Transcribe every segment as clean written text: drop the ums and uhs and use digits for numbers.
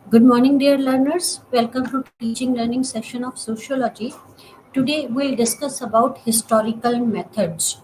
Good morning, dear learners. Welcome to teaching learning session of sociology. Today we'll discuss about historical methods.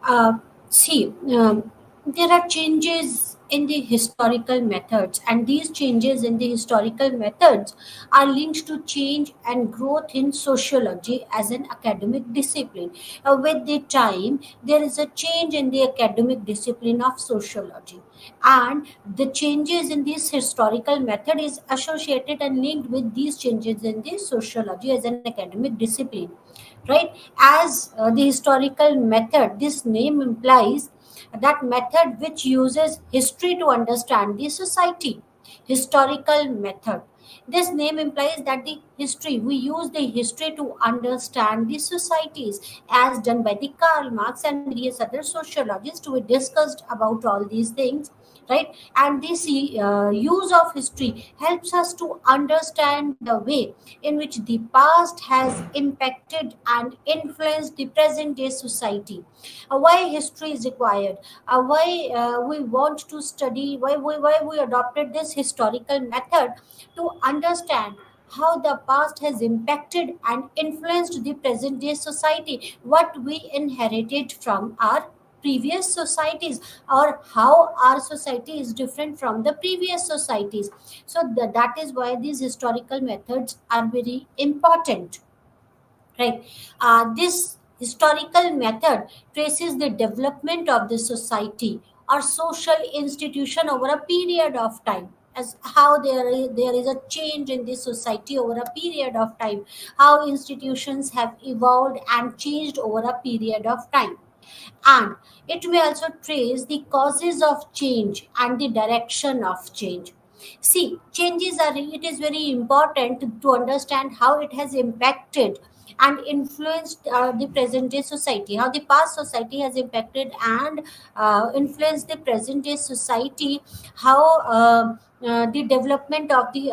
Uh, see, there are changes in the historical methods, and these changes in the historical methods are linked to change and growth in sociology as an academic discipline. With the time, there is a change in the academic discipline of sociology, and the changes in this historical method is associated and linked with these changes in the sociology as an academic discipline, right? As the historical method, this name implies that method which uses history to understand the society. Historical method, this name implies that the history, we use the history to understand the societies, as done by the Karl Marx and various other sociologists. We discussed about all these things, right? And this use of history helps us to understand the way in which the past has impacted and influenced the present day society. Why history is required, why we want to study, why we adopted this historical method to understand how the past has impacted and influenced the present day society, what we inherited from our previous societies, or how our society is different from the previous societies. So that is why these historical methods are very important, right? This historical method traces the development of the society or social institution over a period of time, as how there is a change in the society over a period of time, how institutions have evolved and changed over a period of time. And it may also trace the causes of change and the direction of change. See, changes are, it is very important to understand how it has impacted and influenced the present day society, how the past society has impacted and influenced the present day society, how the development of the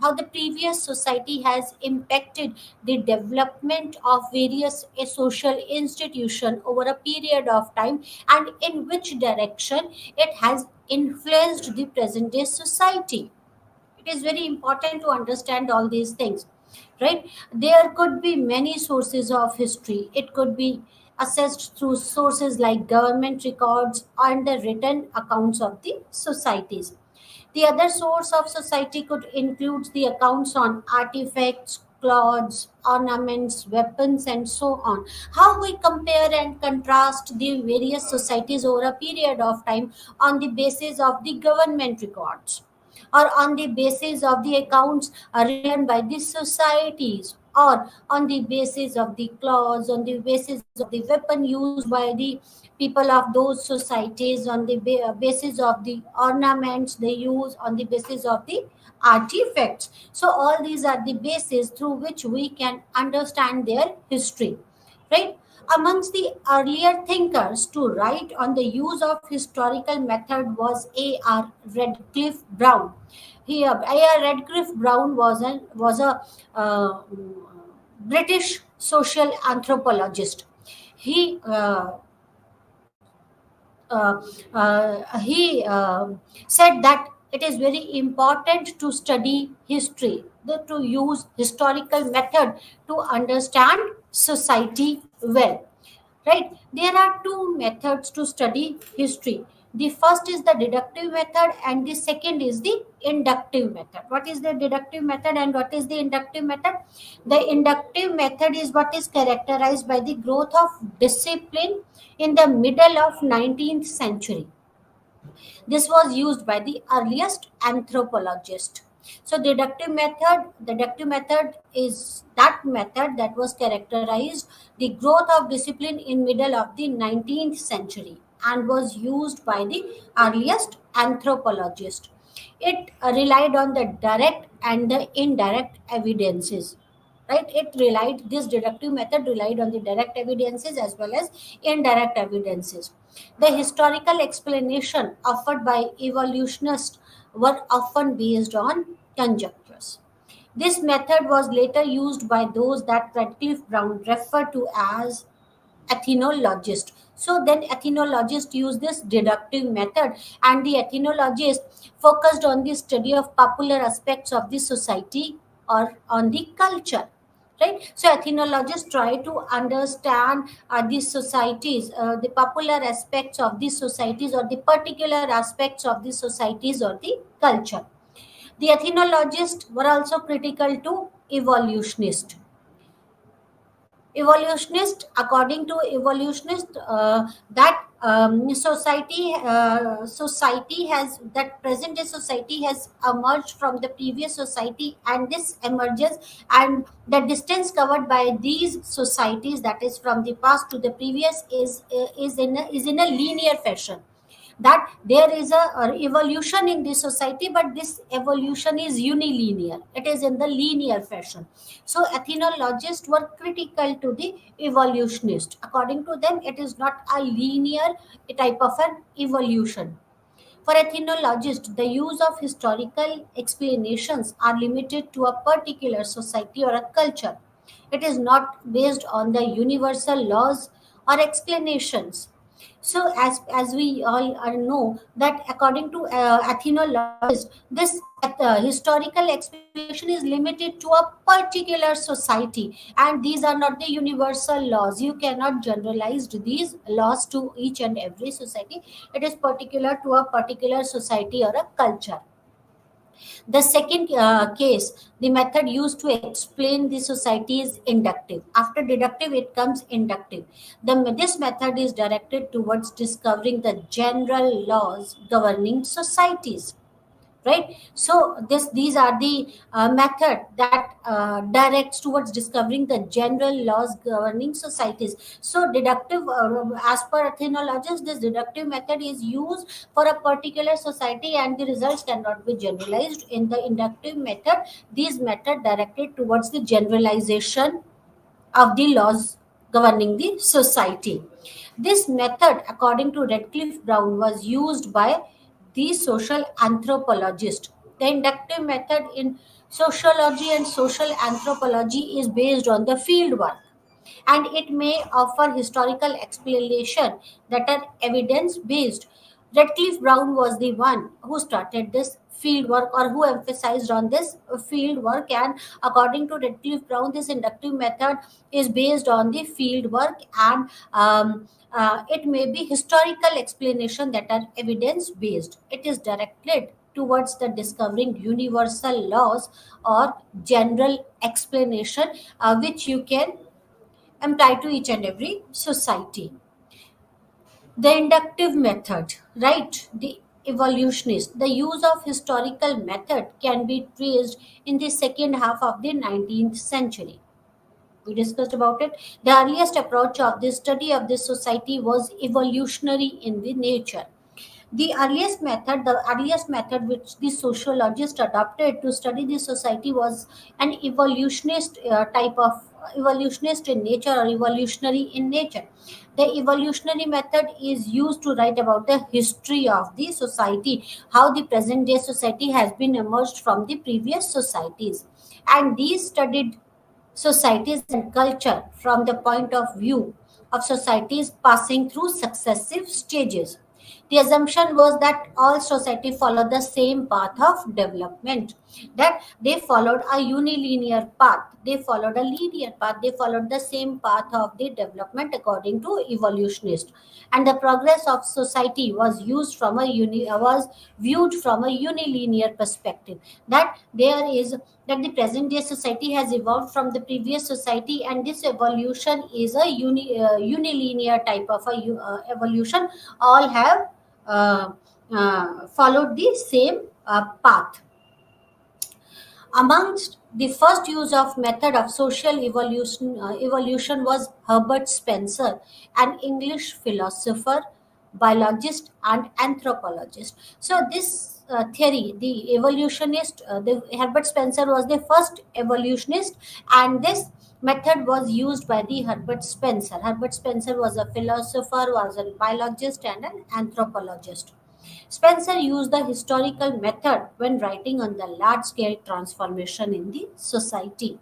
how the previous society has impacted the development of various social institution over a period of time, and in which direction it has influenced the present day society. It is very important to understand all these things, right? There could be many sources of history. It could be assessed through sources like government records and the written accounts of the societies. The other source of society could include the accounts on artifacts, clothes, ornaments, weapons, and so on. How we compare and contrast the various societies over a period of time on the basis of the government records, or on the basis of the accounts written by the societies, or on the basis of the clause, on the basis of the weapon used by the people of those societies, on the basis of the ornaments they use, on the basis of the artifacts. So all these are the basis through which we can understand their history, right? Amongst the earlier thinkers to write on the use of historical method was A.R. Radcliffe Brown. A.R. Radcliffe Brown was a British social anthropologist. He he said that it is very important to study history, to use historical method to understand society well, right? There are two methods to study history. The first is the deductive method, and the second is the inductive method. What is the deductive method and what is the inductive method? The inductive method is what is characterized by the growth of discipline in the middle of 19th century. This was used by the earliest anthropologist. So deductive method is that method that was characterized the growth of discipline in middle of the 19th century and was used by the earliest anthropologist. It relied on the direct and the indirect evidences, right? This deductive method relied on the direct evidences as well as indirect evidences. The historical explanation offered by evolutionists were often based on conjectures. This method was later used by those that Radcliffe Brown referred to as ethnologists. So then ethnologists use this deductive method, and the ethnologists focused on the study of popular aspects of the society or on the culture. Right, so ethnologists try to understand these societies, the popular aspects of these societies, or the particular aspects of these societies or the culture. The ethnologists were also critical to evolutionists. Evolutionist, according to evolutionist, that society has, that present day society has emerged from the previous society, and this emerges, and the distance covered by these societies, that is from the past to the previous, is in a linear fashion. That there is a evolution in the society, but this evolution is unilinear, it is in the linear fashion. So ethnologists were critical to the evolutionist. According to them, it is not a linear type of an evolution. For ethnologists, the use of historical explanations are limited to a particular society or a culture. It is not based on the universal laws or explanations. So, as we all know, that according to ethnologists, this historical explanation is limited to a particular society, and these are not the universal laws. You cannot generalize these laws to each and every society. It is particular to a particular society or a culture. The second case, the method used to explain the society is inductive. After deductive, it comes inductive. This method is directed towards discovering the general laws governing societies. Right, so these are the method that directs towards discovering the general laws governing societies. So deductive, as per ethnologists, this deductive method is used for a particular society, and the results cannot be generalized. In the inductive method, these method directed towards the generalization of the laws governing the society. This method, according to Redcliffe Brown, was used by the social anthropologist. The inductive method in sociology and social anthropology is based on the field work, and it may offer historical explanation that are evidence based. Redcliffe Brown was the one who started this field work, or who emphasized on this field work, and according to Redcliffe Brown, this inductive method is based on the field work, and it may be historical explanation that are evidence based. It is directed towards the discovering universal laws or general explanation, which you can apply to each and every society. The inductive method, right? The evolutionist. The use of historical method can be traced in the second half of the 19th century. We discussed about it. The earliest approach of the study of this society was evolutionary in the nature. The earliest method which the sociologist adopted to study the society was an evolutionist type of evolutionist in nature, or evolutionary in nature. The evolutionary method is used to write about the history of the society, how the present day society has been emerged from the previous societies, and these studied societies and culture from the point of view of societies passing through successive stages. The assumption was that all society followed the same path of development, that they followed a unilinear path, they followed a linear path, they followed the same path of the development according to evolutionists. And the progress of society was viewed from a unilinear perspective, that there is that the present day society has evolved from the previous society, and this evolution is a unilinear type of evolution. All have followed the same path. Amongst the first use of method of social evolution was Herbert Spencer, an English philosopher, biologist, and anthropologist. So this theory, the evolutionist, the Herbert Spencer was the first evolutionist, and this method was used by the Herbert Spencer. Herbert Spencer was a philosopher, was a biologist, and an anthropologist. Spencer used the historical method when writing on the large scale transformation in the society.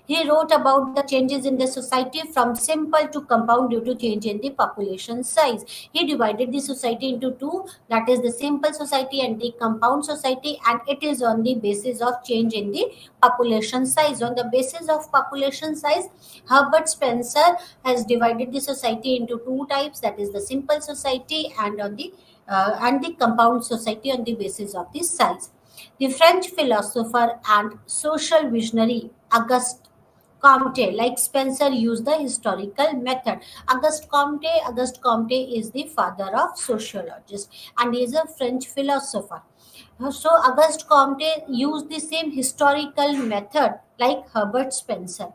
He wrote about the changes in the society from simple to compound due to change in the population size. He divided the society into two, that is the simple society and the compound society, and it is on the basis of change in the population size. On the basis of population size, Herbert Spencer has divided the society into two types, that is the simple society and the compound society on the basis of the size. The French philosopher and social visionary Auguste Comte, like Spencer, used the historical method. Auguste Comte is the father of sociologists and he is a French philosopher. So Auguste Comte used the same historical method like Herbert Spencer.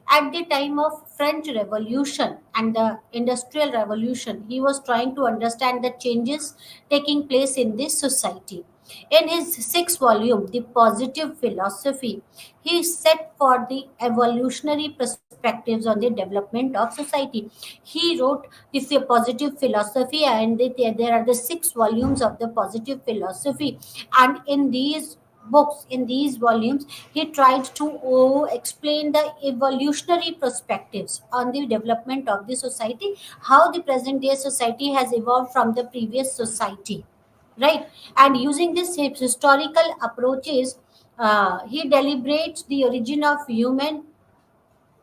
At the time of French Revolution and the Industrial Revolution, he was trying to understand the changes taking place in this society. In his sixth volume, The Positive Philosophy, he set for the evolutionary perspectives on the development of society. He wrote the Positive Philosophy, and there are the six volumes of the Positive Philosophy. And in these books, in these volumes, he tried to explain the evolutionary perspectives on the development of the society, how the present day society has evolved from the previous society, right? And using this historical approaches, he deliberates the origin of human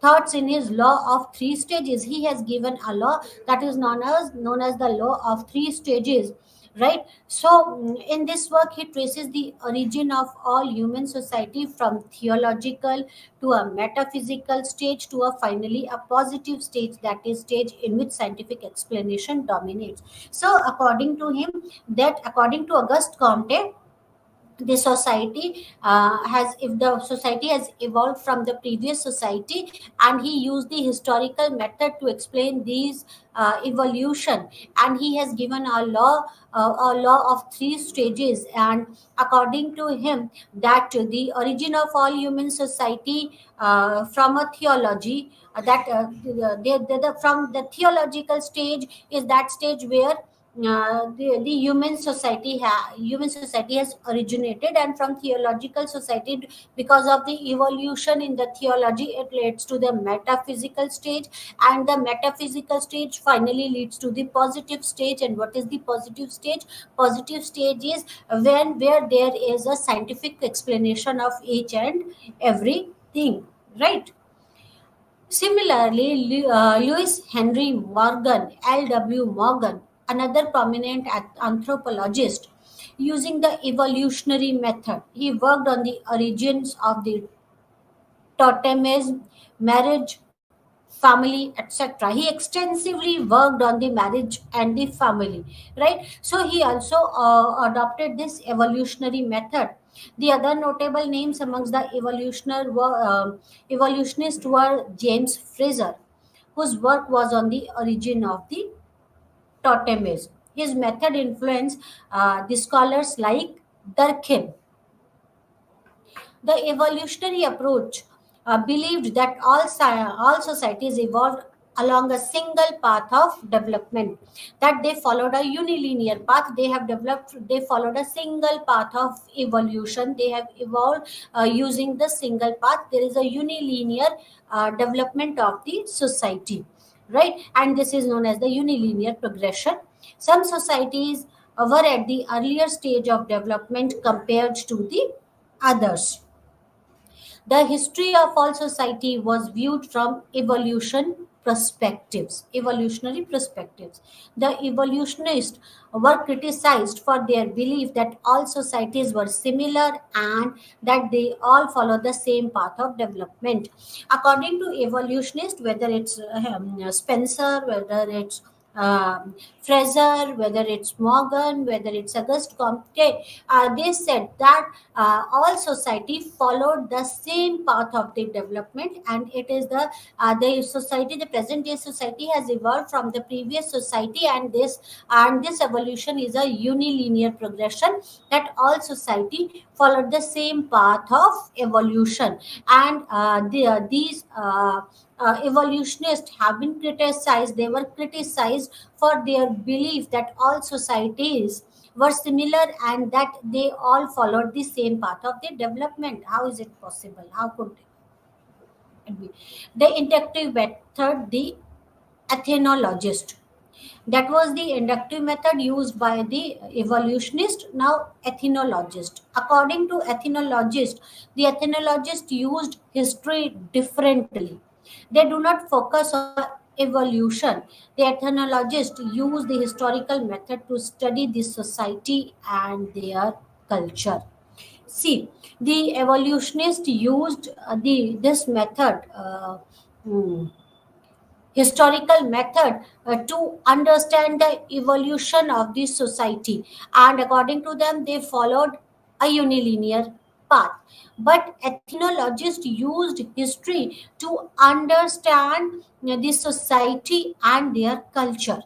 thoughts in his law of three stages. He has given a law that is known as the law of three stages, right? So in this work he traces the origin of all human society from theological to a metaphysical stage to a finally a positive stage, that is stage in which scientific explanation dominates. So according to Auguste Comte, the society has if the society has evolved from the previous society, and he used the historical method to explain these evolution, and he has given a law of three stages. And according to him, that the origin of all human society from a theology that from the theological stage is that stage where the human society has originated, and from theological society, because of the evolution in the theology, it leads to the metaphysical stage, and the metaphysical stage finally leads to the positive stage. And what is the positive stage? Positive stage is where there is a scientific explanation of each and everything, right? Similarly, Lewis Henry Morgan, L.W. Morgan, another prominent anthropologist, using the evolutionary method, he worked on the origins of the totemism, marriage, family, etc. He extensively worked on the marriage and the family, right? So he also adopted this evolutionary method. The other notable names amongst the evolutionists were James Fraser, whose work was on the origin of the totemism. His method influenced the scholars like Durkheim. The evolutionary approach believed that all societies evolved along a single path of development, that they followed a unilinear path. They followed a single path of evolution. They have evolved using the single path. There is a unilinear development of the society, right? And this is known as the unilinear progression. Some societies were at the earlier stage of development compared to the others. The history of all society was viewed from evolutionary perspectives. The evolutionists were criticized for their belief that all societies were similar and that they all follow the same path of development. According to evolutionists, whether it's Spencer, whether it's Fraser, whether it's Morgan, whether it's Auguste Comte, they said that all society followed the same path of the development, and it is the present day society has evolved from the previous society, and this evolution is a unilinear progression, that all society followed the same path of evolution. And these evolutionists have been criticized. They were criticized for their belief that all societies were similar and that they all followed the same path of the development. How is it possible? How could they? The inductive method, the ethnologist. That was the inductive method used by the evolutionist, now ethnologist. According to ethnologist, the ethnologist used history differently. They do not focus on evolution. The ethnologist use the historical method to study the society and their culture. See, the evolutionist used the this method. Hmm, Historical method to understand the evolution of the society, and according to them they followed a unilinear path, but ethnologists used history to understand the society and their culture,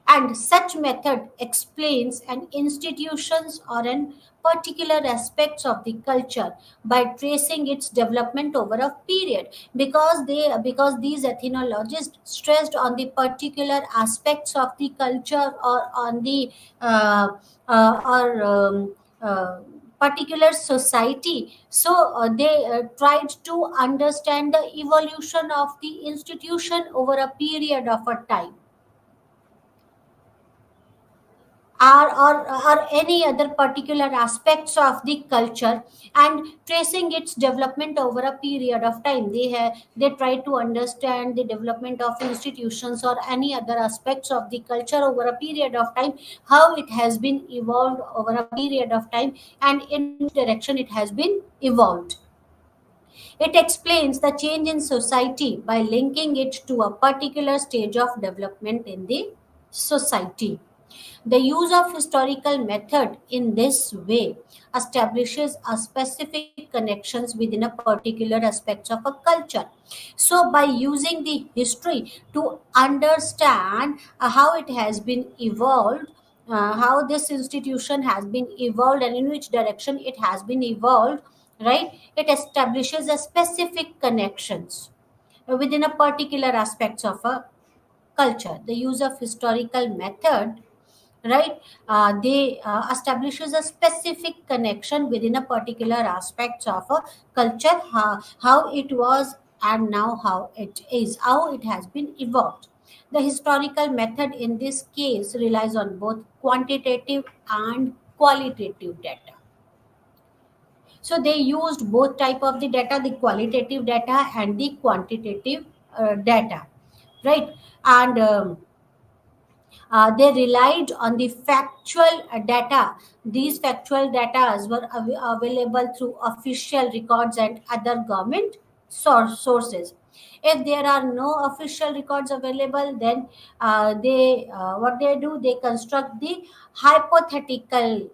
and such method explains an institutions or an particular aspects of the culture by tracing its development over a period, because these ethnologists stressed on the particular aspects of the culture or on the uh, or particular society. So they tried to understand the evolution of the institution over a period of a time, or any other particular aspects of the culture, and tracing its development over a period of time. They try to understand the development of institutions or any other aspects of the culture over a period of time, how it has been evolved over a period of time, and in which direction it has been evolved. It explains the change in society by linking it to a particular stage of development in the society. The use of historical method in this way establishes a specific connections within a particular aspects of a culture. So by using the history to understand how it has been evolved, how this institution has been evolved and in which direction it has been evolved, right? It establishes a specific connections within a particular aspects of a culture. The use of historical method, right, they establishes a specific connection within a particular aspects of a culture, how it was and now how it is, how it has been evolved. The historical method in this case relies on both quantitative and qualitative data. So they used both type of the data, the qualitative data and the quantitative data, right? And they relied on the factual data. These factual data were available through official records and other government sources. If there are no official records available, then they what they do, they construct the hypothetical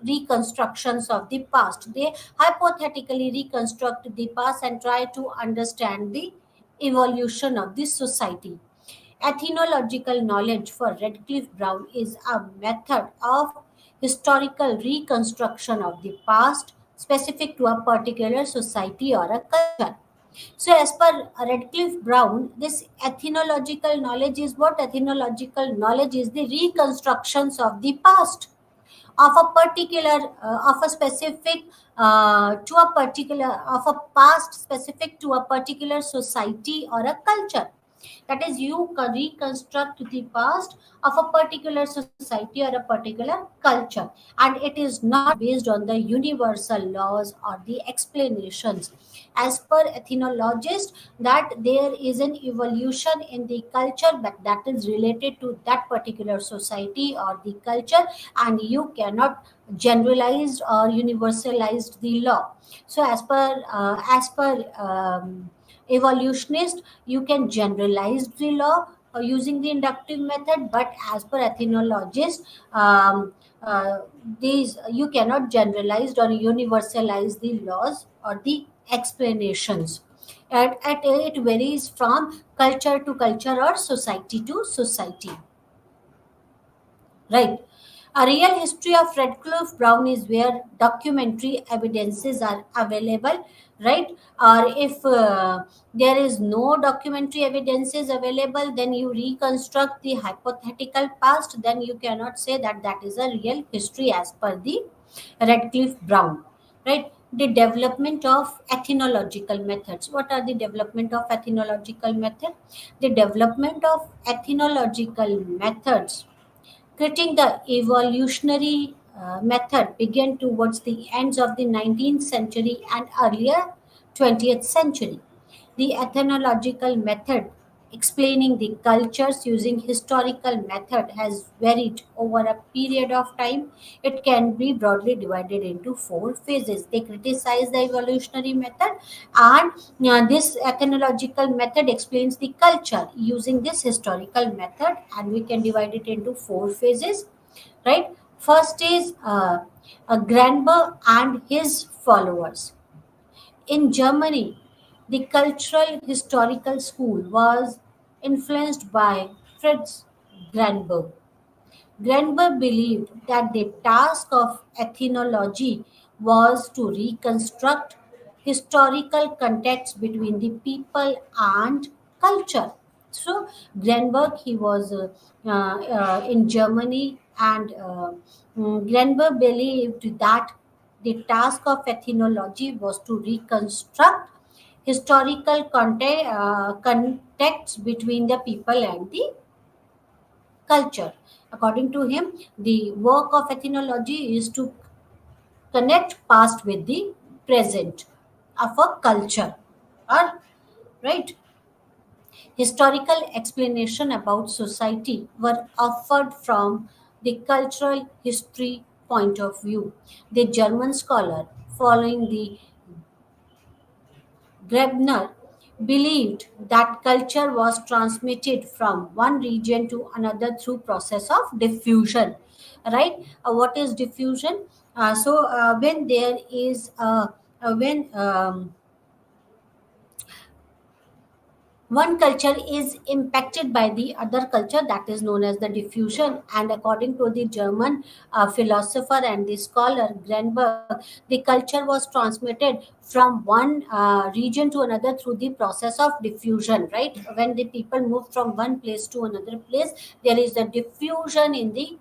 reconstructions of the past. They hypothetically reconstruct the past and try to understand the evolution of this society. Ethnological knowledge for Redcliffe Brown is a method of historical reconstruction of the past specific to a particular society or a culture. So, as per Redcliffe Brown, this ethnological knowledge is what? Ethnological knowledge is the reconstructions of the past of a particular, of a specific, to a particular, of a past specific to a particular society or a culture. That is, you can reconstruct the past of a particular society or a particular culture, and it is not based on the universal laws or the explanations. As per ethnologists, that there is an evolution in the culture, but that is related to that particular society or the culture, and you cannot generalize or universalize the law. So as per evolutionist, you can generalize the law using the inductive method, but as per ethnologist, uh, these you cannot generalize or universalize the laws or the explanations. It varies from culture to culture or society to society. Right. A real history of Redcliffe Brown is where documentary evidences are available, right? Or if there is no documentary evidences available, then you reconstruct the hypothetical past, then you cannot say that that is a real history as per the Redcliffe Brown, right? The development of ethnological methods. What are the development of ethnological method? The development of ethnological methods creating the evolutionary method began towards the ends of the 19th century and earlier 20th century. The ethnological method, explaining the cultures using historical method, has varied over a period of time. It can be broadly divided into four phases. They criticize the evolutionary method, and this ethnological method explains the culture using this historical method, and we can divide it into four phases, right? First is Granberg and his followers. In Germany, the cultural historical school was influenced by Fritz Granberg. Granberg believed that the task of ethnology was to reconstruct historical context between the people and culture. So, Granberg, he was in Germany, and Granberg believed that the task of ethnology was to reconstruct historical contexts between the people and the culture. According to him, the work of ethnology is to connect past with the present of a culture. Or right, historical explanation about society were offered from the cultural history point of view. The German scholar, following the Grebner, believed that culture was transmitted from one region to another through process of diffusion. Right? What is diffusion? When there is when one culture is impacted by the other culture, that is known as the diffusion. And according to the German philosopher and the scholar Granberg, the culture was transmitted from one region to another through the process of diffusion. Right, when the people move from one place to another place, there is a diffusion in the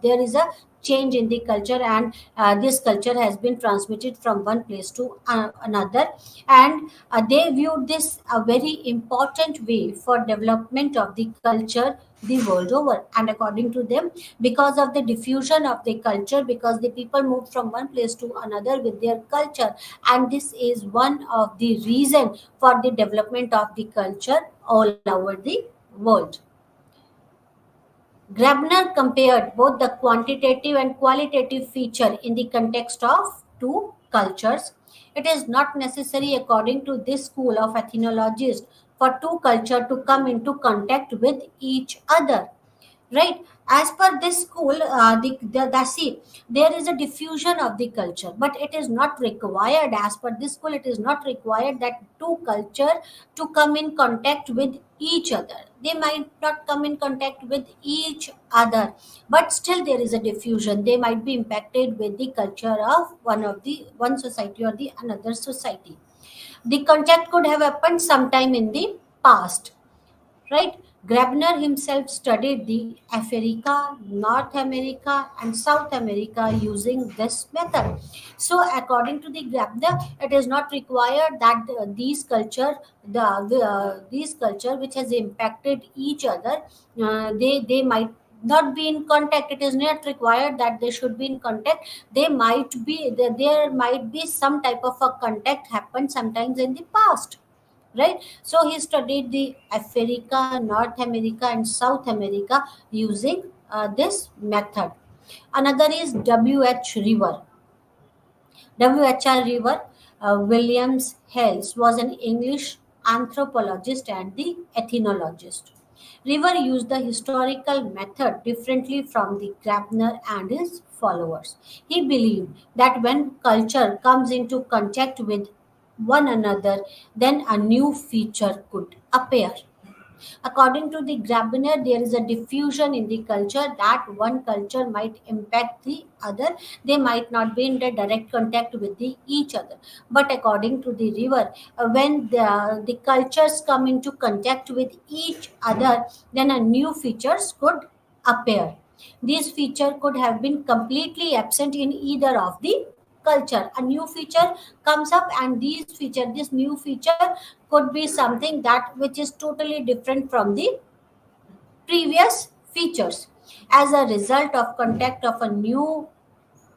there is a change in the culture, and this culture has been transmitted from one place to another. And they viewed this a very important way for development of the culture the world over. And according to them, because of the diffusion of the culture, because the people moved from one place to another with their culture, and this is one of the reason for the development of the culture all over the world. Grabner compared both the quantitative and qualitative feature in the context of two cultures. It is not necessary, according to this school of ethnologists, for two cultures to come into contact with each other. Right, as per this school, see, there is a diffusion of the culture, but it is not required. As per this school, it is not required that two culture to come in contact with each other. They might not come in contact with each other, but still there is a diffusion. They might be impacted with the culture of one society or the another society. The contact could have happened sometime in the past. Right, Grabner himself studied the Africa, North America, and South America using this method. So, according to the Grabner, it is not required that these culture which has impacted each other, they might not be in contact. It is not required that they should be in contact. They might be there might be some type of a contact happen sometimes in the past. Right, so he studied the Africa, North America, and South America using this method. Another is WHR River. Williams Hales was an English anthropologist and the ethnologist. River used the historical method differently from the Grabner and his followers. He believed that when culture comes into contact with one another, then a new feature could appear. According to the Grabner, there is a diffusion in the culture that one culture might impact the other. They might not be in the direct contact with each other. But according to the river, when the cultures come into contact with each other, then a new features could appear. These feature could have been completely absent in either of the culture. A new feature comes up, and this new feature could be something that which is totally different from the previous features. As a result of contact of a new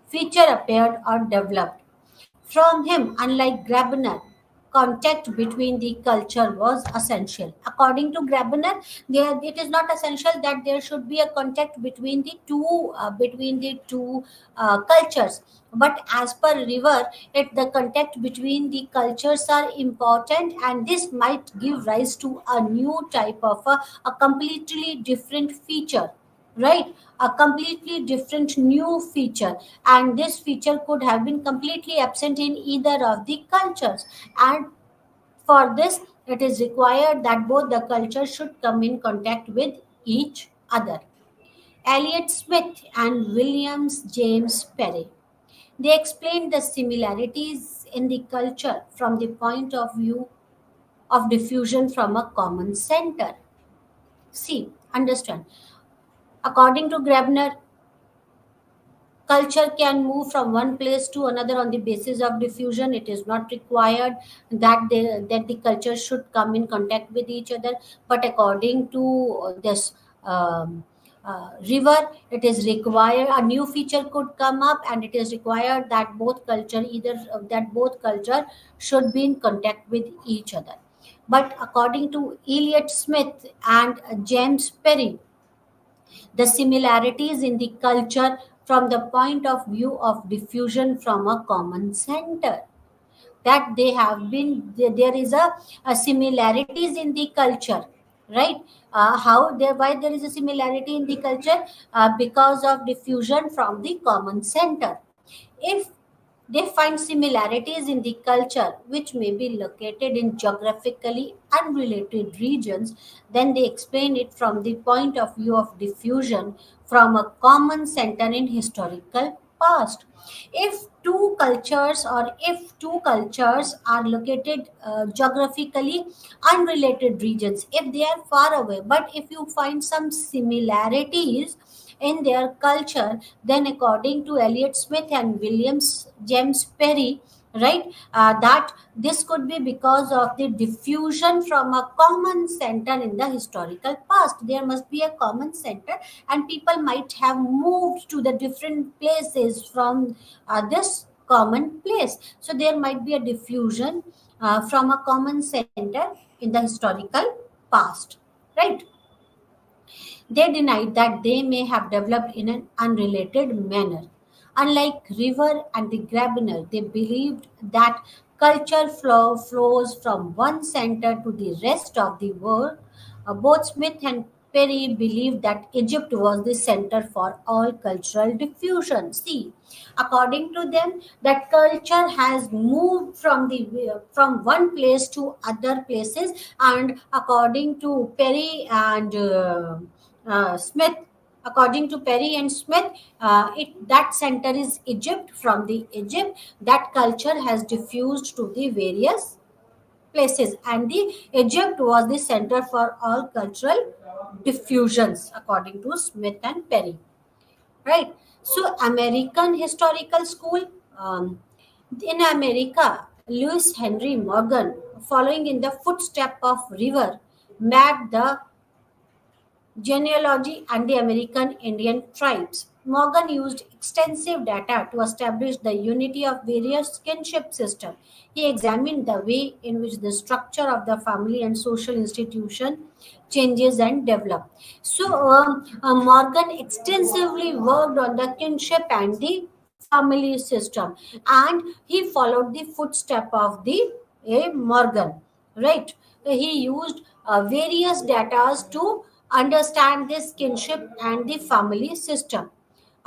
feature appeared or developed. From him, unlike Grabener, contact between the culture was essential. According to Grabener, it is not essential that there should be a contact between the two cultures. But as per River, the contact between the cultures are important, and this might give rise to a new type of a completely different feature, right? A completely different new feature, and this feature could have been completely absent in either of the cultures. And for this, it is required that both the cultures should come in contact with each other. Elliot Smith and Williams James Perry, they explained the similarities in the culture from the point of view of diffusion from a common center. See, understand. According to Grabner, culture can move from one place to another on the basis of diffusion. It is not required that the culture should come in contact with each other. But according to this River, it is required a new feature could come up, and it is required that both culture should be in contact with each other. But according to Elliot Smith and James Perry, the similarities in the culture from the point of view of diffusion from a common center, that they have been there is a similarities in the culture, right? How there Why there is a similarity in the culture? Because of diffusion from the common center. If they find similarities in the culture which may be located in geographically unrelated regions, then they explain it from the point of view of diffusion from a common center in historical past. If two cultures are located geographically unrelated regions, if they are far away, but if you find some similarities in their culture, then according to Elliot Smith and Williams James Perry, right, that this could be because of the diffusion from a common center in the historical past. There must be a common center, and people might have moved to the different places from this common place. So there might be a diffusion from a common center in the historical past, right? They denied that they may have developed in an unrelated manner. Unlike River and the Grabiner, they believed that flows from one center to the rest of the world. Both Smith and Perry believed that Egypt was the center for all cultural diffusion. See, according to them, that culture has moved from one place to other places, and according to Perry and Smith, according to Perry and Smith, that center is Egypt. From the Egypt, that culture has diffused to the various places, and the Egypt was the center for all cultural diffusions, according to Smith and Perry. Right. So, American Historical School, in America, Lewis Henry Morgan, following in the footstep of River, mapped the genealogy and the American Indian tribes. Morgan used extensive data to establish the unity of various kinship systems. He examined the way in which the structure of the family and social institution changes and develop. So, Morgan extensively worked on the kinship and the family system, and he followed the footstep of the Morgan, right? He used various data to understand this kinship and the family system.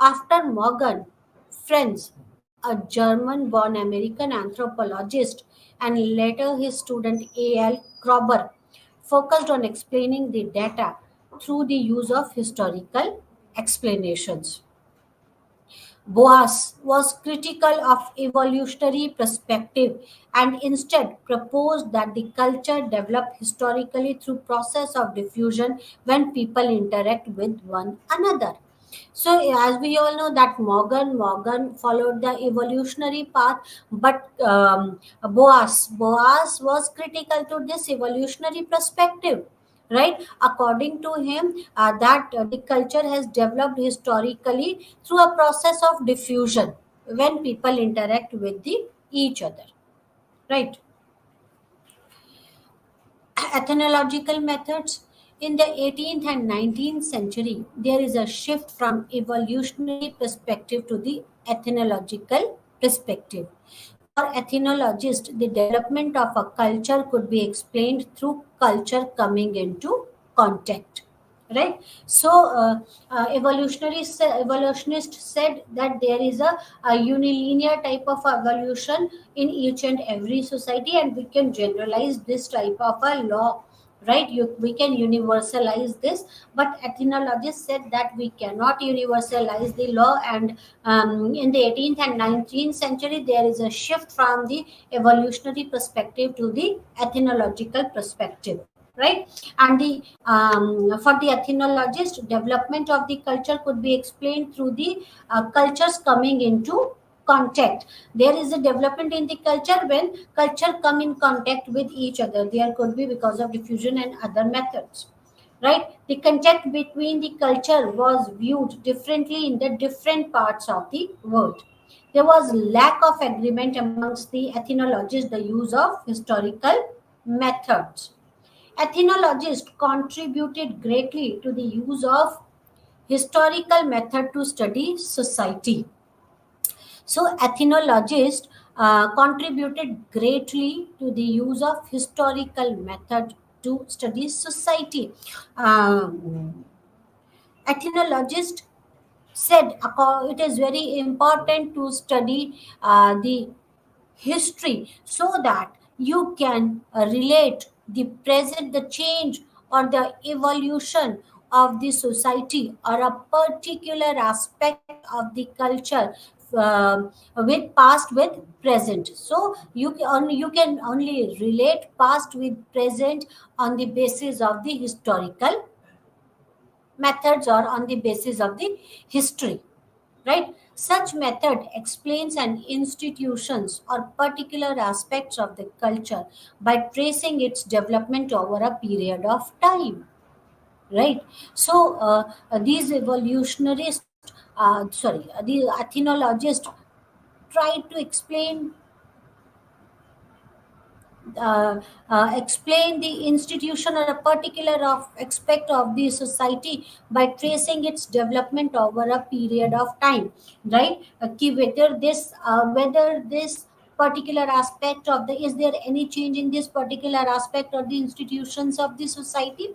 After Morgan, Franz, a German born American anthropologist, and later his student A.L. Kroeber, focused on explaining the data through the use of historical explanations. Boas was critical of evolutionary perspective, and instead proposed that the culture develop historically through process of diffusion when people interact with one another. So as we all know that Morgan followed the evolutionary path, but Boas was critical to this evolutionary perspective. Right, according to him, that the culture has developed historically through a process of diffusion when people interact with the each other. Right. Ethnological methods. In the 18th and 19th century, there is a shift from evolutionary perspective to the ethnological perspective. For ethnologists, the development of a culture could be explained through culture coming into contact. Right. So, evolutionist said that there is a unilinear type of evolution in each and every society, and we can generalize this type of a law. Right, we can universalize this, but ethnologists said that we cannot universalize the law, and in the 18th and 19th century there is a shift from the evolutionary perspective to the ethnological perspective. Right, and the for the ethnologist, development of the culture could be explained through the cultures coming into contact. There is a development in the culture when culture come in contact with each other. There could be because of diffusion and other methods. Right, the contact between the culture was viewed differently in the different parts of the world. There was lack of agreement amongst the ethnologists the use of historical methods. Ethnologists contributed greatly to the use of historical method to study society. So, ethnologists contributed greatly to the use of historical method to study society. Ethnologists said it is very important to study the history so that you can relate the present, the change or the evolution of the society or a particular aspect of the culture with past with present. So you can only relate past with present on the basis of the historical methods or on the basis of the history. Right, such method explains an institutions or particular aspects of the culture by tracing its development over a period of time. Right, so these evolutionists the ethnologists try to explain the institution or a particular of aspect of the society by tracing its development over a period of time. Right, whether this particular aspect of the is there any change in this particular aspect of the institutions of the society.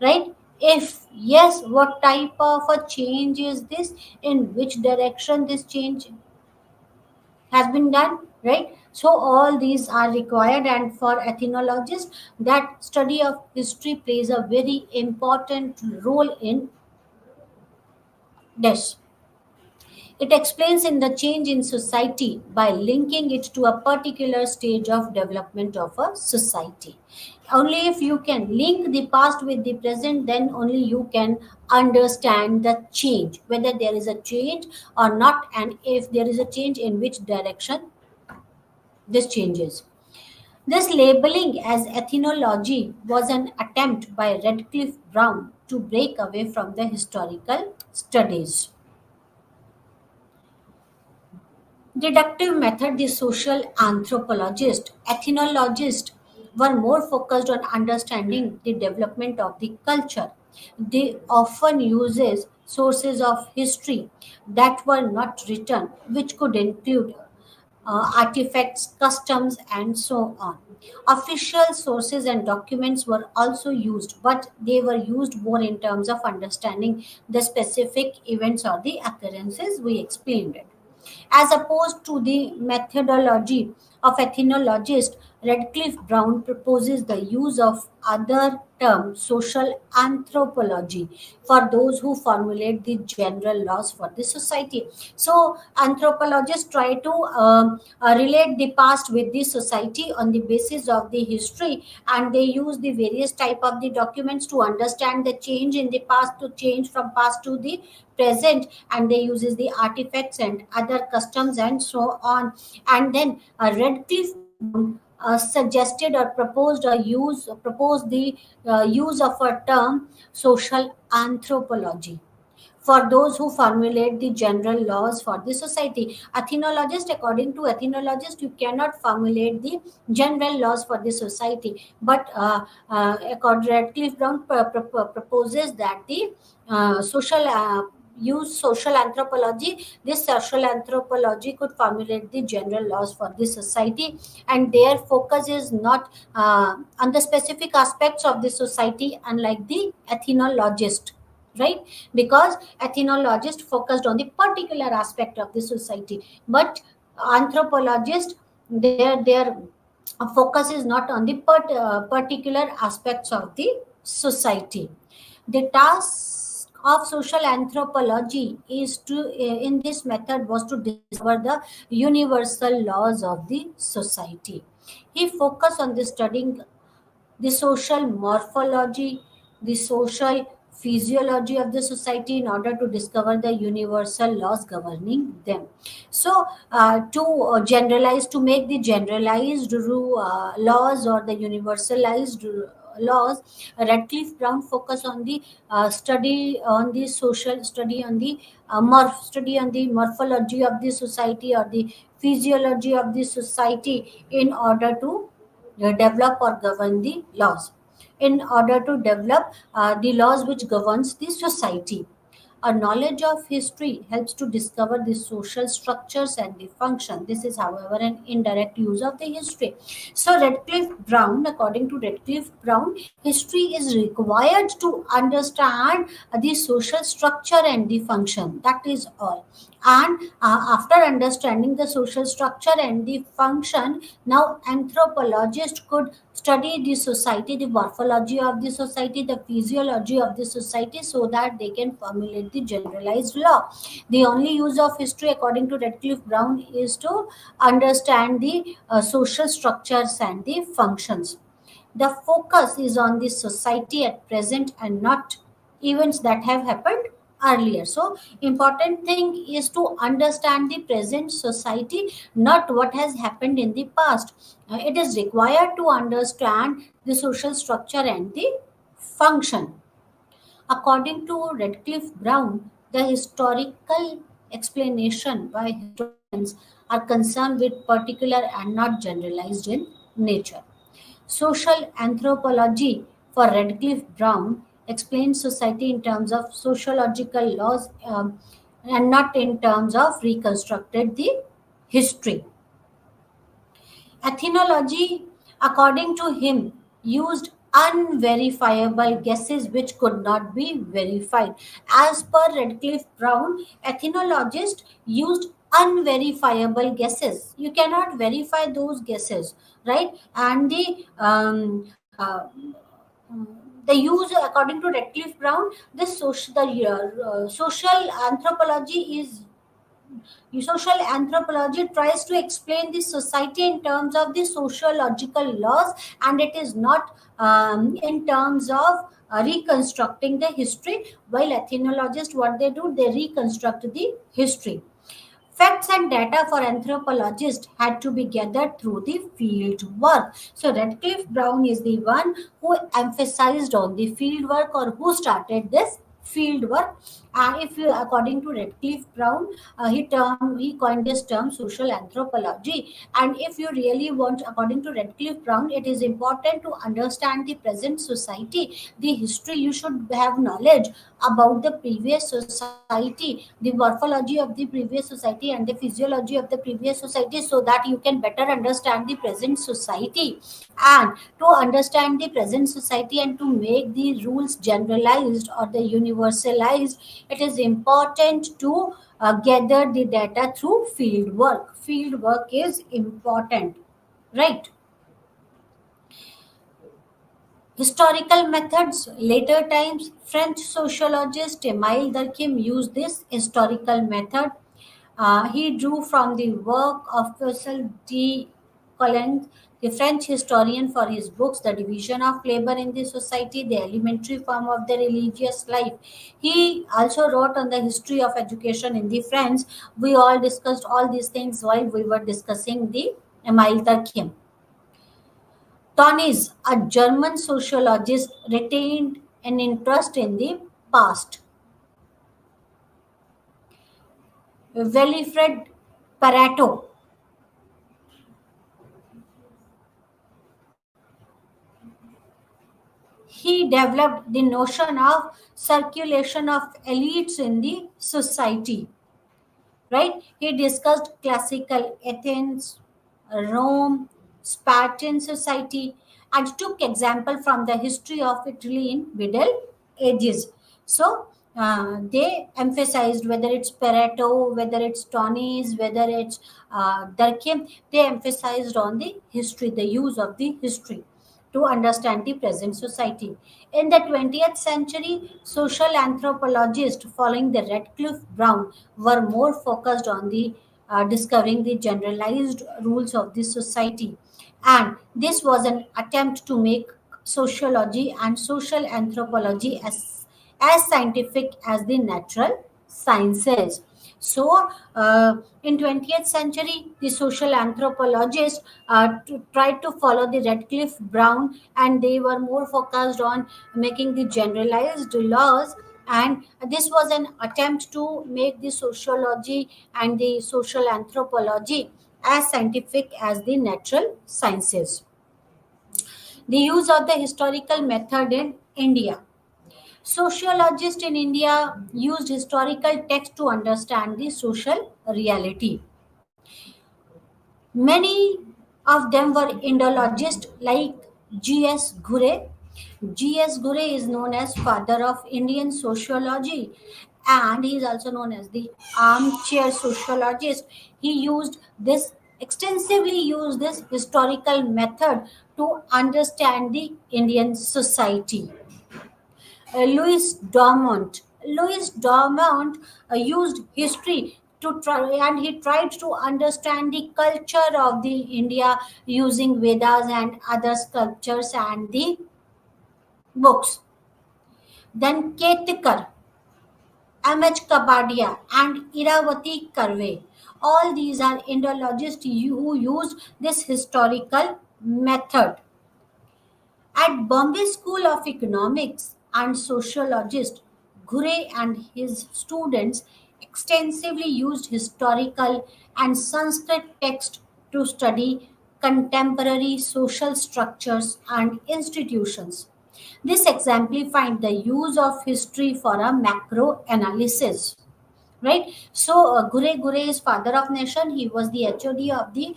Right, if yes, what type of a change is this, in which direction this change has been done. Right, so all these are required, and for ethnologists that study of history plays a very important role in this. It explains in the change in society by linking it to a particular stage of development of a society. Only if you can link the past with the present, then only you can understand the change, whether there is a change or not, and if there is a change, in which direction this changes. This labeling as ethnology was an attempt by Redcliffe Brown to break away from the historical studies. Deductive method, the social anthropologist, ethnologist were more focused on understanding the development of the culture. They often uses sources of history that were not written, which could include artifacts, customs, and so on. Official sources and documents were also used, but they were used more in terms of understanding the specific events or the occurrences we explained it. As opposed to the methodology, of ethnologist Redcliffe Brown proposes the use of other term social anthropology for those who formulate the general laws for the society. So anthropologists try to relate the past with the society on the basis of the history, and they use the various type of the documents to understand the change in the past, to change from past to the present, and they uses the artifacts and other customs and so on. And then Redcliffe Brown suggested or proposed the use of a term social anthropology for those who formulate the general laws for the society. Ethnologist, according to ethnologist, you cannot formulate the general laws for the society. But according Radcliffe Brown proposes that the social use social anthropology. This social anthropology could formulate the general laws for the society, and their focus is not on the specific aspects of the society, unlike the ethnologist, right? Because ethnologist focused on the particular aspect of the society, but anthropologist, their focus is not on the particular aspects of the society. The task of social anthropology is to in this method was to discover the universal laws of the society. He focused on the studying the social morphology, the social physiology of the society in order to discover the universal laws governing them. So, to make the generalized laws or the universalized laws, Radcliffe Brown focus on the study on the social study on the study on the morphology of the society or the physiology of the society in order to develop or govern the laws, in order to develop the laws which governs the society. A knowledge of history helps to discover the social structures and the function. This is, however, an indirect use of the history. So, Redcliffe Brown, according to Redcliffe Brown, history is required to understand the social structure and the function. That is all. And after understanding the social structure and the function, now anthropologists could study the society, the morphology of the society, the physiology of the society, so that they can formulate the generalized law. The only use of history, according to Redcliffe Brown, is to understand the social structures and the functions. The focus is on the society at present and not events that have happened earlier. So, important thing is to understand the present society, not what has happened in the past. It is required to understand the social structure and the function. According to Redcliffe Brown, the historical explanation by historians are concerned with particular and not generalized in nature. Social anthropology for Redcliffe Brown explains society in terms of sociological laws, and not in terms of reconstructed the history. Ethnology, according to him, used unverifiable guesses which could not be verified. As per Redcliffe Brown, ethnologists used unverifiable guesses. You cannot verify those guesses, right? And the use, according to Redcliffe Brown, the social anthropology is social anthropology tries to explain the society in terms of the sociological laws, and it is not in terms of reconstructing the history, while ethnologists, what they do, they reconstruct the history. Facts and data for anthropologists had to be gathered through the field work. So Redcliffe Brown is the one who emphasized on the field work, or who started this field work. If you, according to Redcliffe Brown, he coined this term social anthropology. And if you really want, according to Redcliffe Brown, it is important to understand the present society, the history. You should have knowledge about the previous society, the morphology of the previous society and the physiology of the previous society, so that you can better understand the present society. And to understand the present society and to make the rules generalized or the universalized, it is important to gather the data through field work. Field work is important. right? Historical methods. Later times, French sociologist Emile Durkheim used this historical method. He drew from the work of Marcel de Collins, the French historian, for his books The Division of Labor in the Society, the Elementary Form of the Religious Life. He also wrote on the history of education in the French. We all discussed all these things while we were discussing the Emile Durkheim. Tönnies, a German sociologist, retained an interest in the past. Wilfred Pareto, he developed the notion of circulation of elites in the society, right? He discussed classical Athens, Rome, Spartan society, and took example from the history of Italy in Middle Ages. So they emphasized, whether it's Pareto, whether it's Tony's, whether it's Durkheim, they emphasized on the history, the use of the history to understand the present society. In the 20th century, social anthropologists following the Radcliffe Brown were more focused on the discovering the generalized rules of the society. And this was an attempt to make sociology and social anthropology as scientific as the natural sciences. So, in 20th century, the social anthropologists tried to follow the Radcliffe Brown, and they were more focused on making the generalized laws. And this was an attempt to make the sociology and the social anthropology as scientific as the natural sciences. The use of the historical method in India. Sociologists in India used historical text to understand the social reality. Many of them were Indologists like G.S. Ghurye. G.S. Ghurye is known as father of Indian sociology, and he is also known as the armchair sociologist. He extensively used this historical method to understand the Indian society. Louis Dumont. Louis Dumont used history to try, and he tried to understand the culture of the India using Vedas and other sculptures and the books. Then Ketikar, M.H. Kapadia, and Iravati Karve. All these are Indologists who used this historical method. At Bombay School of Economics and sociologist Ghurye and his students extensively used historical and Sanskrit text to study contemporary social structures and institutions. This exemplified the use of history for a macro analysis, right? So Gure is father of nation. He was the HOD of the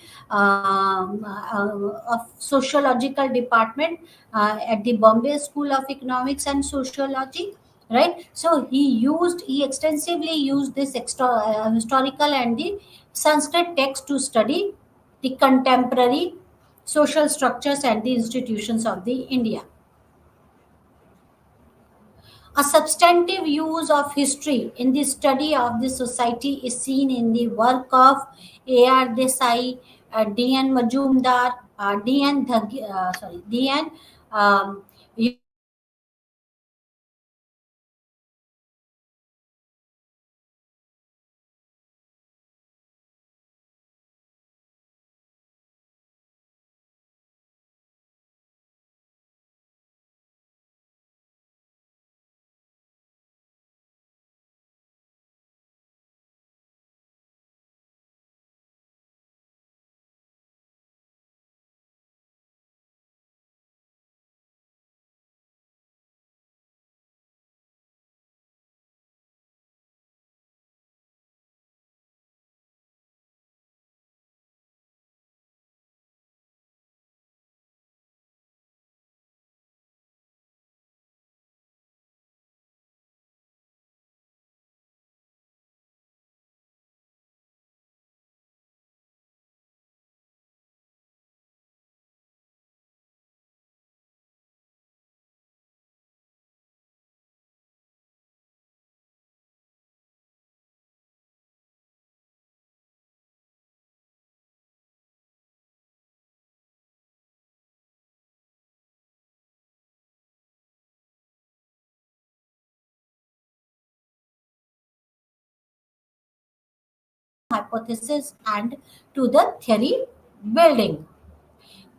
of sociological department at the Bombay School of Economics and Sociology, right? So he extensively used this historical and the Sanskrit text to study the contemporary social structures and the institutions of the India. A substantive use of history in the study of the society is seen in the work of A.R. Desai, D.N. Majumdar, D.N. Um, hypothesis and to the theory building.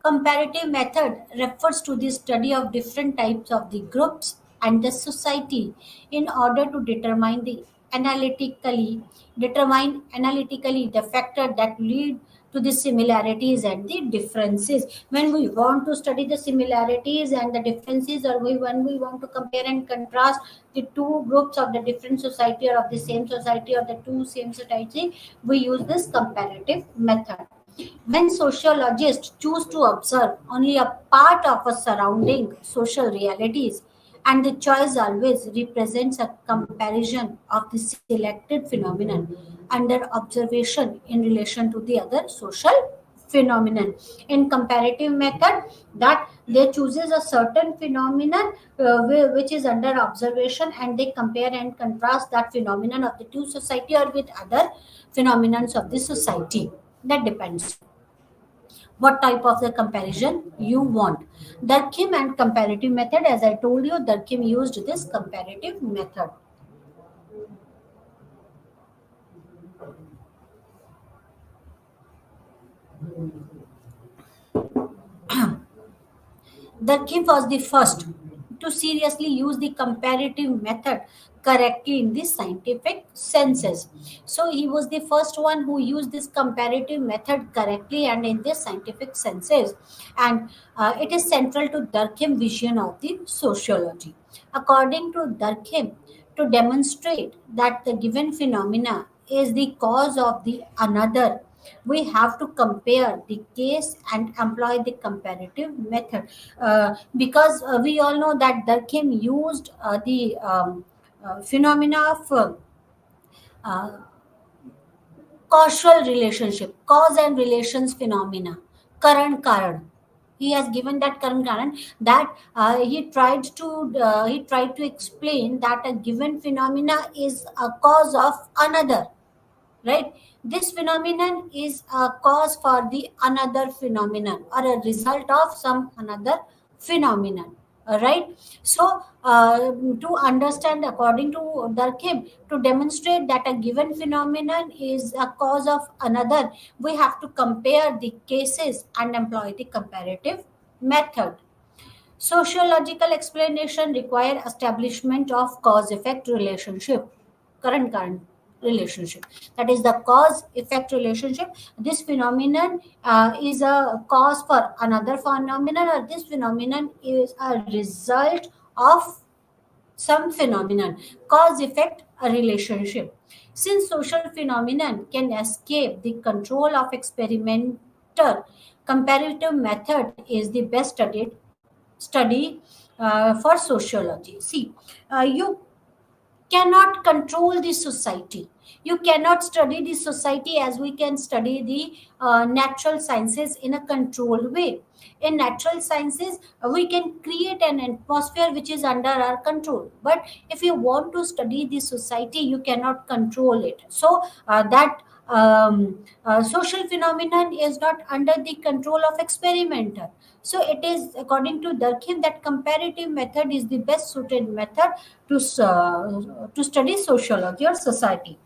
Comparative method refers to the study of different types of the groups and the society in order to determine analytically the factor that lead to the similarities and the differences. When we want to study the similarities and the differences, or when we want to compare and contrast the two groups of the different society or of the same society or the two same society, we use this comparative method. When sociologists choose to observe only a part of a surrounding social realities, and the choice always represents a comparison of the selected phenomenon under observation in relation to the other social phenomenon. In comparative method, that they chooses a certain phenomenon which is under observation, and they compare and contrast that phenomenon of the two society or with other phenomenons of the society. That depends what type of the comparison you want. Durkheim and comparative method, as I told you, Durkheim used this comparative method. Durkheim was the first to seriously use the comparative method correctly in the scientific senses. So he was the first one who used this comparative method correctly and in the scientific senses. And it is central to Durkheim vision of the sociology. According to Durkheim, to demonstrate that the given phenomena is the cause of the another, we have to compare the case and employ the comparative method. Because we all know that Durkheim used the phenomena of uh, causal relationship, cause and relations phenomena, current Karan. He has given that current Karan, that he tried to explain that a given phenomena is a cause of another, right? This phenomenon is a cause for the another phenomenon or a result of some another phenomenon. Right. So to understand, according to Durkheim, to demonstrate that a given phenomenon is a cause of another, we have to compare the cases and employ the comparative method. Sociological explanation require establishment of cause-effect relationship, current relationship. That is the cause-effect relationship. This phenomenon is a cause for another phenomenon, or this phenomenon is a result of some phenomenon. Cause-effect a relationship. Since social phenomenon can escape the control of experimenter, comparative method is the best study for sociology. See, you cannot control the society. You cannot study the society as we can study the natural sciences in a controlled way. In natural sciences, we can create an atmosphere which is under our control. But if you want to study the society, you cannot control it. So that social phenomenon is not under the control of experimenter. So it is according to Durkheim that comparative method is the best suited method to study sociology or society.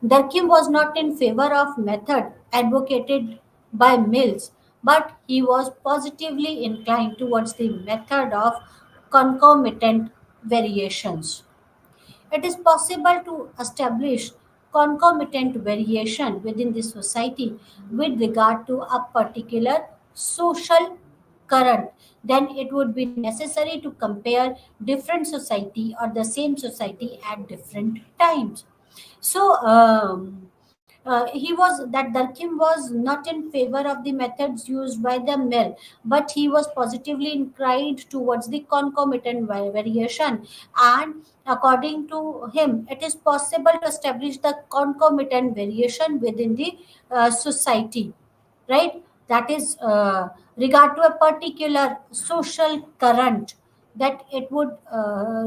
Durkheim was not in favor of method advocated by Mills, but he was positively inclined towards the method of concomitant variations. It is possible to establish concomitant variation within the society with regard to a particular social current. Then it would be necessary to compare different society or the same society at different times. So he was that Durkheim was not in favor of the methods used by the Mill, but he was positively inclined towards the concomitant variation. And according to him, it is possible to establish the concomitant variation within the society, right? That is regard to a particular social current, that it would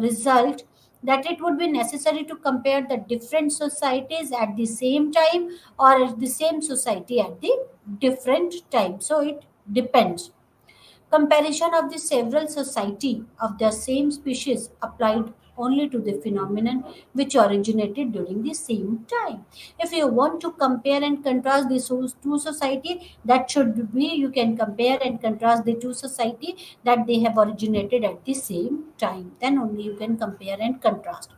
result that it would be necessary to compare the different societies at the same time or at the same society at the different time. So it depends. Comparison of the several society of the same species applied only to the phenomenon which originated during the same time. If you want to compare and contrast the two society, that should be, you can compare and contrast the two society that they have originated at the same time. Then only you can compare and contrast.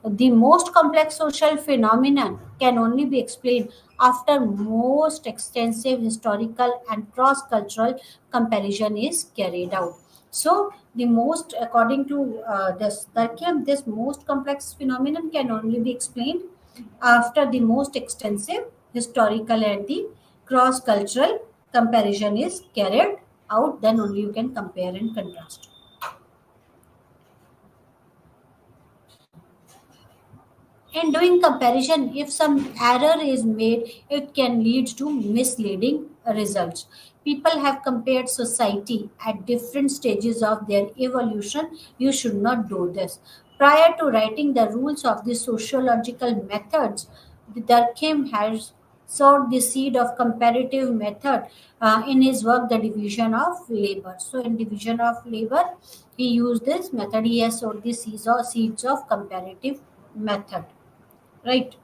The most complex social phenomenon can only be explained after most extensive historical and cross-cultural comparison is carried out. So, the most, according to this Durkheim, this most complex phenomenon can only be explained after the most extensive historical and the cross-cultural comparison is carried out. Then only you can compare and contrast. In doing comparison, if some error is made, it can lead to misleading results. People have compared society at different stages of their evolution. You should not do this. Prior to writing the rules of the sociological methods, Durkheim has sowed the seed of comparative method in his work, The Division of Labor. So, in Division of Labor, he used this method. He has sowed the seeds of comparative method, right?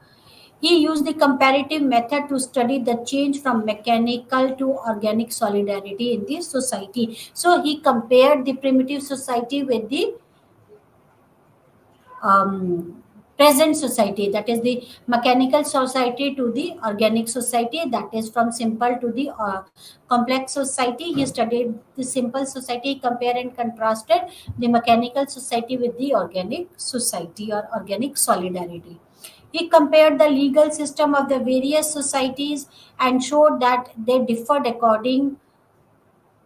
He used the comparative method to study the change from mechanical to organic solidarity in the society. So he compared the primitive society with the um, present society, that is the mechanical society, to the organic society, that is from simple to the complex society. He studied the simple society, compared and contrasted the mechanical society with the organic society or organic solidarity. He compared the legal system of the various societies and showed that they differed according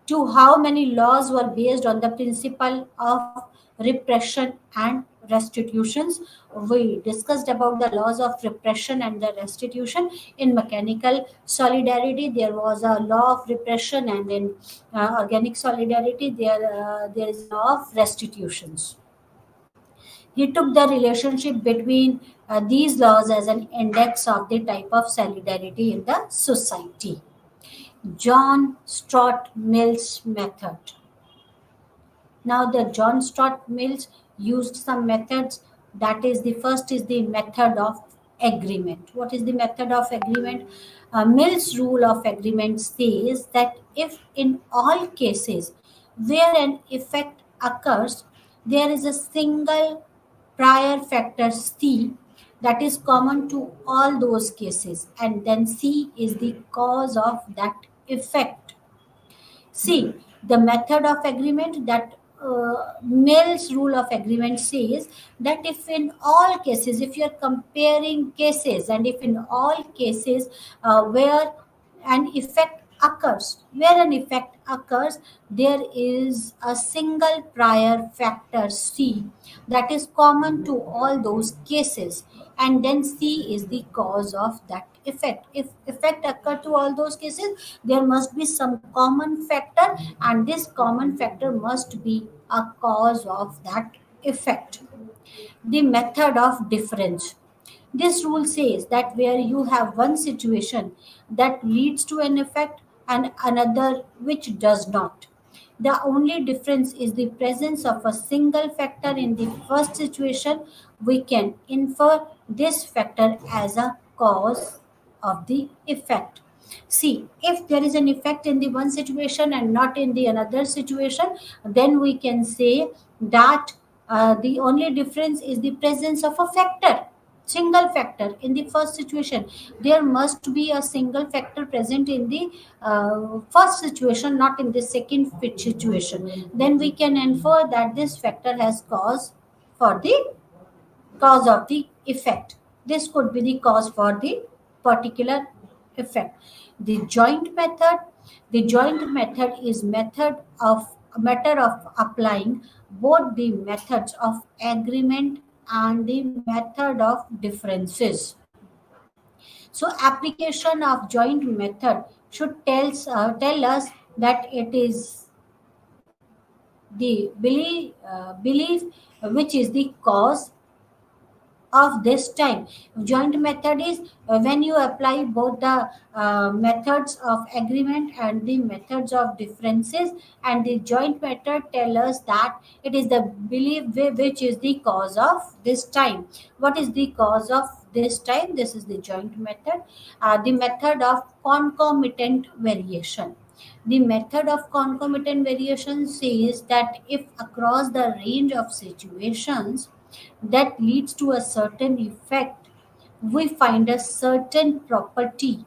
to how many laws were based on the principle of repression and restitutions. We discussed about the laws of repression and the restitution. In mechanical solidarity, there was a law of repression, and in organic solidarity, there is a law of restitutions. He took the relationship between these laws as an index of the type of solidarity in the society. John Stuart Mill's method. Now, the John Stuart Mills used some methods. That is, the first is the method of agreement. What is the method of agreement? Mill's rule of agreement says that if in all cases where an effect occurs, there is a single prior factor C that is common to all those cases, and then C is the cause of that effect. See, the method of agreement, that Mill's rule of agreement says that if in all cases, if you're comparing cases, and if in all cases where an effect occurs, there is a single prior factor C that is common to all those cases, and then C is the cause of that effect. If effect occur to all those cases, there must be some common factor, and this common factor must be a cause of that effect. The method of difference. This rule says that where you have one situation that leads to an effect and another which does not, the only difference is the presence of a single factor in the first situation. We can infer this factor as a cause of the effect. See, if there is an effect in the one situation and not in the another situation, then we can say that the only difference is the presence of a factor, single factor in the first situation. There must be a single factor present in the first situation, not in the second situation. Then we can infer that this factor has for the cause of the effect. This could be the cause for the particular effect. The joint method. The joint method is a matter of applying both the methods of agreement and the method of differences. So, application of joint method should tell us that it is the belief which is the cause of this time. Joint method is when you apply both the methods of agreement and the methods of differences, and the joint method tell us that it is the belief which is the cause of this time. What is the cause of this time? This is the joint method. The method of concomitant variation. The method of concomitant variation says that if across the range of situations that leads to a certain effect, we find a certain property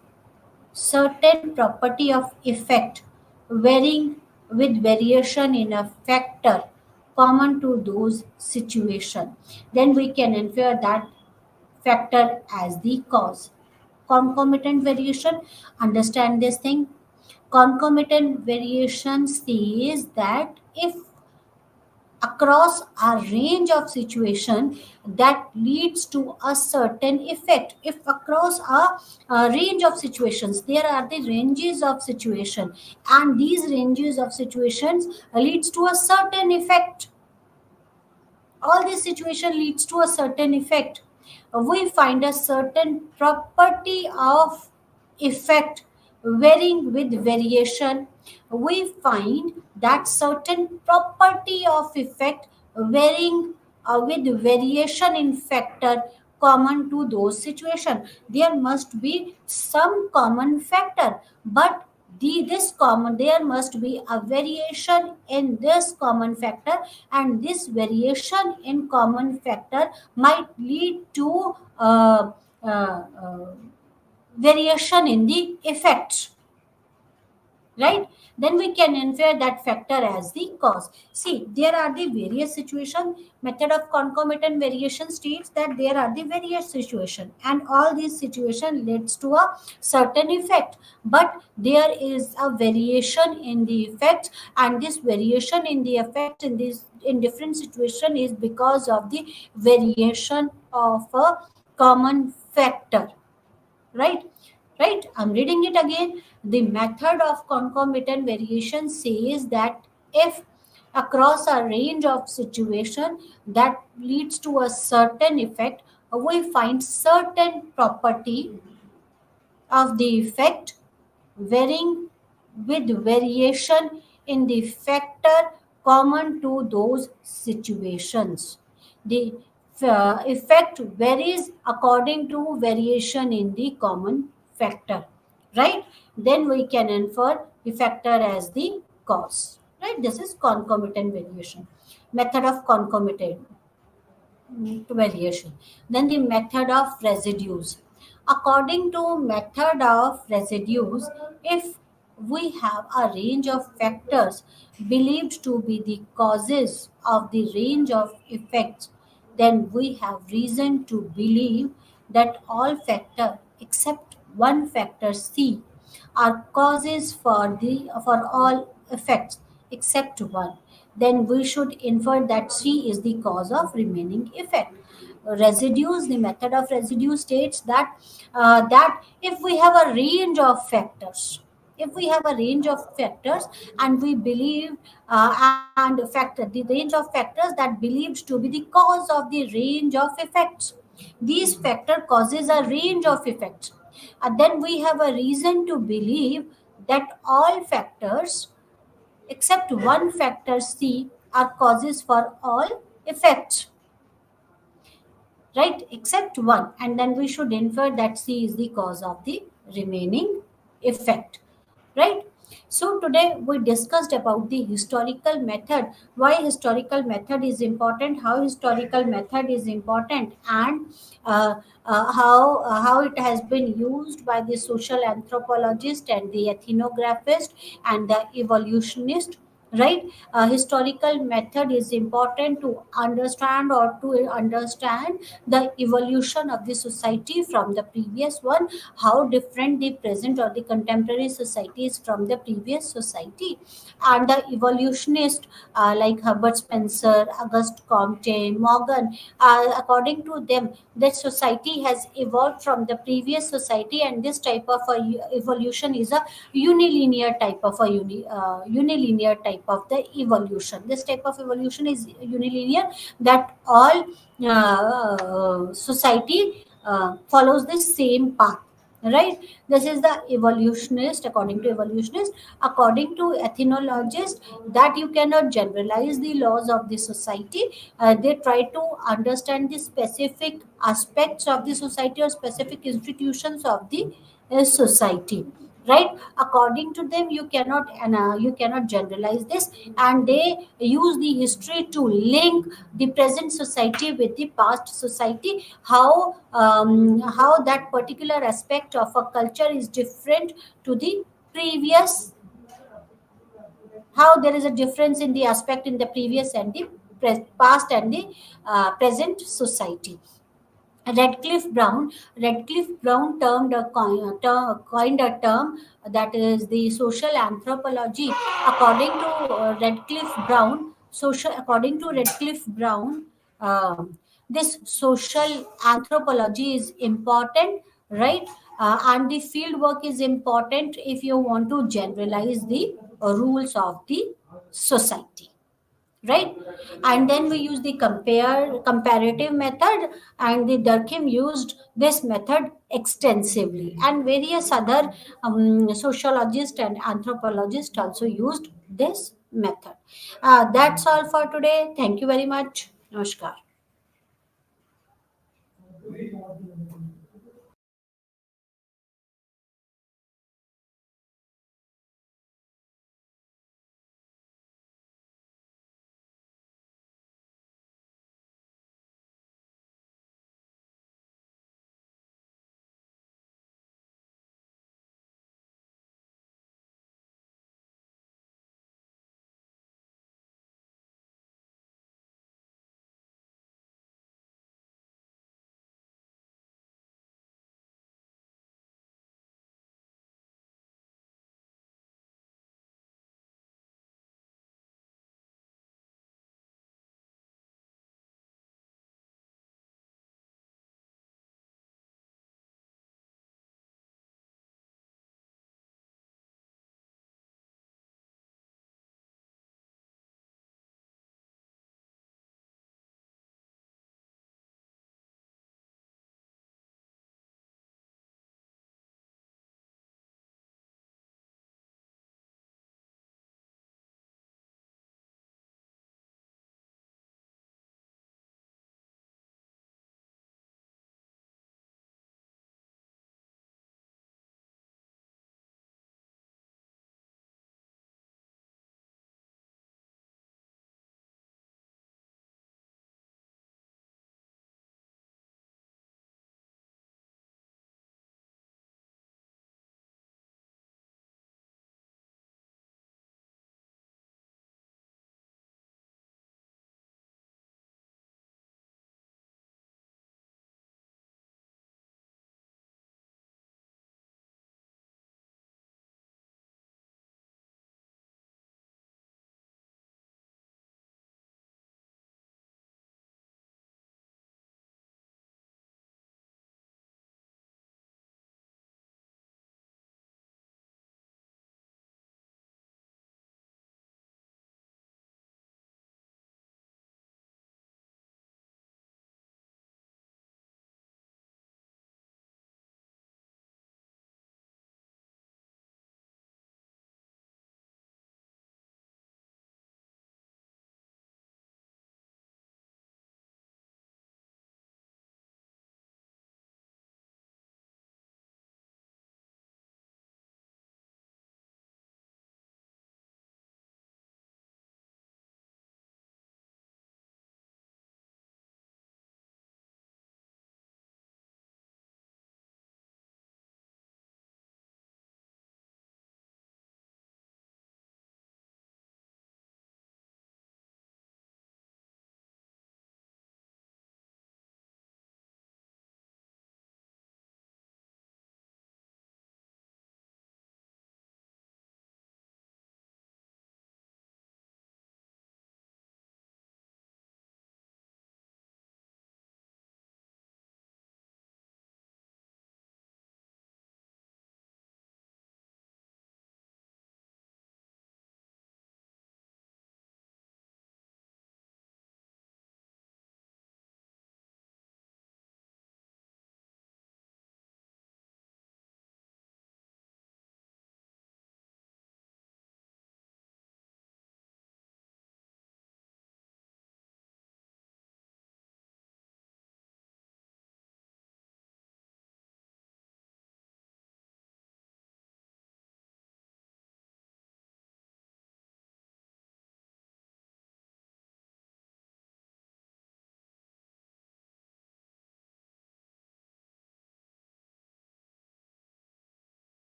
of effect varying with variation in a factor common to those situations, then we can infer that factor as the cause. Concomitant variation, understand this thing. Concomitant variation says that if across a range of situation that leads to a certain effect, if across a range of situations, there are the ranges of situation, and these ranges of situations leads to a certain effect, all this situation leads to a certain effect, we find a certain property of effect varying with variation. We find that certain property of effect varying with variation in factor common to those situations. There must be some common factor, but this common, there must be a variation in this common factor, and this variation in common factor might lead to variation in the effect, right? Then we can infer that factor as the cause. See, there are the various situation. Method of concomitant variation states that there are the various situation, and all these situation leads to a certain effect, but there is a variation in the effect, and this variation in the effect in this in different situation is because of the variation of a common factor, right? Right, I'm reading it again. The method of concomitant variation says that if across a range of situation that leads to a certain effect, we find certain property of the effect varying with variation in the factor common to those situations. The effect varies according to variation in the common factor, right? Then we can infer the factor as the cause, right? This is concomitant variation. Method of concomitant variation. Then the method of residues. According to method of residues, if we have a range of factors believed to be the causes of the range of effects, then we have reason to believe that all factor except one factor C are causes for all effects except one, then we should infer that C is the cause of remaining effect. Residues, the method of residue states that if we have a range of factors, if we have a range of factors and we believe and factor the range of factors that believed to be the cause of the range of effects, these factor causes a range of effects, and then we have a reason to believe that all factors except one factor C are causes for all effects, right? Except one, and then we should infer that C is the cause of the remaining effect, right? So today we discussed about the historical method, why historical method is important, how historical method is important, and how it has been used by the social anthropologist and the ethnographist and the evolutionist, right? Historical method is important to understand the evolution of the society from the previous one, how different the present or the contemporary society is from the previous society. And the evolutionist like Herbert Spencer, Auguste Comte, Morgan, according to them, that society has evolved from the previous society, and this type of evolution is a unilinear type of the evolution. This type of evolution is unilinear, that all society follows the same path, right? This is the evolutionist. According to evolutionist, according to ethnologist, that you cannot generalize the laws of the society. They try to understand the specific aspects of the society or specific institutions of the society, right? According to them, you cannot generalize this, and they use the history to link the present society with the past society, how that particular aspect of a culture is different to the previous, how there is a difference in the aspect in the previous and the past and the present society. Redcliffe Brown coined a term, that is the social anthropology. According to Redcliffe Brown, this social anthropology is important, right? And the field work is important if you want to generalize the rules of the society, right? And then we use the comparative method, and the Durkheim used this method extensively, and various other sociologists and anthropologists also used this method. That's all for today. Thank you very much. Namaskar.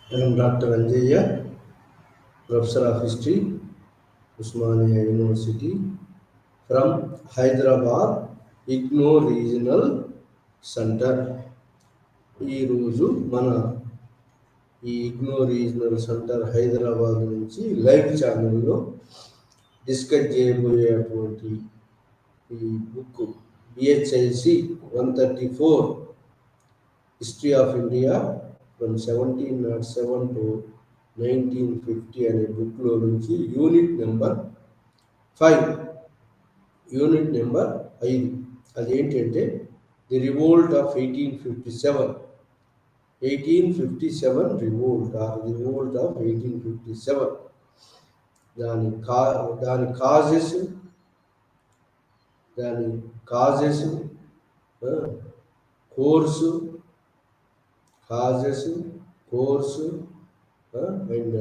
I am Dr. Anjaya, Professor of History, Usmania University, from Hyderabad, IGNOU Regional Center. ఈరోజు మన ఈ IGNOU regional centre Hyderabad నుంచి live ఛానల్లో discuss చేయబోయేటువంటి ఈ book BHIC 134 history of India from 1707 to 1950 అనే బుక్లో నుంచి యూనిట్ నెంబర్ 5 అదేంటంటే the revolt of 1857 revolt or revolt of 1857 దాని causes course and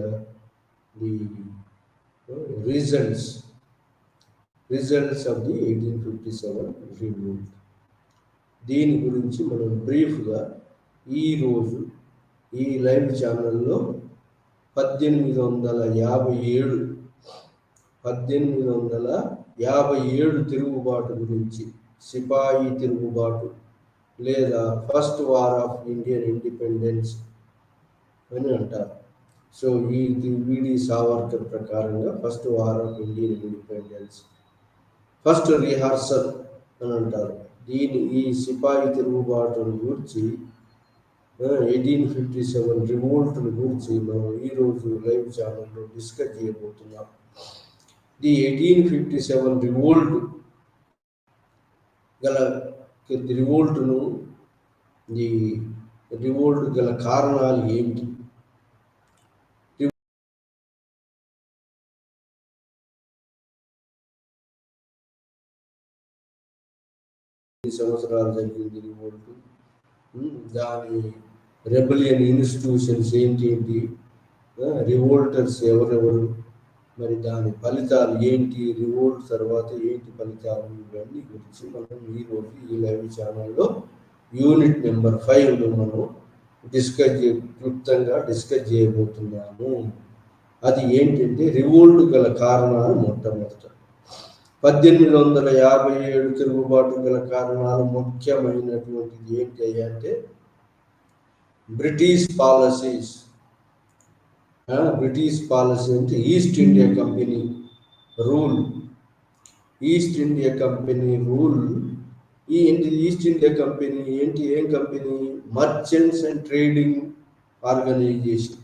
the results of the 1857 revolt. దీని గురించి మనం బ్రీఫ్గా ఈరోజు ఈ లైవ్ ఛానల్లో 1857 తిరుగుబాటు గురించి, సిపాయి తిరుగుబాటు లేదా first war of Indian independence అని అంటారు. సో ఈ విడి సావర్కర్ ప్రకారంగా first war of Indian independence, first rehearsal అని అంటారు. ఈ సిపాయి తిరుగుబాటును గురించి 1857 రివోల్ట్ను గురించి మనం ఈరోజు లైవ్ ఛానల్లో డిస్కస్ చేయబోతున్నాం. ది 1857 రివోల్ట్ గల కారణాలు ఏంటి? సంవత్సరాలు జరిగింది రివోల్ట్. దాని రెబలియన్ ఇన్స్టిట్యూషన్స్ ఏంటి, రివోల్టర్స్ ఎవరెవరు, మరి దాని ఫలితాలు ఏంటి, రివోల్ట్ తర్వాత ఏంటి ఫలితాలు, ఇవన్నీ గురించి మనం ఈరోజు ఈ లైవ్ ఛానల్లో యూనిట్ నెంబర్ 5లో మనం క్లుప్తంగా డిస్కస్ చేయబోతున్నాము. అది ఏంటంటే రివోల్ట్ గల కారణాలు. మొట్టమొదట 1857 తిరుగుబాటు గల కారణాలు ముఖ్యమైనటువంటిది ఏంటి అంటే బ్రిటిష్ పాలసీ అంటే East India company rule. East India company ఏం company? Merchants and trading organisation.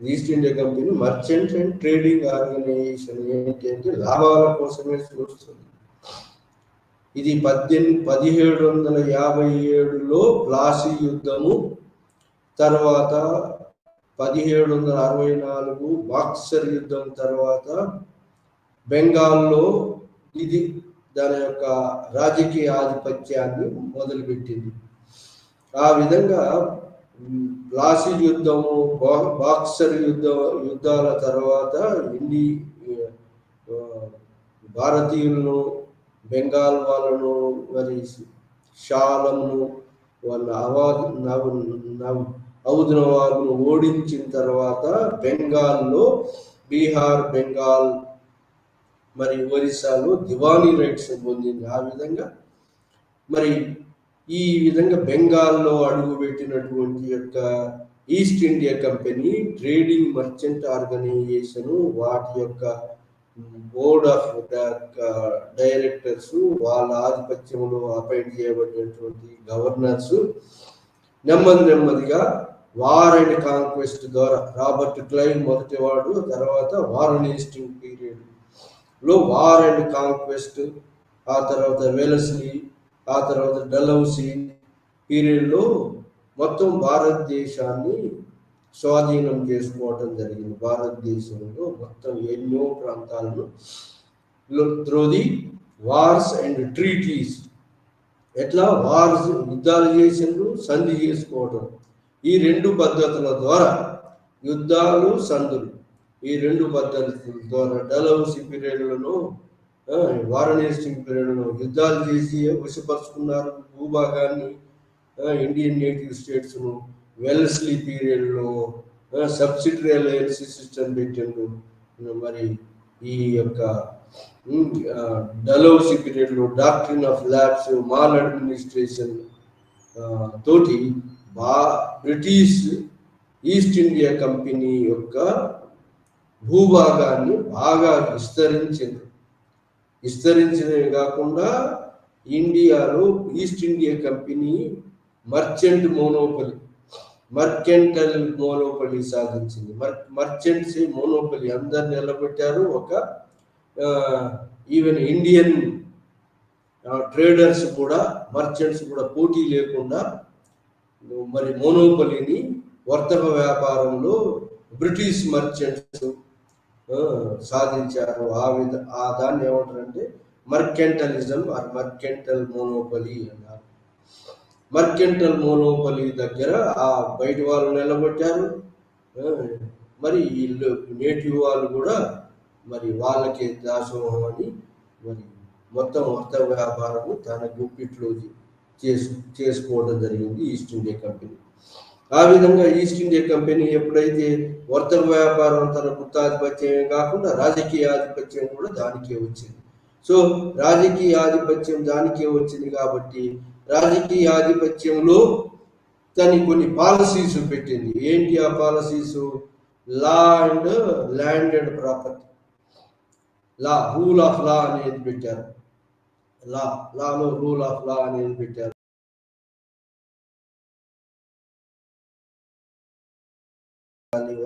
East India company merchant and trading organisation ఏంటి అంటే లాభాల కోసమే చూస్తుంది. ఇది 1757లో ప్లాసీ యుద్ధము, తర్వాత 1764 బాక్సర్ యుద్ధం తర్వాత బెంగాల్లో ఇది దాని యొక్క రాజకీయ ఆధిపత్యాన్ని మొదలుపెట్టింది. ఆ విధంగా ప్లాసీ యుద్ధము, బాక్సర్ యుద్ధాల తర్వాత భారతీయులను, బెంగాల్ వాళ్ళను, మరి షాలంను, వాళ్ళ ఔద్ నవాబును ఓడించిన తర్వాత బెంగాల్లో, బీహార్, బెంగాల్, మరి ఒరిస్సాలో దివానీ రైట్స్ పొందింది. ఆ విధంగా మరి ఈ విధంగా బెంగాల్లో అడుగుపెట్టినటువంటి యొక్క east India company trading merchant organisation, వాటి యొక్క బోర్డ్ ఆఫ్ డైరెక్టర్స్, వాళ్ళ ఆధిపత్యంలో అపాయింట్ చేయబడినటువంటి గవర్నర్స్ నెమ్మదిగా వార్ అండ్ కాంక్వెస్ట్ ద్వారా, రాబర్ట్ క్లైవ్ మొదటివాడు, తర్వాత వారన్ హేస్టింగ్ పీరియడ్ లో వార్ అండ్ కాంక్వెస్ట్, ఆ తర్వాత వెలస్లీ, ఆ తర్వాత డలౌసీ పీరియడ్లో మొత్తం భారతదేశాన్ని స్వాధీనం చేసుకోవటం జరిగింది. భారతదేశంలో మొత్తం ఎన్నో ప్రాంతాలను through the wars and treaties, ఎట్లా వార్స్ యుద్ధాలు చేసిండ్రు, సంధి చేసుకోవటం, ఈ రెండు పద్ధతుల ద్వారా, యుద్ధాలు, సంధులు, ఈ రెండు పద్ధతుల ద్వారా డలౌసీ పీరియడ్లను, వారన్ హేస్టింగ్ పీరియడ్లో యుద్ధాలు చేసి వశపరుచుకున్నారు భూభాగాన్ని, ఇండియన్ నేటివ్ స్టేట్స్ను. వెల్స్లీ పీరియడ్లో సబ్సిడరీ ఎల్ఐసి సిస్టమ్ పెట్టిండు. మరి ఈ యొక్క డలో సెక్రటరీలు, doctrine of labs, mall administration తోటి బ్రిటిష్ ఈస్ట్ ఇండియా కంపెనీ యొక్క భూభాగాన్ని బాగా విస్తరించినవి కాకుండా ఇండియాలో ఈస్ట్ ఇండియా కంపెనీ మర్కెంటల్ మోనోపలి సాధించింది. మర్చెంట్స్ మోనోపలి అందరు నిలబెట్టారు. ఒక ఈవెన్ ఇండియన్ ట్రేడర్స్ కూడా, మర్చెంట్స్ కూడా పోటీ లేకుండా మరి మోనోపలిని వర్తక వ్యాపారంలో బ్రిటిష్ మర్చెంట్స్ సాధించారు. ఆ దాన్ని ఏమంటారంటే మర్కెంటలిజం ఆర్ మర్కెంటల్ మోనోపలి అన్నారు. మర్కెంటల్ మోనోపలి దగ్గర ఆ బయట వాళ్ళు నిలబెట్టారు. మరి వీళ్ళు నేటివ్ వాళ్ళు కూడా మరి వాళ్ళకి దాసోహం అని మరి మొత్తం వర్తక వ్యాపారము తన గుప్పిట్లో చేసుకోవడం జరిగింది ఈస్ట్ ఇండియా కంపెనీ. ఆ విధంగా ఈస్ట్ ఇండియా కంపెనీ ఎప్పుడైతే వర్తక వ్యాపారం తన గుత్తాధిపత్యమే కాకుండా రాజకీయ ఆధిపత్యం కూడా దానికే వచ్చింది. సో రాజకీయ ఆధిపత్యం దానికే వచ్చింది కాబట్టి రాజకీయ ఆధిపత్యంలో తను కొన్ని పాలసీస్ పెట్టింది. ఏంటి ఆ policies? Law and land and property, rule of law అనేది పెట్టారు. లాలో రూల్ ఆఫ్ లా అనేది పెట్టారు.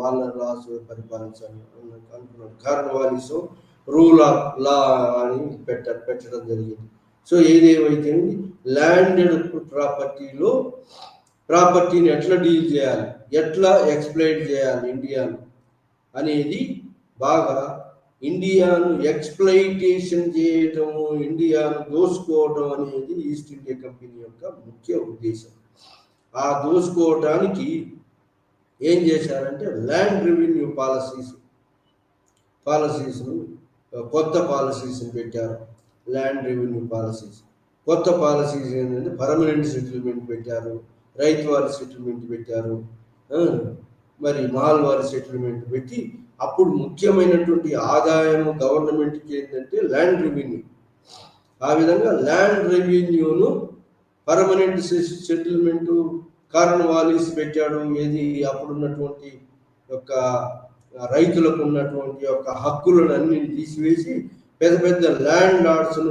వాళ్ళ లాస్ పరిపాలించాలి అనుకున్నాడు. కార్నవాలిస్ రూల్ ఆఫ్ లా అని పెట్టడం జరిగింది. సో ఏదేమైతే ల్యాండెడ్ ప్రాపర్టీని ఎట్లా డీల్ చేయాలి, ఎట్లా ఎక్స్ప్లైట్ చేయాలి ఇండియాను అనేది బాగా ఇండియాను ఎక్స్ప్లైటేషన్ చేయటము, ఇండియాను దోసుకోవటం అనేది ఈస్ట్ ఇండియా కంపెనీ యొక్క ముఖ్య ఉద్దేశం. ఆ దోసుకోవటానికి ఏం చేశారంటే ల్యాండ్ రెవెన్యూ పాలసీస్ను కొత్త పాలసీస్ని పెట్టారు. ల్యాండ్ రెవెన్యూ పాలసీస్ కొత్త పాలసీస్ ఏంటంటే పర్మనెంట్ సెటిల్మెంట్ పెట్టారు, రైతు వారి సెటిల్మెంట్ పెట్టారు, మరి మాల్ వారి సెటిల్మెంట్ పెట్టి అప్పుడు ముఖ్యమైనటువంటి ఆదాయం గవర్నమెంట్కి ఏంటంటే ల్యాండ్ రెవెన్యూ. ఆ విధంగా ల్యాండ్ రెవెన్యూను పర్మనెంట్ సెటిల్మెంటు కార్నవాలిస్ పెట్టాడు. ఏది అప్పుడున్నటువంటి యొక్క రైతులకు ఉన్నటువంటి యొక్క హక్కులను అన్ని తీసివేసి పెద్ద పెద్ద ల్యాండ్ లార్డ్స్ను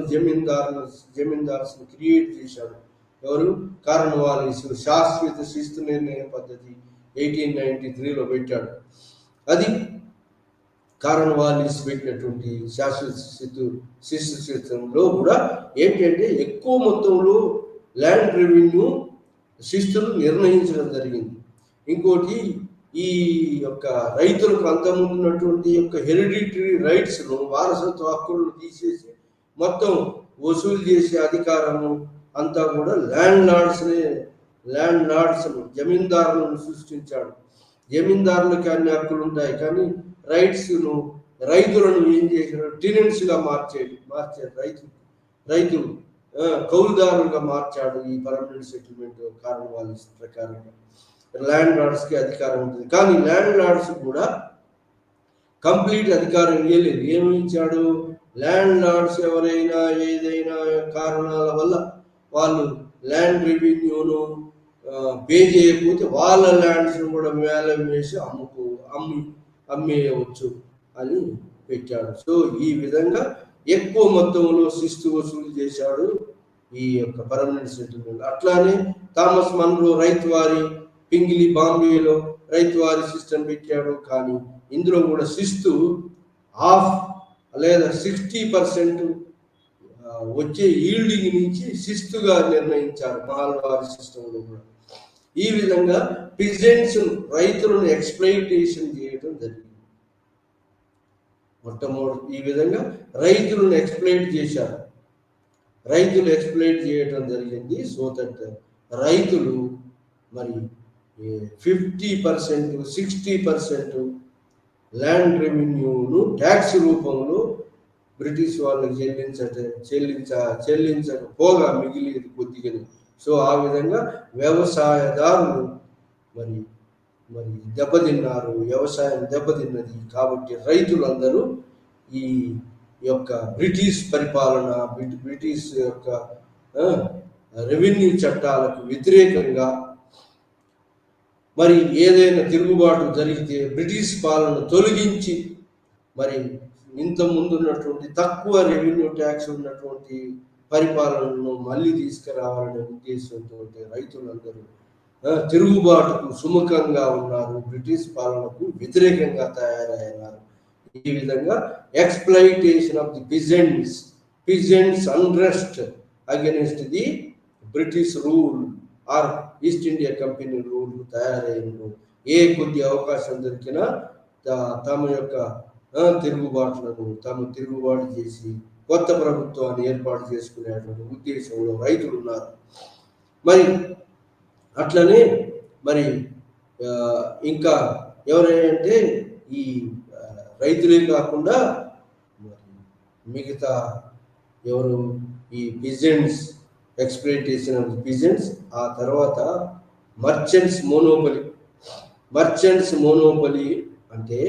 జమీందార్స్ను క్రియేట్ చేశాడు. ఎవరు? కార్నవాలిస్. శాశ్వత శిస్తు నిర్ణయ పద్ధతి 1893లో పెట్టాడు. అది కార్నవాలిస్ పెట్టినటువంటి శాశ్వత శిస్తులో కూడా ఏంటంటే ఎక్కువ మొత్తంలో ల్యాండ్ రెవెన్యూ శిస్తులు నిర్ణయించడం జరిగింది. ఇంకోటి ఈ యొక్క రైతులకు అంతమున్నటువంటి యొక్క హెరిడిటరీ రైట్స్ను, వారసత్వ హక్కులను తీసేసి మొత్తం వసూలు చేసే అధికారము అంతా కూడా ల్యాండ్ లార్డ్స్ను జమీందారులను సృష్టించాడు. జమీందారులకి అన్ని హక్కులు ఉంటాయి, కానీ రైతులను ఏం చేశాడు? టెనెంట్స్గా మార్చాడు. రైతు కౌలుదారులుగా మార్చాడు. ఈ పర్మనెంట్ సెటిల్మెంట్ కార్నవాలిస్ ప్రకారంగా ల్యాండ్ లార్డ్స్కి అధికారం ఉంటుంది, కానీ ల్యాండ్ లార్డ్స్ కూడా కంప్లీట్ అధికారం ఇవ్వలేదు. ఏమి ఇచ్చాడు? ల్యాండ్ లార్డ్స్ ఎవరైనా ఏదైనా కారణాల వల్ల వాళ్ళు ల్యాండ్ రెవెన్యూను పే చేయకపోతే వాళ్ళ ల్యాండ్స్ను కూడా వేలం వేసి అమ్మేయవచ్చు అని పెట్టాడు. సో ఈ విధంగా ఎక్కువ మొత్తంలో శిస్తు వసూలు చేశాడు ఈ యొక్క పర్మనెంట్ సెటిల్మెంట్. అట్లానే థామస్ మన్రో రైతువారి పింగిలి బాంబేలో రైతువారి సిస్టమ్ పెట్టాడు. కానీ ఇందులో కూడా శిస్తు లేదా 60% వచ్చే ఈల్డింగ్ నుంచి శిస్తుగా నిర్ణయించారు మహల్వారి సిస్టంలో కూడా. ఈ విధంగా పిజెంట్స్ రైతులను ఎక్స్ప్లైటేషన్ చేయడం జరిగింది. మొట్టమొదటి ఈ విధంగా రైతులను ఎక్స్ప్లైట్ చేశారు. రైతులు ఎక్స్ప్లైట్ చేయడం జరిగింది. సో దట్ రైతులు మరి 50%, 60% ల్యాండ్ రెవెన్యూను ట్యాక్స్ రూపంలో బ్రిటిష్ వాళ్ళకి చెల్లించకపోగా మిగిలిది కొద్దిగా. సో ఆ విధంగా వ్యవసాయదారులు మరి మరి దెబ్బతిన్నారు, వ్యవసాయం దెబ్బతిన్నది. కాబట్టి రైతులందరూ ఈ యొక్క బ్రిటిష్ పరిపాలన, బ్రిటిష్ యొక్క రెవెన్యూ చట్టాలకు వ్యతిరేకంగా మరి ఏదైనా తిరుగుబాటు జరిగితే బ్రిటిష్ పాలన తొలగించి మరి ఇంత ముందు ఉన్నటువంటి తక్కువ రెవెన్యూ ట్యాక్స్ ఉన్నటువంటి పరిపాలనను మళ్ళీ తీసుకురావాలనే ఉద్దేశంతో రైతులందరూ తిరుగుబాటుకు సుముఖంగా ఉన్నారు, బ్రిటిష్ పాలనకు వ్యతిరేకంగా తయారయ్యారు. ఈ విధంగా exploitation of the peasants unrest against the British rule or East India company rule తయారైన ఏ కొద్ది అవకాశం దొరికినా తమ యొక్క తిరుగుబాట్లను తిరుగుబాటు చేసి కొత్త ప్రభుత్వాన్ని ఏర్పాటు చేసుకునేటువంటి ఉద్దేశంలో రైతులు ఉన్నారు. మరి అట్లనే మరి ఇంకా ఎవరంటే ఈ రైతులే కాకుండా మిగతా ఎవరు ఈ పిజెంట్స్, ఎక్స్‌ప్లాయిటేషన్ ఆఫ్ పిజెంట్స్, ఆ తర్వాత మర్చెంట్స్ మోనోపలి అంటే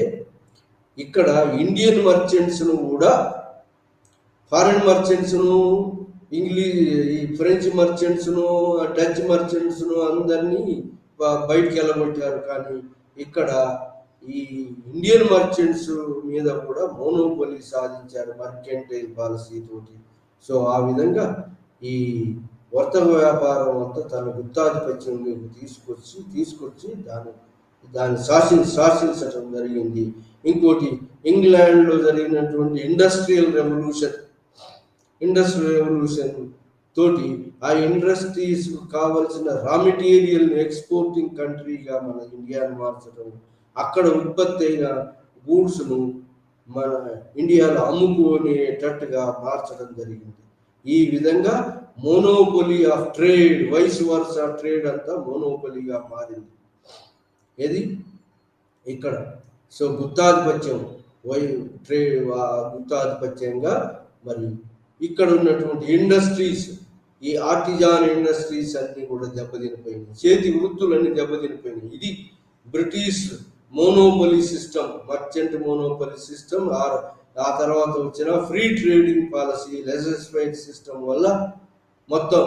ఇక్కడ ఇండియన్ మర్చెంట్స్ను కూడా ఫారిన్ మర్చెంట్స్ను, ఈ ఫ్రెంచ్ మర్చెంట్స్ను, డచ్ మర్చెంట్స్ను అందరినీ బయటికి వెళ్ళగొట్టారు. కానీ ఇక్కడ ఈ ఇండియన్ మర్చెంట్స్ మీద కూడా మోనోపలి సాధించారు మర్కెంటైల్ పాలసీ తోటి. సో ఆ విధంగా ఈ వర్తక వ్యాపారం అంతా తన గుత్తాధిపత్యంలోకి తీసుకొచ్చి దాన్ని శాసించడం జరిగింది. ఇంకోటి ఇంగ్లాండ్లో జరిగినటువంటి ఇండస్ట్రియల్ రెవల్యూషన్ తోటి ఆ ఇండస్ట్రీస్ కావలసిన రా మెటీరియల్ ఎక్స్పోర్టింగ్ కంట్రీగా మన ఇండియాను మార్చడం, అక్కడ ఉత్పత్తి అయిన గూడ్స్ను మన ఇండియాలో అమ్ముకునేటట్టుగా మార్చడం జరిగింది. ఈ విధంగా monopoly of trade, vice versa trade అంతా మోనోపొలీగా మారింది. ఏది ఇక్కడ సో గుత్తాధిపత్యంగా మరి ఇక్కడ ఉన్నటువంటి ఇండస్ట్రీస్, ఈ ఆర్టిజాన్ ఇండస్ట్రీస్ అన్ని కూడా దెబ్బతినిపోయినాయి, చేతి వృత్తులన్నీ దెబ్బతినిపోయినాయి. ఇది British monopoly system, merchant monopoly system. ఆ తర్వాత వచ్చిన free trading policy, legislative system వల్ల మొత్తం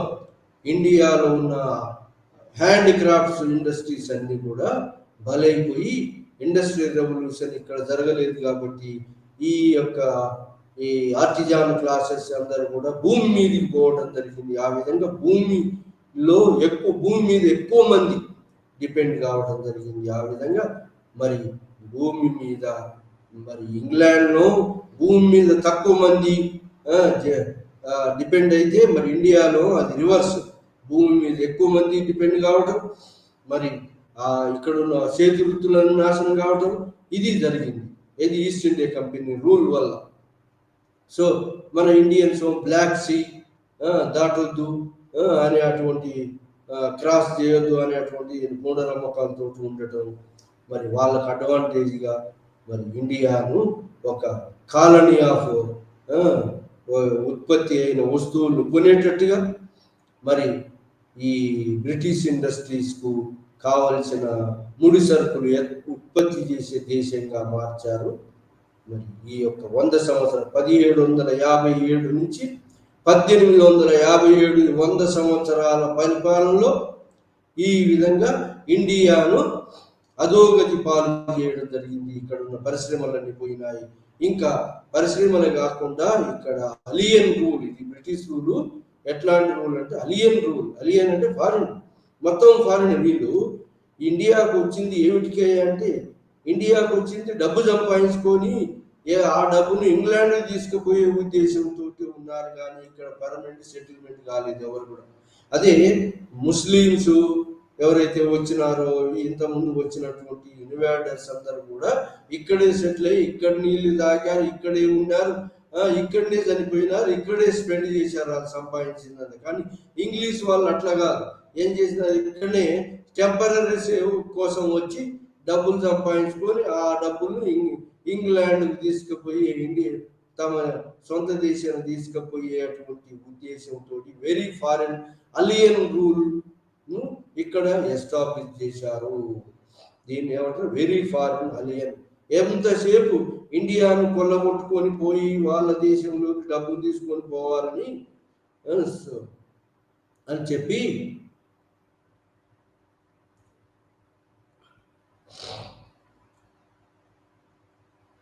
ఇండియాలో ఉన్న హ్యాండిక్రాఫ్ట్స్ ఇండస్ట్రీస్ అన్ని కూడా బలైపోయి ఇండస్ట్రియల్ రెవల్యూషన్ ఇక్కడ జరగలేదు. కాబట్టి ఈ ఆర్టిజాన్ క్లాసెస్ అందరూ కూడా భూమి మీదకి పోవడం జరిగింది. ఆ విధంగా భూమి మీద ఎక్కువ మంది డిపెండ్ కావడం జరిగింది. ఆ విధంగా మరి భూమి మీద మరి ఇంగ్లాండ్లో భూమి మీద తక్కువ మంది డిపెండ్ అయితే, మరి ఇండియాలో అది రివర్స్, భూమి మీద ఎక్కువ మంది డిపెండ్ కావడం, మరి ఇక్కడ ఉన్న చేతి వృత్తులను నాశనం కావడం, ఇది జరిగింది. ఇది ఈస్ట్ ఇండియా కంపెనీ రూల్ వల్ల. సో మన ఇండియన్స్ బ్లాక్ సీ దాటొద్దు అనే అటువంటి క్రాస్ చేయొద్దు అనేటువంటి మూఢనమ్మకాలతో ఉండటం, మరి వాళ్ళకు అడ్వాంటేజ్గా మరి ఇండియాను ఒక కాలనీ ఆఫ్ ఉత్పత్తి అయిన వస్తువులు కొనేటట్టుగా మరి ఈ బ్రిటిష్ ఇండస్ట్రీస్కు కావలసిన ముడి సరుకులు ఉత్పత్తి చేసే దేశంగా మార్చారు. మరి ఈ యొక్క 100 సంవత్సరాలు 1757 నుంచి 1857 100 సంవత్సరాల పరిపాలనలో ఈ విధంగా ఇండియాను అధోగతి పాలు చేయడం జరిగింది. ఇక్కడ ఉన్న పరిశ్రమలన్నీ పోయినాయి. ఇంకా పరిశ్రమలు కాకుండా ఇక్కడ అలియన్ రూల్, ఇది బ్రిటిష్ రూలు. ఎట్లాంటి రూల్ అంటే అలియన్ రూల్. అలియన్ అంటే ఫారిన్, మొత్తం ఫారిన్. వీళ్ళు ఇండియాకు వచ్చింది ఏమిటికే అంటే, ఇండియాకు వచ్చింది డబ్బు సంపాదించుకొని ఆ డబ్బును ఇంగ్లాండ్ తీసుకుపోయే ఉద్దేశంతో ఉన్నారు, కానీ ఇక్కడ పర్మనెంట్ సెటిల్మెంట్ కాలేదు ఎవరు కూడా. అదే ముస్లిమ్స్ ఎవరైతే వచ్చినారో, ఇంతకుముందు వచ్చినటువంటి ఇన్వాడర్స్ అందరూ కూడా ఇక్కడే సెటిల్ అయ్యి ఇక్కడ నీళ్లు తాగారు, ఇక్కడే ఉన్నారు, ఇక్కడనే చనిపోయినారు, ఇక్కడే స్పెండ్ చేశారు వాళ్ళు సంపాదించిందని. కానీ ఇంగ్లీష్ వాళ్ళు అట్లా కాదు, ఏం చేసినారు, ఇక్కడనే టెంపరీ సేవ్ కోసం వచ్చి డబ్బులు సంపాదించుకొని ఆ డబ్బులు ఇంగ్లాండ్కి తీసుకుపోయి ఇండియా తమ సొంత దేశాన్ని తీసుకుపోయేటువంటి ఉద్దేశంతో వెరీ ఫారిన్ అలియన్ రూల్ ఇక్కడ ఎస్టాబ్లిష్ చేశారు. దీన్ని ఏమంటారు, వెరీ ఫారిన్ అలియన్. ఎంతసేపు ఇండియాను కొల్లగొట్టుకొని పోయి వాళ్ళ దేశంలోకి డబ్బు తీసుకొని పోవాలని అని చెప్పి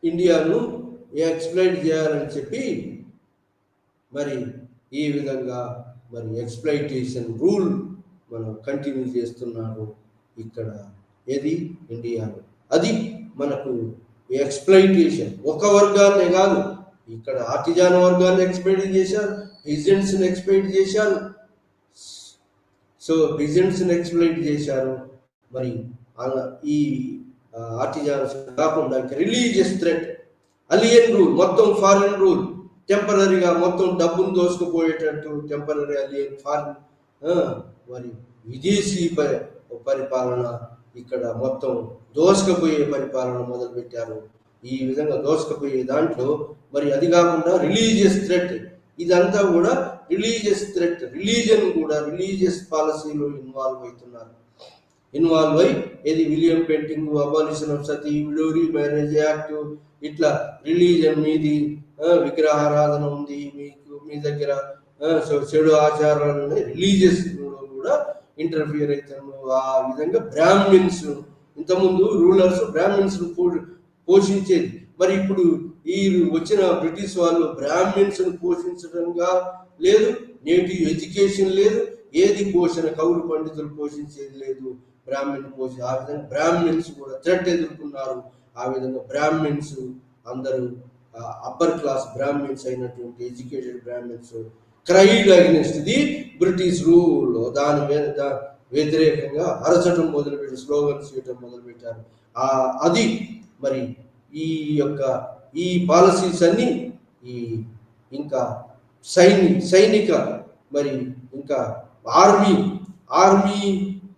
ఇండియాను ఎక్స్ప్లైట్ చేయాలని చెప్పి మరి ఈ విధంగా మరి ఎక్స్ప్లైటేషన్ రూల్ మనం కంటిన్యూ చేస్తున్నారు ఇక్కడ ఏది ఇండియాలో. అది మనకు ఎక్స్ప్లైటేషన్. ఒక వర్గాన్నే కాదు, ఇక్కడ ఆర్టిజాన్ వర్గాన్ని ఎక్స్ప్లైట్ చేశారు, పీజెంట్స్ని ఎక్స్ప్లైట్ చేశారు. సో పీజెంట్స్ని ఎక్స్ప్లైట్ చేశారు. మరి ఈ ఆర్టిజాన్స్ కాకుండా రిలీజియస్ థ్రెట్, అలియన్ రూల్, మొత్తం ఫారిన్ రూల్, టెంపరీగా మొత్తం డబ్బును దోసుకుపోయేటట్టు టెంపరీ అలియన్ ఫారిన్ మరి విదేశీ పరిపాలన, ఇక్కడ మొత్తం దోసుకుపోయే పరిపాలన మొదలుపెట్టారు. ఈ విధంగా దోసుకుపోయే దాంట్లో మరి అది కాకుండా రిలీజియస్ థ్రెట్, ఇదంతా కూడా రిలీజియస్ థ్రెట్, రిలీజన్ కూడా రిలీజియస్ పాలసీలో ఇన్వాల్వ్ అయి ఏది William Bentinck, abolition of sati, widow marriage act, ఇట్లా రిలీజన్ మీది విగ్రహారాధన ఉంది మీకు, మీ దగ్గర చెడు ఆచారాలు ఉన్నాయి, రిలీజియస్ కూడా ఇంటర్ఫియర్ అవుతాను. ఆ విధంగా బ్రాహ్మిన్స్, ఇంతకుముందు రూలర్స్ బ్రాహ్మిన్స్ పోషించేది. మరి ఇప్పుడు ఈ వచ్చిన బ్రిటిష్ వాళ్ళు బ్రాహ్మిన్స్ పోషించడంగా లేదు, నేటివ్ ఎడ్యుకేషన్ లేదు, ఏది పోషణ కౌలు పండితులు పోషించేది లేదు, బ్రాహ్మణ్ పోషణ. ఆ విధంగా బ్రాహ్మిన్స్ కూడా థ్రెట్ ఎదుర్కొన్నారు. ఆ విధంగా బ్రాహ్మిన్స్ అందరూ అప్పర్ క్లాస్ బ్రాహ్మిన్స్ అయినటువంటి educated Brahmins cried against the British rule, దాని మీద వ్యతిరేకంగా అరచడం మొదలుపెట్టి స్లోగన్స్ చేయడం మొదలుపెట్టారు. అది మరి ఈ పాలసీస్ అన్ని ఈ ఇంకా సైనిక మరి ఇంకా ఆర్మీ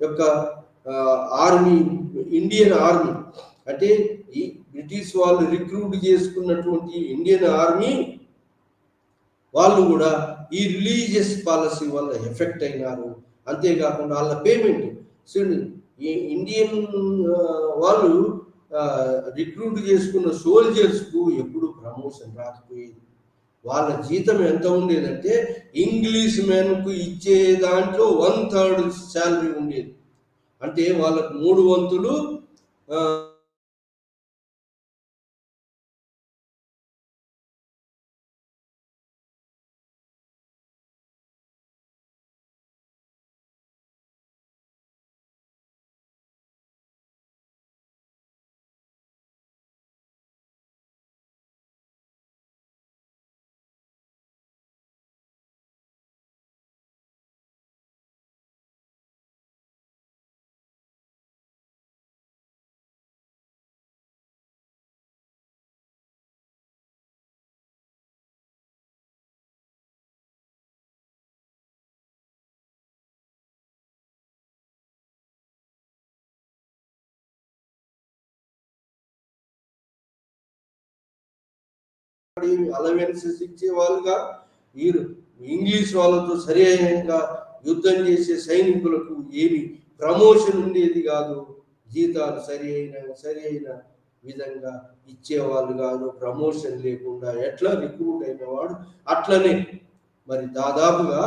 యొక్క ఇండియన్ ఆర్మీ అంటే ఈ బ్రిటిష్ వాళ్ళు రిక్రూట్ చేసుకున్నటువంటి ఇండియన్ ఆర్మీ వాళ్ళు కూడా ఈ రిలీజియస్ పాలసీ వల్ల ఎఫెక్ట్ అయినారు. అంతేకాకుండా వాళ్ళ పేమెంట్, ఈ ఇండియన్ వాళ్ళు రిక్రూట్ చేసుకున్న సోల్జర్స్కు ఎప్పుడు ప్రమోషన్ రాకపోయేది. వాళ్ళ జీతం ఎంత ఉండేదంటే ఇంగ్లీష్ మ్యాన్కు ఇచ్చే దాంట్లో 1/3 శాలరీ ఉండేది. అంటే వాళ్ళకు 3 వంతులు అలవెన్సెస్ ఇచ్చేవాళ్ళుగా, వీరు ఇంగ్లీష్ వాళ్ళతో సరి అయినంగా యుద్ధం చేసే సైనికులకు ఏమి ప్రమోషన్ ఉండేది కాదు, జీతాలు సరి అయిన విధంగా ఇచ్చేవాళ్ళు కాదు. ప్రమోషన్ లేకుండా ఎట్లా రిక్రూట్ అయినవాడు అట్లనే మరి దాదాపుగా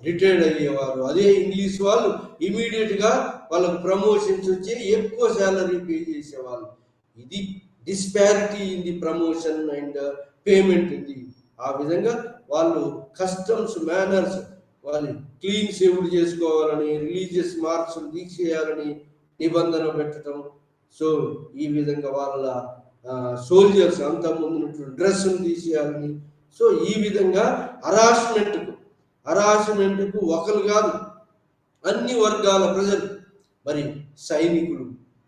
రిటైర్డ్ అయ్యేవారు. అదే ఇంగ్లీష్ వాళ్ళు ఇమీడియట్గా వాళ్ళకు ప్రమోషన్స్ వచ్చి ఎక్కువ శాలరీ పే చేసేవాళ్ళు. ఇది disparity in the promotion and payment ఉంది. ఆ విధంగా వాళ్ళు కస్టమ్స్ మేనర్స్ వాళ్ళు క్లీన్ సేవ్డ్ చేసుకోవాలని, రిలీజియస్ మార్క్స్ తీసేయాలని నిబంధన పెట్టడం. సో ఈ విధంగా వాళ్ళ సోల్జర్స్ అంత ముందు డ్రెస్సును తీసేయాలని. సో ఈ విధంగా హరాస్మెంట్కు ఒకరు కాదు, అన్ని వర్గాల ప్రజలు మరి సైనికులు,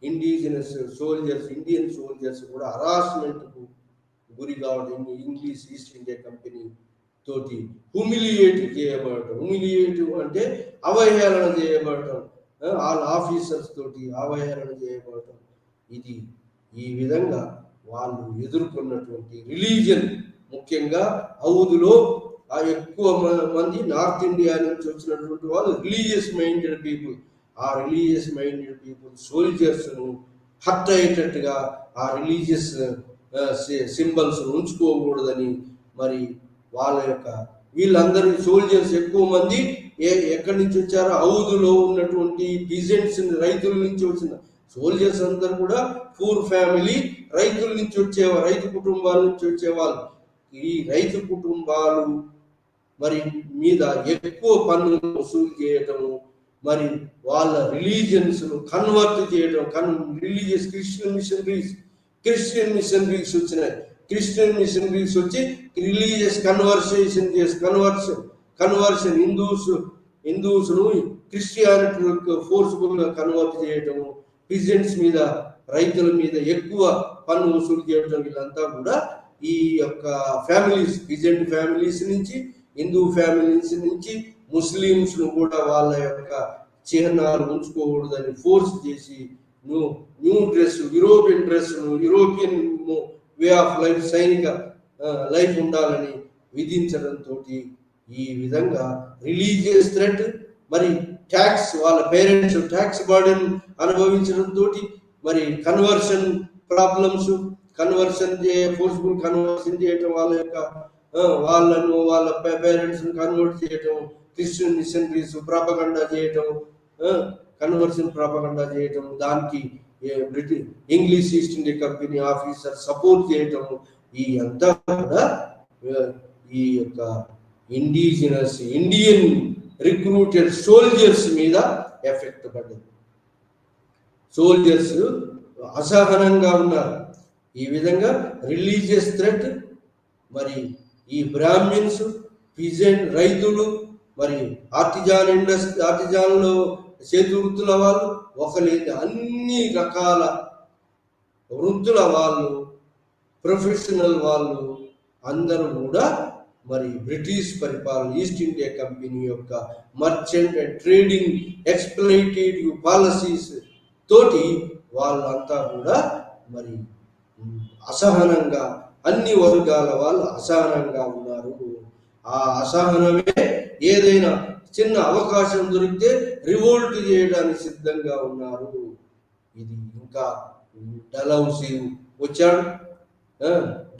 ఇండిజినస్ సోల్జర్స్, ఇండియన్ సోల్జర్స్ కూడా హరాస్మెంట్కు గురి కావడం, ఇంగ్లీష్ ఈస్ట్ ఇండియా కంపెనీ తోటి హ్యూమిలియేట్ చేయబడటం. హ్యూమిలియేట్ అంటే అవహేళన చేయబడటం, వాళ్ళ ఆఫీసర్స్ తోటి అవహేళన చేయబడటం. ఇది ఈ విధంగా వాళ్ళు ఎదుర్కొన్నటువంటి రిలీజియన్, ముఖ్యంగా హౌదులో ఎక్కువ మంది నార్త్ ఇండియా నుంచి వచ్చినటువంటి వాళ్ళు రిలీజియస్ మైండెడ్ పీపుల్. ఆ రిలీజియస్ మైండెడ్ పీపుల్ సోల్జర్స్ను హర్ట్ అయ్యేటట్టుగా ఆ రిలీజియస్ సింబల్స్ ఉంచుకోకూడదని మరి వాళ్ళ యొక్క వీళ్ళందరూ సోల్జర్స్ ఎక్కువ మంది ఎక్కడి నుంచి వచ్చారో హౌదులో ఉన్నటువంటి పీజెంట్స్ రైతుల నుంచి వచ్చిన సోల్జర్స్ అందరూ కూడా పూర్ ఫ్యామిలీ రైతుల నుంచి వచ్చేవారు, రైతు కుటుంబాల నుంచి వచ్చేవాళ్ళు. ఈ రైతు కుటుంబాలు మరి మీద ఎక్కువ పన్నులు వసూలు చేయటము, మరి వాళ్ళ రిలీజియన్స్ కన్వర్ట్ చేయడం, రిలీజియస్ క్రిస్టియన్ మిషనరీస్ వచ్చినాయి. క్రిస్టియన్ మిషనరీస్ వచ్చి రిలీజియస్ కన్వర్షన్ హిందూస్ను క్రిస్టియానిటీ ఫోర్స్ఫుల్ గా కన్వర్ట్ చేయటము, పిజెంట్స్ మీద రైతుల మీద ఎక్కువ పన్ను వసూలు చేయడం, వీళ్ళంతా కూడా ఈ యొక్క ఫ్యామిలీస్ పిజెంట్ ఫ్యామిలీస్ నుంచి హిందూ ఫ్యామిలీస్ నుంచి ముస్లిమ్స్ ను కూడా వాళ్ళ యొక్క చిహ్నాలు ఉంచుకోకూడదని ఫోర్స్ చేసి new dress, European way of life, సైనిక లైఫ్ ఉండాలని విధించడంతో ఈ విధంగా రిలీజియస్ థ్రెట్, మరి ట్యాక్స్, వాళ్ళ పేరెంట్స్ ట్యాక్స్ బర్డెన్ అనుభవించడంతో మరి కన్వర్షన్ ప్రాబ్లమ్స్, ఫోర్స్ఫుల్ కన్వర్షన్ చేయటం, వాళ్ళను వాళ్ళ పేరెంట్స్ కన్వర్ట్ చేయటం, క్రిస్టియన్ మిషనరీస్ ప్రాపగండా చేయటం, కన్వర్షన్ ప్రాపగండా చేయటం, దానికి English east India company officer support చేయటం, ఈ అంతా కూడా ఈ యొక్క ఇండియన్ రిక్రూటెడ్ సోల్జర్స్ మీద ఎఫెక్ట్ పడ్డది. సోల్జర్స్ అసహనంగా ఉన్నారు. ఈ విధంగా రిలీజియస్ థ్రెట్, మరి ఈ బ్రాహ్మిన్స్, పిజెంట్ రైతులు, మరి ఆర్టిజాన్లో చేతి వృత్తుల వాళ్ళు, ఒకలేదు అన్ని రకాల వృత్తుల వాళ్ళు, ప్రొఫెషనల్ వాళ్ళు అందరూ కూడా మరి బ్రిటిష్ పరిపాలన, ఈస్ట్ ఇండియా కంపెనీ యొక్క మర్చెంట్ అండ్ ట్రేడింగ్ ఎక్స్ప్లైటేటివ్ పాలసీస్ తోటి వాళ్ళంతా కూడా మరి అసహనంగా, అన్ని వర్గాల వాళ్ళు అసహనంగా ఉన్నారు. ఆ అసహనమే ఏదైనా చిన్న అవకాశం దొరికితే రివోల్ట్ చేయడానికి సిద్ధంగా ఉన్నారు. ఇది ఇంకా డలౌసీ వచ్చాడు,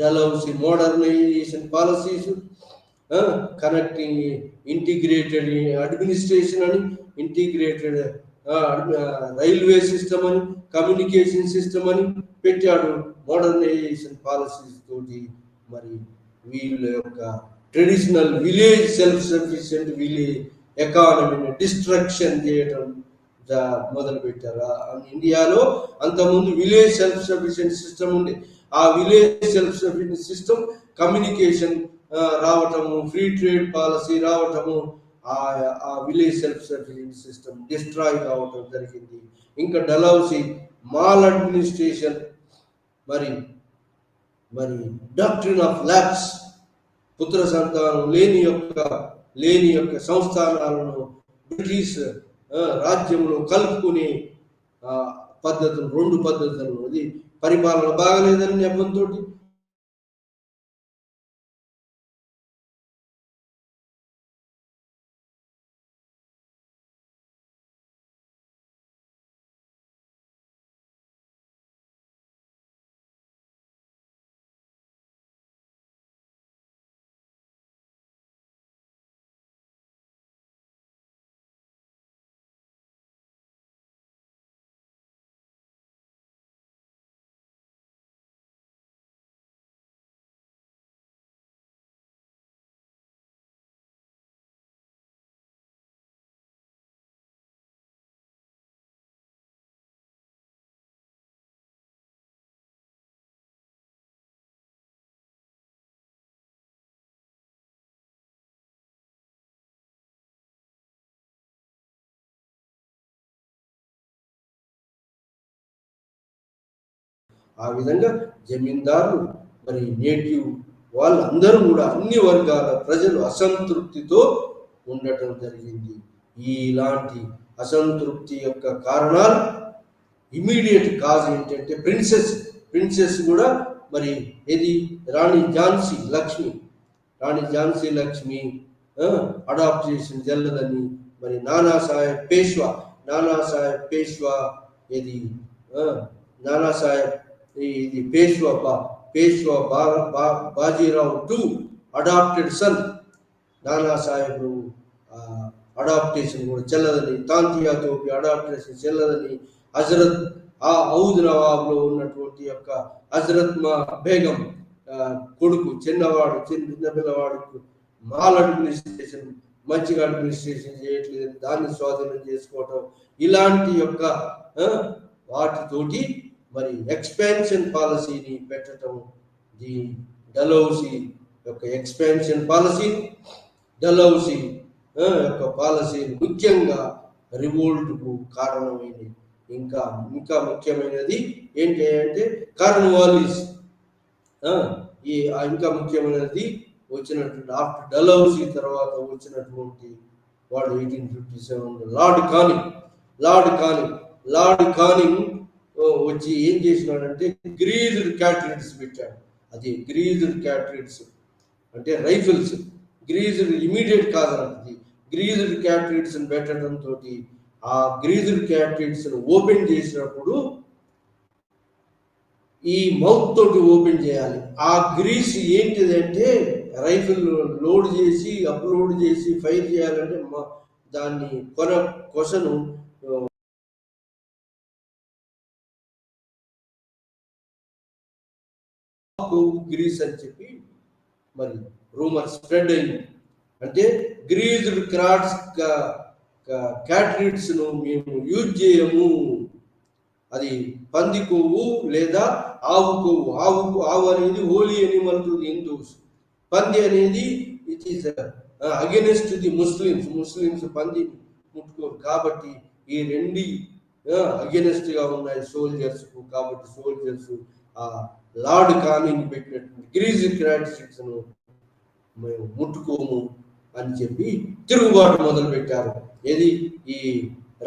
Dalhousie modernisation policies, connecting integrated administration అని, ఇంటిగ్రేటెడ్ రైల్వే సిస్టమ్ అని, కమ్యూనికేషన్ సిస్టమ్ అని పెట్టాడు. మోడర్నైజేషన్ పాలసీస్ తోటి మరి వీళ్ళ యొక్క traditional village self sufficient village ఎకానమీని డిస్ట్రక్షన్ చేయడం మొదలు పెట్టారు. ఇండియాలో అంతకుముందు విలేజ్ సెల్ఫ్ సఫిషియెంట్ సిస్టమ్ ఉంది. ఆ village self sufficient system communication రావటము, ఫ్రీ ట్రేడ్ పాలసీ రావటము, ఆ village self sufficient system destroy కావటం జరిగింది. ఇంకా డలౌసీ మాల్ అడ్మినిస్ట్రేషన్, మరి డాక్ట్రిన్ ఆఫ్ ల్యాబ్స్, పుత్ర సంతానం లేని యొక్క సంస్థానాలను బ్రిటిష్ రాజ్యంలో కలుపుకునే పద్ధతులు, 2 పద్ధతులు, అది పరిపాలన బాగలేదని నెపంతో ఆ విధంగా జమీందారులు, మరి నేటివ్ వాళ్ళందరూ కూడా అన్ని వర్గాల ప్రజలు అసంతృప్తితో ఉండటం జరిగింది. ఇలాంటి అసంతృప్తి యొక్క కారణాలు, ఇమీడియట్ కాజ్ ఏంటంటే ప్రిన్సెస్ కూడా మరి ఇది రాణి ఝాన్సీ లక్ష్మి అడాప్ట్ చేసిన జల్లదని, మరి నానాసాహెబ్ పేష్వా ఇది నానాసాహెబ్ ఇది Peshwa Bajirao two adopted son. Nanasaheb adoption కూడా చెల్లదని, తాంతియా తోపి అడాప్టేషన్ చెల్లదని, హజరత్ ఔద్ నవాబ్లో ఉన్నటువంటి యొక్క హజరత్ మా బేగం కొడుకు చిన్న పిల్లవాడు మాల్ అడ్మినిస్ట్రేషన్ మంచిగా అడ్మినిస్ట్రేషన్ చేయట్లేదు, దాన్ని స్వాధీనం చేసుకోవటం, ఇలాంటి యొక్క వాటితోటి మరి ఎక్స్పాన్షన్ పాలసీని పెట్టడం. ది డలౌసీ యొక్క ఎక్స్పాన్షన్ పాలసీ, డలౌసీ యొక్క పాలసీని ముఖ్యంగా రివోల్ట్కు కారణమైనది. ఇంకా ముఖ్యమైనది ఏంటి అంటే కార్న్వాలిస్. ఇంకా ముఖ్యమైనది వచ్చినటువంటి ఆఫ్టర్ డలౌసీ తర్వాత వచ్చినటువంటి వాడు 1857 లార్డ్ కానింగ్ వచ్చి ఏం చేసినాడంటే గ్రీజ్డ్ క్యాటరిడ్స్ పెట్టాడు. అది గ్రీజ్డ్ క్యాటరిడ్స్ అంటే రైఫిల్స్, గ్రీజ్డ్ ఇమీడియట్ కాదన్నది. గ్రీజ్డ్ క్యాటరిడ్స్ పెట్టడంతో ఆ గ్రీజ్డ్ క్యాటరిడ్స్ ఓపెన్ చేసినప్పుడు ఈ మౌత్ తోటి ఓపెన్ చేయాలి. ఆ గ్రీస్ ఏంటిదంటే రైఫిల్ లోడ్ చేసి అప్లోడ్ చేసి ఫైర్ చేయాలంటే దాన్ని కొసను గ్రీస్ అని చెప్పి మరి రూమర్ స్ప్రెడ్ అయింది. అంటే గ్రీజ్డ్ క్యాటరిడ్స్ ను మేము యూజ్ చేయము. అది పంది కొవ్వు లేదా ఆవు కొవ్వు. ఆవు అనేది holy animal to the Hindus. పంది అనేది it is against the Muslims పంది ముట్టుకోరు. కాబట్టి ఈ రెండు అగెనిస్ట్ గా ఉన్నాయి సోల్జర్స్ కు. కాబట్టి సోల్జర్స్ ఆ లార్డ్ కానింగ్ పెట్టినటువంటి గ్రీజ్ క్యాటరిడ్స్ ను మేము ముట్టుకోము అని చెప్పి తిరుగుబాటు మొదలు పెట్టారు. ఏది ఈ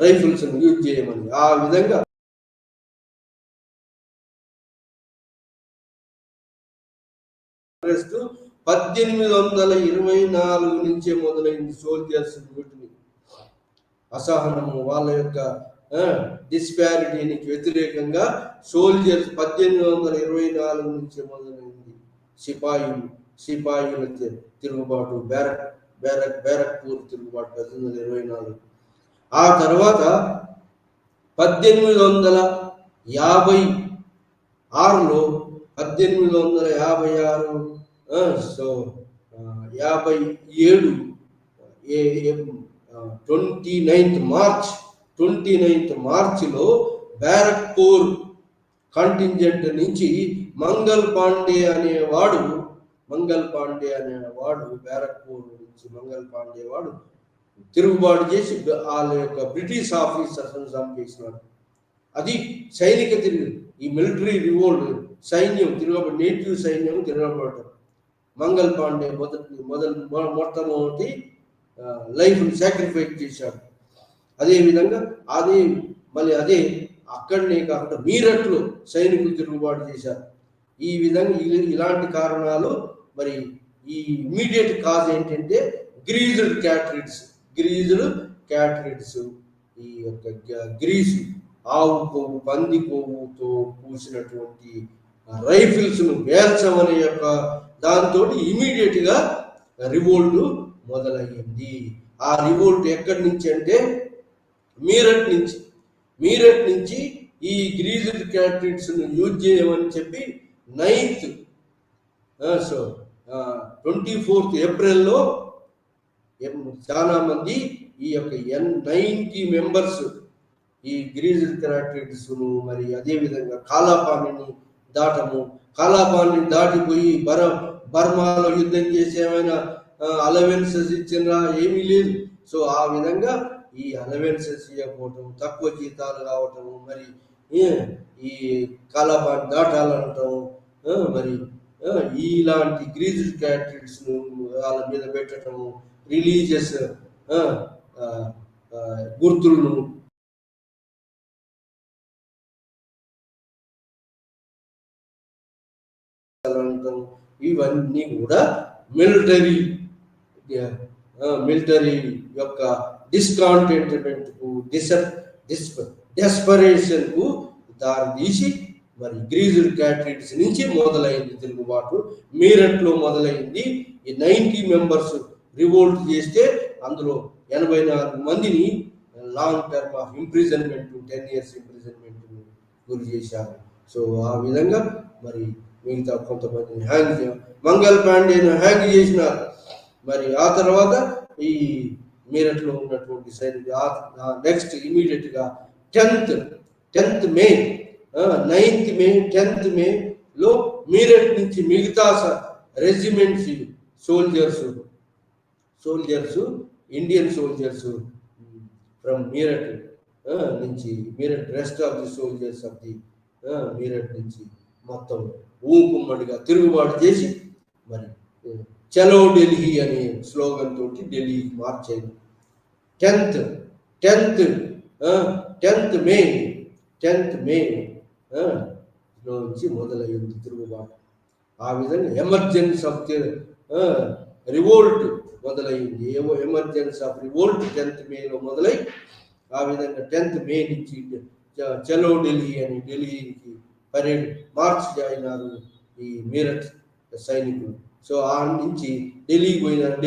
రైఫిల్స్ యూజ్ చేయమని. ఆ విధంగా 1824 నుంచే మొదలైంది సోల్జర్స్ వీటిని అసహనము, వాళ్ళ యొక్క డిస్పారిటీకి వ్యతిరేకంగా సోల్జర్స్ 1824 నుంచే మొదలైంది. సిపాయిల తిరుగుబాటు, బ్యారక్పూర్ తిరుగుబాటు 1824. ఆ తర్వాత 1856లో 57 29th మార్చిలో బ్యారక్పూర్ కంటింజెంట్ నుంచి మంగల్ పాండే అనేవాడు బ్యారక్పూర్ నుంచి వాడు తిరుగుబాటు చేసి వాళ్ళ యొక్క బ్రిటిష్ ఆఫీసర్స్ చంపేసినాడు. అది సైనిక ఈ మిలిటరీ రివోల్ట్ సైన్యం తిరగబడి, నేటివ్ సైన్యం తిరగబడటం. మంగల్ పాండే మొట్టమొదటి లైఫ్ని సాక్రిఫైస్ చేశాడు. అదేవిధంగా అదే అక్కడనే కాకుండా మీరట్లో సైనికులు తిరుగుబాటు చేశారు. ఈ విధంగా ఇలాంటి కారణాలు. మరి ఈ ఇమ్మీడియట్ కాజ్ ఏంటంటే గ్రీజ్డ్ క్యాటరిడ్స్ ఈ యొక్క గ్రీసు, ఆవు కొవ్వు, పంది కొవ్వుతో పూసినటువంటి రైఫిల్స్ ను వేల్చమనే యొక్క దాంతో ఇమీడియట్ గా రివోల్ట్ మొదలయ్యింది. ఆ రివోల్ట్ ఎక్కడి నుంచి అంటే మీరట్ నుంచి ఈ గ్రీజ్డ్ క్యాటరిడ్స్ ను యూజ్ చేయమని చెప్పి 24th ఏప్రిల్లో చాలా మంది ఈ యొక్క 90 మెంబర్స్ ఈ గ్రీజ్డ్ క్యాటరిడ్స్ ను మరి అదేవిధంగా కాలాపాన్ని దాటిపోయి బర్మాలో యుద్ధం చేసి ఏమైనా అలవెన్సెస్ ఇచ్చినరా? ఏమీ లేదు. సో ఆ విధంగా ఈ అలవెన్సెస్ ఇవ్వకపోవటం, తక్కువ జీతాలు రావటము, మరి ఈ కాలాపాన్ని దాటాలనటం, మరి ఇలాంటి గ్రీజ్డ్ క్యాటరిడ్స్ ను వాళ్ళ మీద పెట్టడము, రిలీజియస్ గుర్తులను ఇవన్నీ కూడా మిలిటరీ యొక్క డిస్కాంటెంట్మెంట్ కు, డెస్పరేషన్ కు దారితీసి మరి గ్రీజుడ్ క్యాటరీస్ నుంచి మొదలైంది తిరుగుబాటు. మీరట్లో మొదలైంది. ఈ 90 మెంబర్స్ రివోల్ట్ చేస్తే అందులో 84 మందిని long term of imprisonment 10 years imprisonment గురి చేశారు. సో ఆ విధంగా మరి మిగతా కొంతమందిని మంగల్ పాండేను హ్యాంగ్ చేసినారు. మరి ఆ తర్వాత ఈ మీరట్లో ఉన్నటువంటి సైనికులు నెక్స్ట్ ఇమీడియట్ గా 10th మే 9th మే 10th మేలో మీరట్ నుంచి మిగతా regiments soldiers Indian soldiers from Meerut నుంచి Meerut rest of the soldiers of the Meerut నుంచి మొత్తం ఊకుమ్మడిగా తిరుగుబాటు చేసి మరి చలో ఢిల్లీ అనే స్లోగన్ తోటి ఢిల్లీకి మార్చేది. 10th మే నుంచి మొదలైంది తిరుగుబాటు. ఆ విధంగా ఎమర్జెన్స్ ఆఫ్ రివోల్ట్ మొదలైంది. ఎమర్జెన్స్ ఆఫ్ రివోల్ట్ 10th మేలో మొదలై ఆ విధంగా 10th మే నుంచి చలో ఢిల్లీ అని ఢిల్లీకి పరేడ్ మార్చ్ అయినారు ఈ మీరట్ సైనికులు. సో ఆ నుంచి ఢిల్లీకి పోయినారు.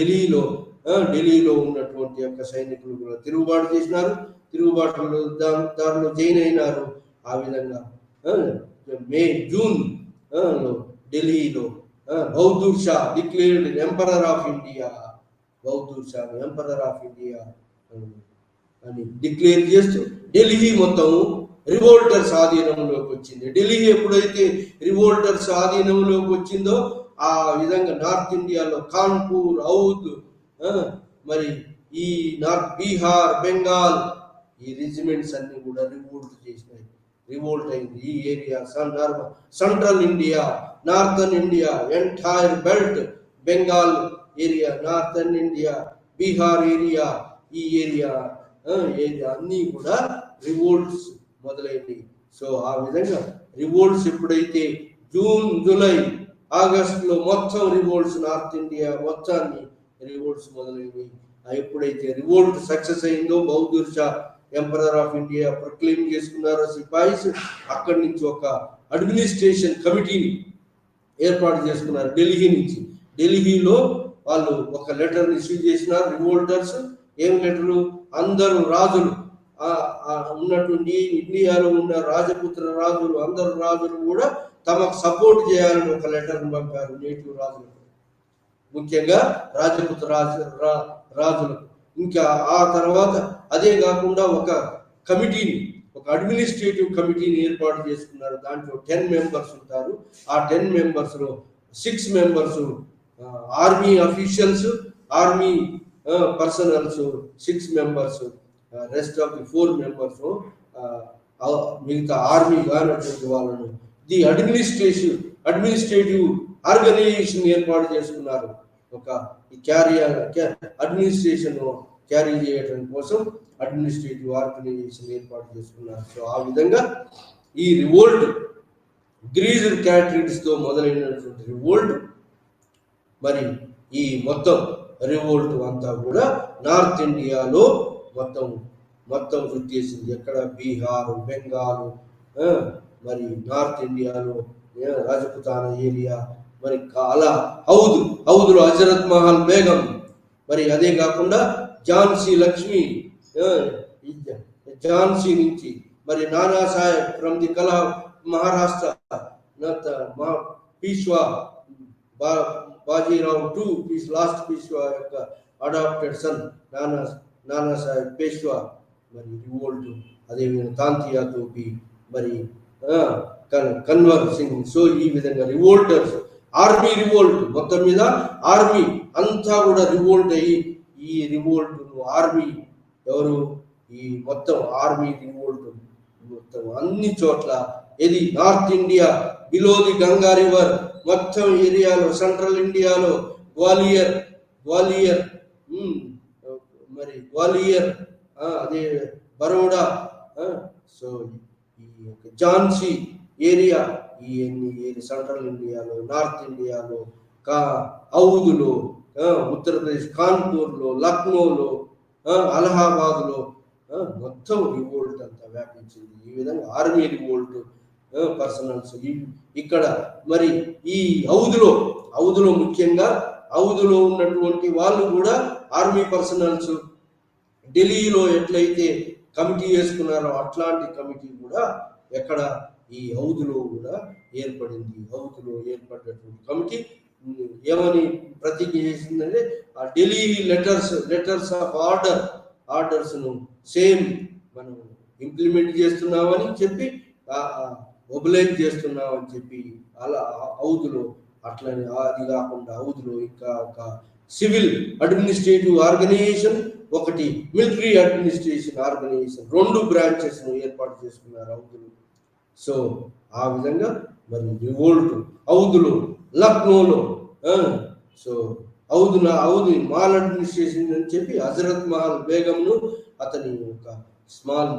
ఢిల్లీలో ఉన్నటువంటి యొక్క సైనికులు కూడా తిరుగుబాటు చేసినారు. తిరుగుబాటులో దానిలో జైన్ అయినారు. ఆ విధంగా జూన్ ఢిల్లీలో Bahadur Shah declared emperor of India. Bahadur Shah emperor of India అని డిక్లేర్ చేస్తూ ఢిల్లీ మొత్తం రివోల్టర్స్ ఆధీనంలోకి వచ్చింది. ఢిల్లీ ఎప్పుడైతే రివోల్టర్స్ ఆధీనంలోకి వచ్చిందో ఆ విధంగా నార్త్ ఇండియాలో కాన్పూర్, ఔద్, మరి ఈ నార్త్ బీహార్, బెంగాల్ ఈ రెజిమెంట్స్ అన్ని కూడా రివోల్ట్ అయింది. ఈ area central India, northern India, entire belt, Bengal area, northern India, Bihar area, ఈ ఏరియా అన్నీ కూడా రివోల్ట్స్ మొదలైంది. సో ఆ విధంగా రివోల్ట్స్ ఎప్పుడైతే జూన్, జూలై, ఆగస్టులో మొత్తం రివోల్ట్స్ నార్త్ ఇండియా మొత్తాన్ని రివోల్ట్స్ మొదలైనవి. ఎప్పుడైతే రివోల్ట్ సక్సెస్ అయిందో Bahadur Shah emperor of India proclaim చేసుకున్నారో సిపాయిస్, అక్కడి నుంచి ఒక అడ్మినిస్ట్రేషన్ కమిటీని ఏర్పాటు చేసుకున్నారు ఢిల్లీ నుంచి. ఢిల్లీలో వాళ్ళు ఒక లెటర్ ఇష్యూ చేసినారు రివోల్టర్స్. ఏం లెటరు? అందరూ రాజులు ఉన్నటువంటి ఇండియాలో ఉన్న రాజపుత్ర రాజులు అందరు రాజులు కూడా తమకు సపోర్ట్ చేయాలని ఒక లెటర్ను పంపారు నేటివ్ రాజులకు, ముఖ్యంగా రాజపుత్ర రాజులకు. ఇంకా ఆ తర్వాత అదే కాకుండా ఒక అడ్మినిస్ట్రేటివ్ కమిటీని ఏర్పాటు చేసుకున్నారు. దాంట్లో 10 మెంబర్స్ ఉంటారు. ఆ 10 మెంబర్స్లో 6 members army officials, army personals 6 members, rest of the 4 members మిగతా ఆర్మీ కానటువంటి వాళ్ళను ది అడ్మినిస్ట్రేటివ్ ఆర్గనైజేషన్ ఏర్పాటు చేసుకున్నారు. ఒక అడ్మినిస్ట్రేషన్ క్యారీ చేయడం కోసం అడ్మినిస్ట్రేటివ్ ఆర్గనైజేషన్ ఏర్పాటు చేసుకున్నారు. సో ఆ విధంగా ఈ రివోల్ట్ గ్రీజుడ్ క్యాటరీస్ తో మొదలైనటువంటి రివోల్ట్ మరి ఈ మొత్తం రివోల్ట్ అంతా కూడా నార్త్ ఇండియాలో మొత్తం చుట్టేసింది. ఎక్కడ? బీహారు, బెంగాల్, మరి నార్త్ ఇండియాలో రాజపుతానా ఏరియా, మరి అలా హౌదులో హజరత్ మహల్ బేగం, మరి అదే కాకుండా ఝాన్సీ లక్ష్మి, ఝాన్సీ నుంచి మరి నానా సాహెబ్ ఫ్రమ్ ది కలా మహారాష్ట్ర, పీష్వా బాజీరావు టు లాస్ట్ పీష్వా యొక్క అడాప్టెడ్ సన్ నానా సాహెబ్ పేష్వా మరి రివోల్ట్. అదేవిధంగా తాంతియా తోపి, మరి కన్వర్ సింగ్. సో ఈ విధంగా రివోల్టర్స్, ఆర్మీ రివోల్ట్, మొత్తం మీద ఆర్మీ అంతా కూడా రివోల్ట్ అయ్యి ఈ రివోల్ట్ ఆర్మీ ఎవరు? ఈ మొత్తం ఆర్మీ రివోల్ట్ మొత్తం అన్ని చోట్ల ఇది north India below the Ganga river మొత్తం ఏరియాలో, సెంట్రల్ ఇండియాలో గ్వాలియర్, మరి గ్వాలియర్, అదే బరోడా, సో ఈ ఝాన్సీ ఏరియా, ఈ సెంట్రల్ ఇండియాలో, నార్త్ ఇండియాలో, ఔదులో, ఉత్తరప్రదేశ్ కాన్పూర్లో, లక్నోలో, అలహాబాద్లో మొత్తం రివోల్ట్ అంతా వ్యాపించింది. ఈ విధంగా ఆర్మీ రివోల్ట్ పర్సనల్స్ ఇక్కడ మరి ఈ ఔదులో ముఖ్యంగా ఔదులో ఉన్నటువంటి వాళ్ళు కూడా ఆర్మీ పర్సనల్స్ ఢిల్లీలో ఎట్లయితే కమిటీ వేసుకున్నారో అట్లాంటి కమిటీ కూడా ఎక్కడ ఈ ఔదులో కూడా ఏర్పడింది. ఔదులో ఏర్పడినటువంటి కమిటీ ఏమని ప్రతిజ్ఞ చేసిందంటే ఆ ఢిల్లీ లెటర్స్ ఆఫ్ ఆర్డర్స్ను సేమ్ మనం ఇంప్లిమెంట్ చేస్తున్నామని చెప్పి ఒబలైజ్ చేస్తున్నామని చెప్పి అలా ఔదులో అట్లనే అది కాకుండా ఔదులో ఇంకా ఒక సివిల్ అడ్మినిస్ట్రేటివ్ ఆర్గనైజేషన్, ఒకటి మిలిటరీ అడ్మినిస్ట్రేషన్ ఆర్గనైజేషన్, 2 బ్రాంచెస్ ఏర్పాటు చేసుకున్నారు ఔదులు. సో ఆ విధంగా మరి రివోల్ట్ ఔదులో లక్నోలో సో ఔదు మాల్ అడ్మినిస్ట్రేషన్ అని చెప్పి హజరత్ మహల్ బేగంను అతని ఒక స్మాల్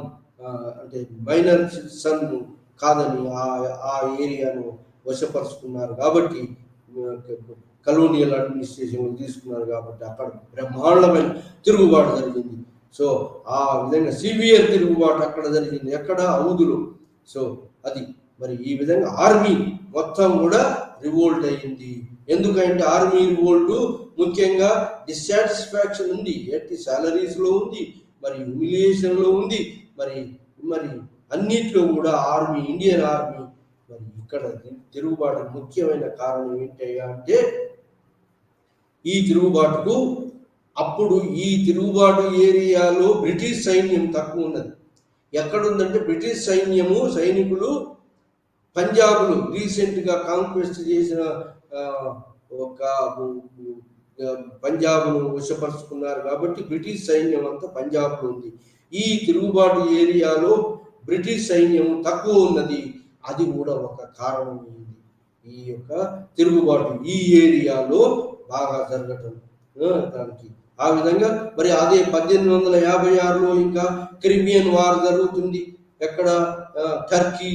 అంటే మైనర్ సన్ కాదని ఆ ఏరియాను వశపరుచుకున్నారు కాబట్టి కలోనియల్ అడ్మినిస్ట్రేషన్ తీసుకున్నారు కాబట్టి అక్కడ బ్రహ్మాండమైన తిరుగుబాటు జరిగింది. సో ఆ విధంగా సివియర్ తిరుగుబాటు అక్కడ జరిగింది, ఎక్కడ ఔదులో. సో అది మరి ఈ విధంగా ఆర్మీ మొత్తం కూడా రివోల్ట్ అయ్యింది. ఎందుకంటే ఆర్మీ రివోల్ట్ ముఖ్యంగా డిస్సాటిస్ఫాక్షన్ ఉంది, ఎట్టి సాలరీస్లో ఉంది, మరి హ్యూమిలియేషన్లో ఉంది, మరి అన్నిట్లో కూడా ఇండియన్ ఆర్మీ మరి ఇక్కడ తిరుగుబాటు ముఖ్యమైన కారణం ఏంటయ్యా అంటే ఈ తిరుగుబాటుకు అప్పుడు ఈ తిరుగుబాటు ఏరియాలో బ్రిటిష్ సైన్యం తక్కువ ఉన్నది. ఎక్కడుందంటే బ్రిటిష్ సైనికులు పంజాబ్లు రీసెంట్గా కాంక్వెస్ట్ చేసిన ఒక పంజాబ్ను వశపరుచుకున్నారు కాబట్టి బ్రిటిష్ సైన్యం అంతా పంజాబ్లో ఉంది. ఈ తిరుగుబాటు ఏరియాలో బ్రిటిష్ సైన్యం తక్కువ ఉన్నది, అది కూడా ఒక కారణం. ఈ యొక్క తిరుగుబాటు ఈ ఏరియాలో బాగా జరగటం దానికి ఆ విధంగా మరి అదే 1856లో ఇంకా క్రిమియన్ వార్ జరుగుతుంది. ఎక్కడ టర్కీ,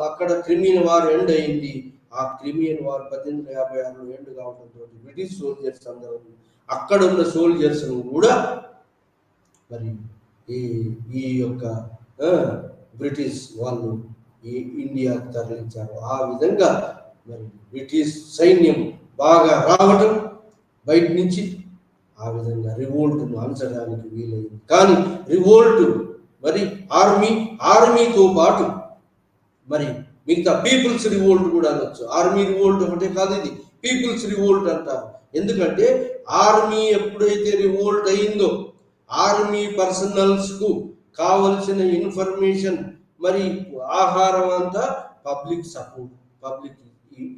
అక్కడ క్రిమియన్ వార్ ఎండ్ అయింది. ఆ క్రిమియన్ వార్ 1856లో ఎండ్ కావడంతో బ్రిటిష్ సోల్జర్స్ అందరూ అక్కడ ఉన్న సోల్జర్స్ కూడా మరి ఈ యొక్క బ్రిటిష్ వాళ్ళు ఈ ఇండియాకు తరలించారు. ఆ విధంగా మరి బ్రిటిష్ సైన్యం బాగా రావటం బయట నుంచి ఆ విధంగా రివోల్ట్ను అంచడానికి వీలైంది. కానీ రివోల్ట్ మరి ఆర్మీతో పాటు మరి మిగతా పీపుల్స్ రివోల్ట్ కూడా అనొచ్చు. ఆర్మీ రివోల్ట్ ఒకటే కాదు, ఇది పీపుల్స్ రివోల్ట్ అంటారు. ఎందుకంటే ఆర్మీ ఎప్పుడైతే రివోల్ట్ అయిందో ఆర్మీ పర్సనల్స్కు కావలసిన ఇన్ఫర్మేషన్ మరి ఆహారం అంతా పబ్లిక్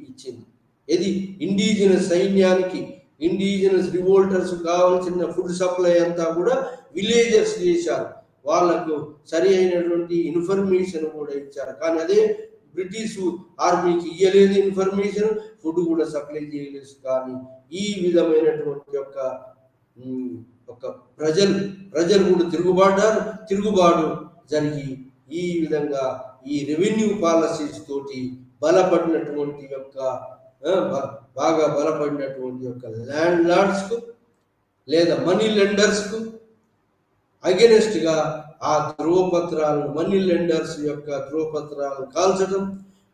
ఇచ్చింది. ఇది ఇండిజినస్ సైన్యానికి, ఇండిజినస్ రివోల్టర్స్ కావాల్సిన ఫుడ్ సప్లై అంతా కూడా విలేజర్స్ చేశారు. వాళ్ళకు సరి అయినటువంటి ఇన్ఫర్మేషన్ కూడా ఇచ్చారు. కానీ అదే బ్రిటిష్ ఆర్మీకి ఇయ్యలేదు ఇన్ఫర్మేషన్, ఫుడ్ కూడా సప్లై చేయలేదు. కానీ ఈ విధమైనటువంటి ఒక ప్రజలు కూడా తిరుగుబాటు జరిగి ఈ విధంగా ఈ రెవెన్యూ పాలసీస్ తోటి బలపడినటువంటి బాగా బలపడినటువంటి ల్యాండ్ లార్డ్స్కు లేదా మనీ లెండర్స్కు అగెనెస్ట్గా ఆ మనీ లెండర్స్ యొక్క ధ్రువపత్రాలను కాల్చడం,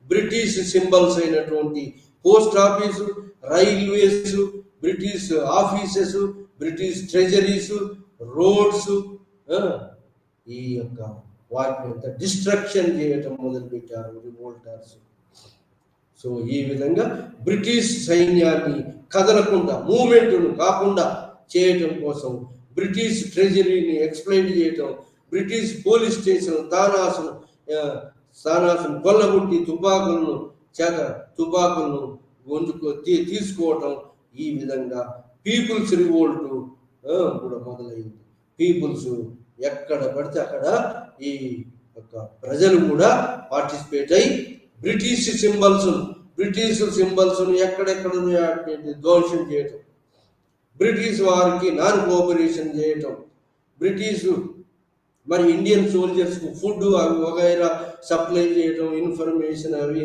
బ్రిటిష్ సింబల్స్ అయినటువంటి post office, railways, British offices, British treasuries, roads ఈ యొక్క వాటిని డిస్ట్రక్షన్ చేయటం మొదలుపెట్టారు రివోల్టర్స్. సో ఈ విధంగా బ్రిటిష్ సైన్యాన్ని కదలకుండా, మూవ్మెంట్ను కాకుండా చేయటం కోసం బ్రిటిష్ ట్రెజరీని ఎక్స్ప్లెయిన్ చేయటం, బ్రిటిష్ పోలీస్ స్టేషన్ స్థానాలను కొల్లగొట్టి తుపాకులను తీసుకోవటం, ఈ విధంగా పీపుల్స్ రివోల్ట్ కూడా మొదలైంది. పీపుల్స్ ఎక్కడ పడితే అక్కడ ఈ యొక్క ప్రజలు కూడా పార్టిసిపేట్ అయి బ్రిటిష్ సింబల్స్ ఎక్కడెక్కడ ధ్వంసం చేయటం, బ్రిటిష్ వారికి నాన్ కోఆపరేషన్ చేయటం, బ్రిటిష్ మరి ఇండియన్ సోల్జర్స్కు ఫుడ్ అవి వగైరా సప్లై చేయటం, ఇన్ఫర్మేషన్ అవి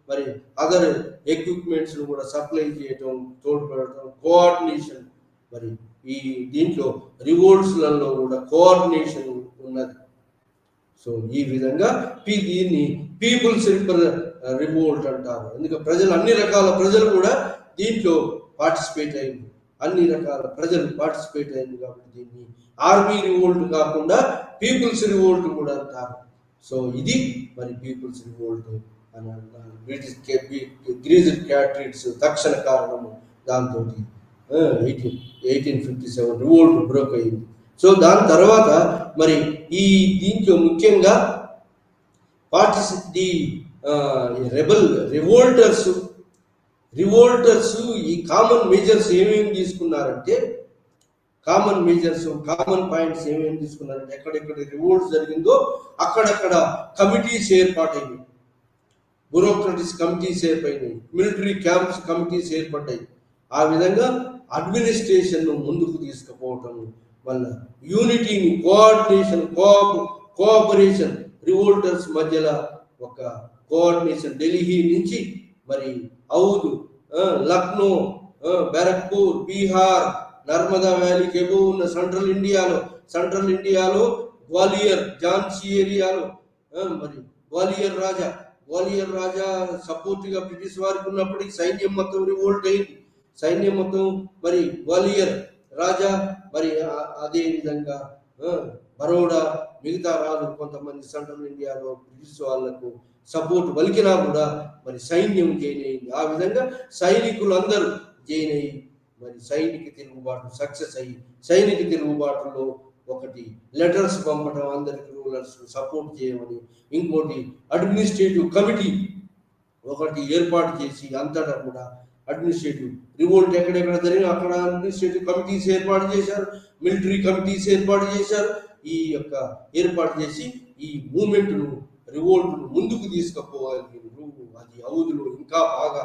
మరి అదర్ ఎక్విప్మెంట్స్ కూడా సప్లై చేయటం, తోడ్పడటం, కోఆర్డినేషన్. మరి ఈ దీంట్లో రివోల్ట్స్లలో కూడా కోఆర్డినేషన్ ఉన్నది. సో ఈ విధంగా దీన్ని పీపుల్స్ రివోల్ట్ అంటారు. ఎందుకంటే ప్రజలు, అన్ని రకాల ప్రజలు కూడా దీంట్లో పార్టిసిపేట్ అయింది, అన్ని రకాల ప్రజలు పార్టిసిపేట్ అయింది కాబట్టి దీన్ని ఆర్మీ రివోల్ట్ కాకుండా పీపుల్స్ రివోల్ట్ కూడా అంటారు. సో ఇది మరి పీపుల్స్ రివోల్ట్ అని అంటారు. బ్రిటిష్ గ్రీజర్ క్యాట్రిట్స్ తక్షణ కారణము, దాంతో 1857 రివోల్ట్ బ్రోక్ అయింది. సో దాని తర్వాత మరి ఈ దీంట్లో ముఖ్యంగా ది రివోల్టర్స్ ఈ కామన్ మేజర్స్ ఏమేమి తీసుకున్నారంటే, కామన్ పాయింట్స్ ఏమేమి తీసుకున్నారంటే, ఎక్కడెక్కడ రివోల్ట్స్ జరిగిందో అక్కడక్కడ కమిటీస్ ఏర్పాటైంది, బ్యూరోక్రటిక్స్ కమిటీస్ ఏర్పడినాయి, మిలిటరీ క్యాంప్స్ కమిటీస్ ఏర్పడ్డాయి. ఆ విధంగా అడ్మినిస్ట్రేషన్ ముందుకు తీసుకుపోవటం వల్ల యూనిటీని, కోఆర్డినేషన్, కోఆపరేషన్, రివోల్టర్స్ మధ్యలో ఒక కోఆర్డినేషన్, ఢిల్లీ నుంచి మరి ఔద్, లక్నో, బ్యారక్పూర్, బీహార్, నర్మదా వ్యాలీకి ఎబో ఉన్న సెంట్రల్ ఇండియాలో గ్వాలియర్, ఝాన్సీ ఏరియాలో మరి గ్వాలియర్ రాజా సపోర్ట్ గా బ్రిటిష్ వారికి ఉన్నప్పటికీ సైన్యం మొత్తం రివోల్ట్ అయింది. సైన్యం మొత్తం మరి గ్వాలియర్ రాజా, మరి అదే విధంగా బరోడా, మిగతా రాజు కొంతమంది సెంట్రల్ ఇండియాలో బ్రిటిష్ వాళ్లకు సపోర్ట్ పలికినా కూడా మరి సైన్యం జైన్ అయింది. ఆ విధంగా సైనికులు అందరూ జైన్ అయ్యి మరి సైనిక తిరుగుబాటు సక్సెస్ అయ్యి, సైనిక తిరుగుబాటులో ఒకటి లెటర్స్ పంపడం, అందరికి రూలర్స్ సపోర్ట్ చేయమని, ఇంకోటి అడ్మినిస్ట్రేటివ్ కమిటీ ఒకటి ఏర్పాటు చేసి అంతటా కూడా అడ్మినిస్ట్రేటివ్ రివోల్ట్ ఎక్కడెక్కడ జరిగినా అక్కడ అడ్మినిస్ట్రేటివ్ కమిటీస్ ఏర్పాటు చేశారు, మిలిటరీ కమిటీస్ ఏర్పాటు చేశారు. ఈ యొక్క ఏర్పాటు చేసి ఈ మూమెంట్ను, రివోల్ట్ను ముందుకు తీసుకుపోగలిగినారు. అది ఔదులో ఇంకా బాగా,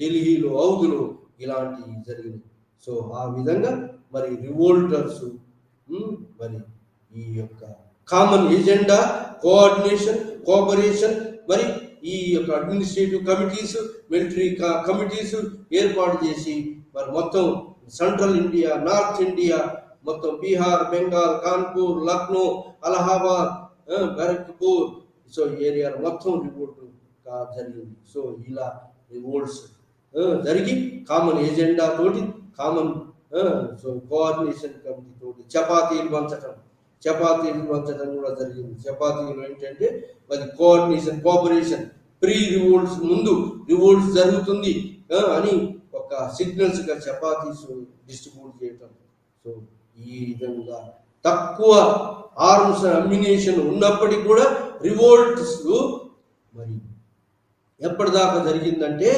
ఢిల్లీలో ఔదులో ఇలాంటివి జరిగినాయి. సో ఆ విధంగా మరి రివోల్టర్స్ మరి ఈ యొక్క కామన్ ఎజెండా, కోఆర్డినేషన్, కోఆపరేషన్, మరి ఈ యొక్క అడ్మినిస్ట్రేటివ్ కమిటీస్, మిలిటరీ కమిటీస్ ఏర్పాటు చేసి మరి మొత్తం సెంట్రల్ ఇండియా, నార్త్ ఇండియా మొత్తం, బీహార్, బెంగాల్, కాన్పూర్, లక్నో, అలహాబాద్, బరక్పూర్, సో ఏరియాలో మొత్తం రివోల్ట్ జరిగింది. సో ఇలా రివోల్ట్స్ జరిగి కామన్ ఎజెండా తోటి, కామన్ సో కోఆర్డినేషన్ కమిటీ తోటి చపాతీలు పంచడం కూడా జరిగింది. చపాతీలు ఏంటంటే మరి కోఆర్డినేషన్, కోఆపరేషన్, ప్రీ రివోల్ట్స్, ముందు రివోల్ట్స్ జరుగుతుంది అని ఒక సిగ్నల్స్ గా చపాతీస్ డిస్ట్రిబ్యూట్ చేయటం. సో ఈ విధంగా తక్కువ ఆర్మ్స్ అమ్యునేషన్ ఉన్నప్పటికీ కూడా రివోల్ట్స్ మరి ఎప్పటిదాకా జరిగిందంటే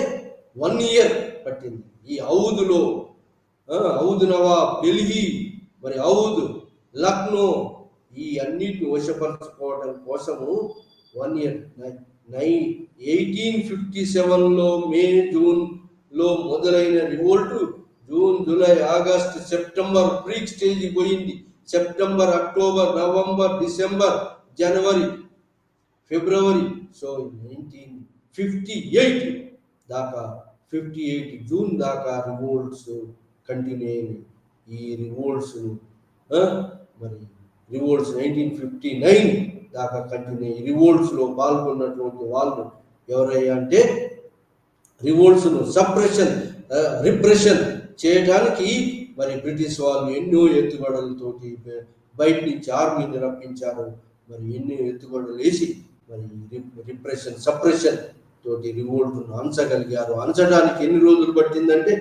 1 year పట్టింది. ఈ ఔదులో, ఔద్ నవాబ్, ఢిల్లీ, మరి ఔద్, లక్నో ఈ అన్నిటిని వశపరచుకోవడం కోసము 1 year, 1857లో మే, జూన్లో మొదలైన revolt June, July, August, September ప్రీక్ స్టేజ్ పోయింది. September, October, November, December, January, February. So 1958 దాకా, 58 జూన్ దాకా రివోల్ట్స్ కంటిన్యూ అయినాయి. ఈ రివోల్ట్స్ మరి రివోల్ట్స్ 1959 దాకా కంటిన్యూ అయ్యి, రివోల్ట్స్లో పాల్గొన్నటువంటి వాళ్ళు ఎవరయ్యా అంటే, రివోల్ట్స్ను రిప్రెషన్ చేయడానికి మరి బ్రిటిష్ వాళ్ళు ఎన్నో ఎత్తుగడలతోటి బయట నుంచి ఆర్మీని రప్పించారు. మరి ఎన్నో ఎత్తుగడలు వేసి మరి సప్రెషన్ తోటి రివోల్ట్ను అంచగలిగారు. అంచడానికి ఎన్ని రోజులు పట్టిందంటే,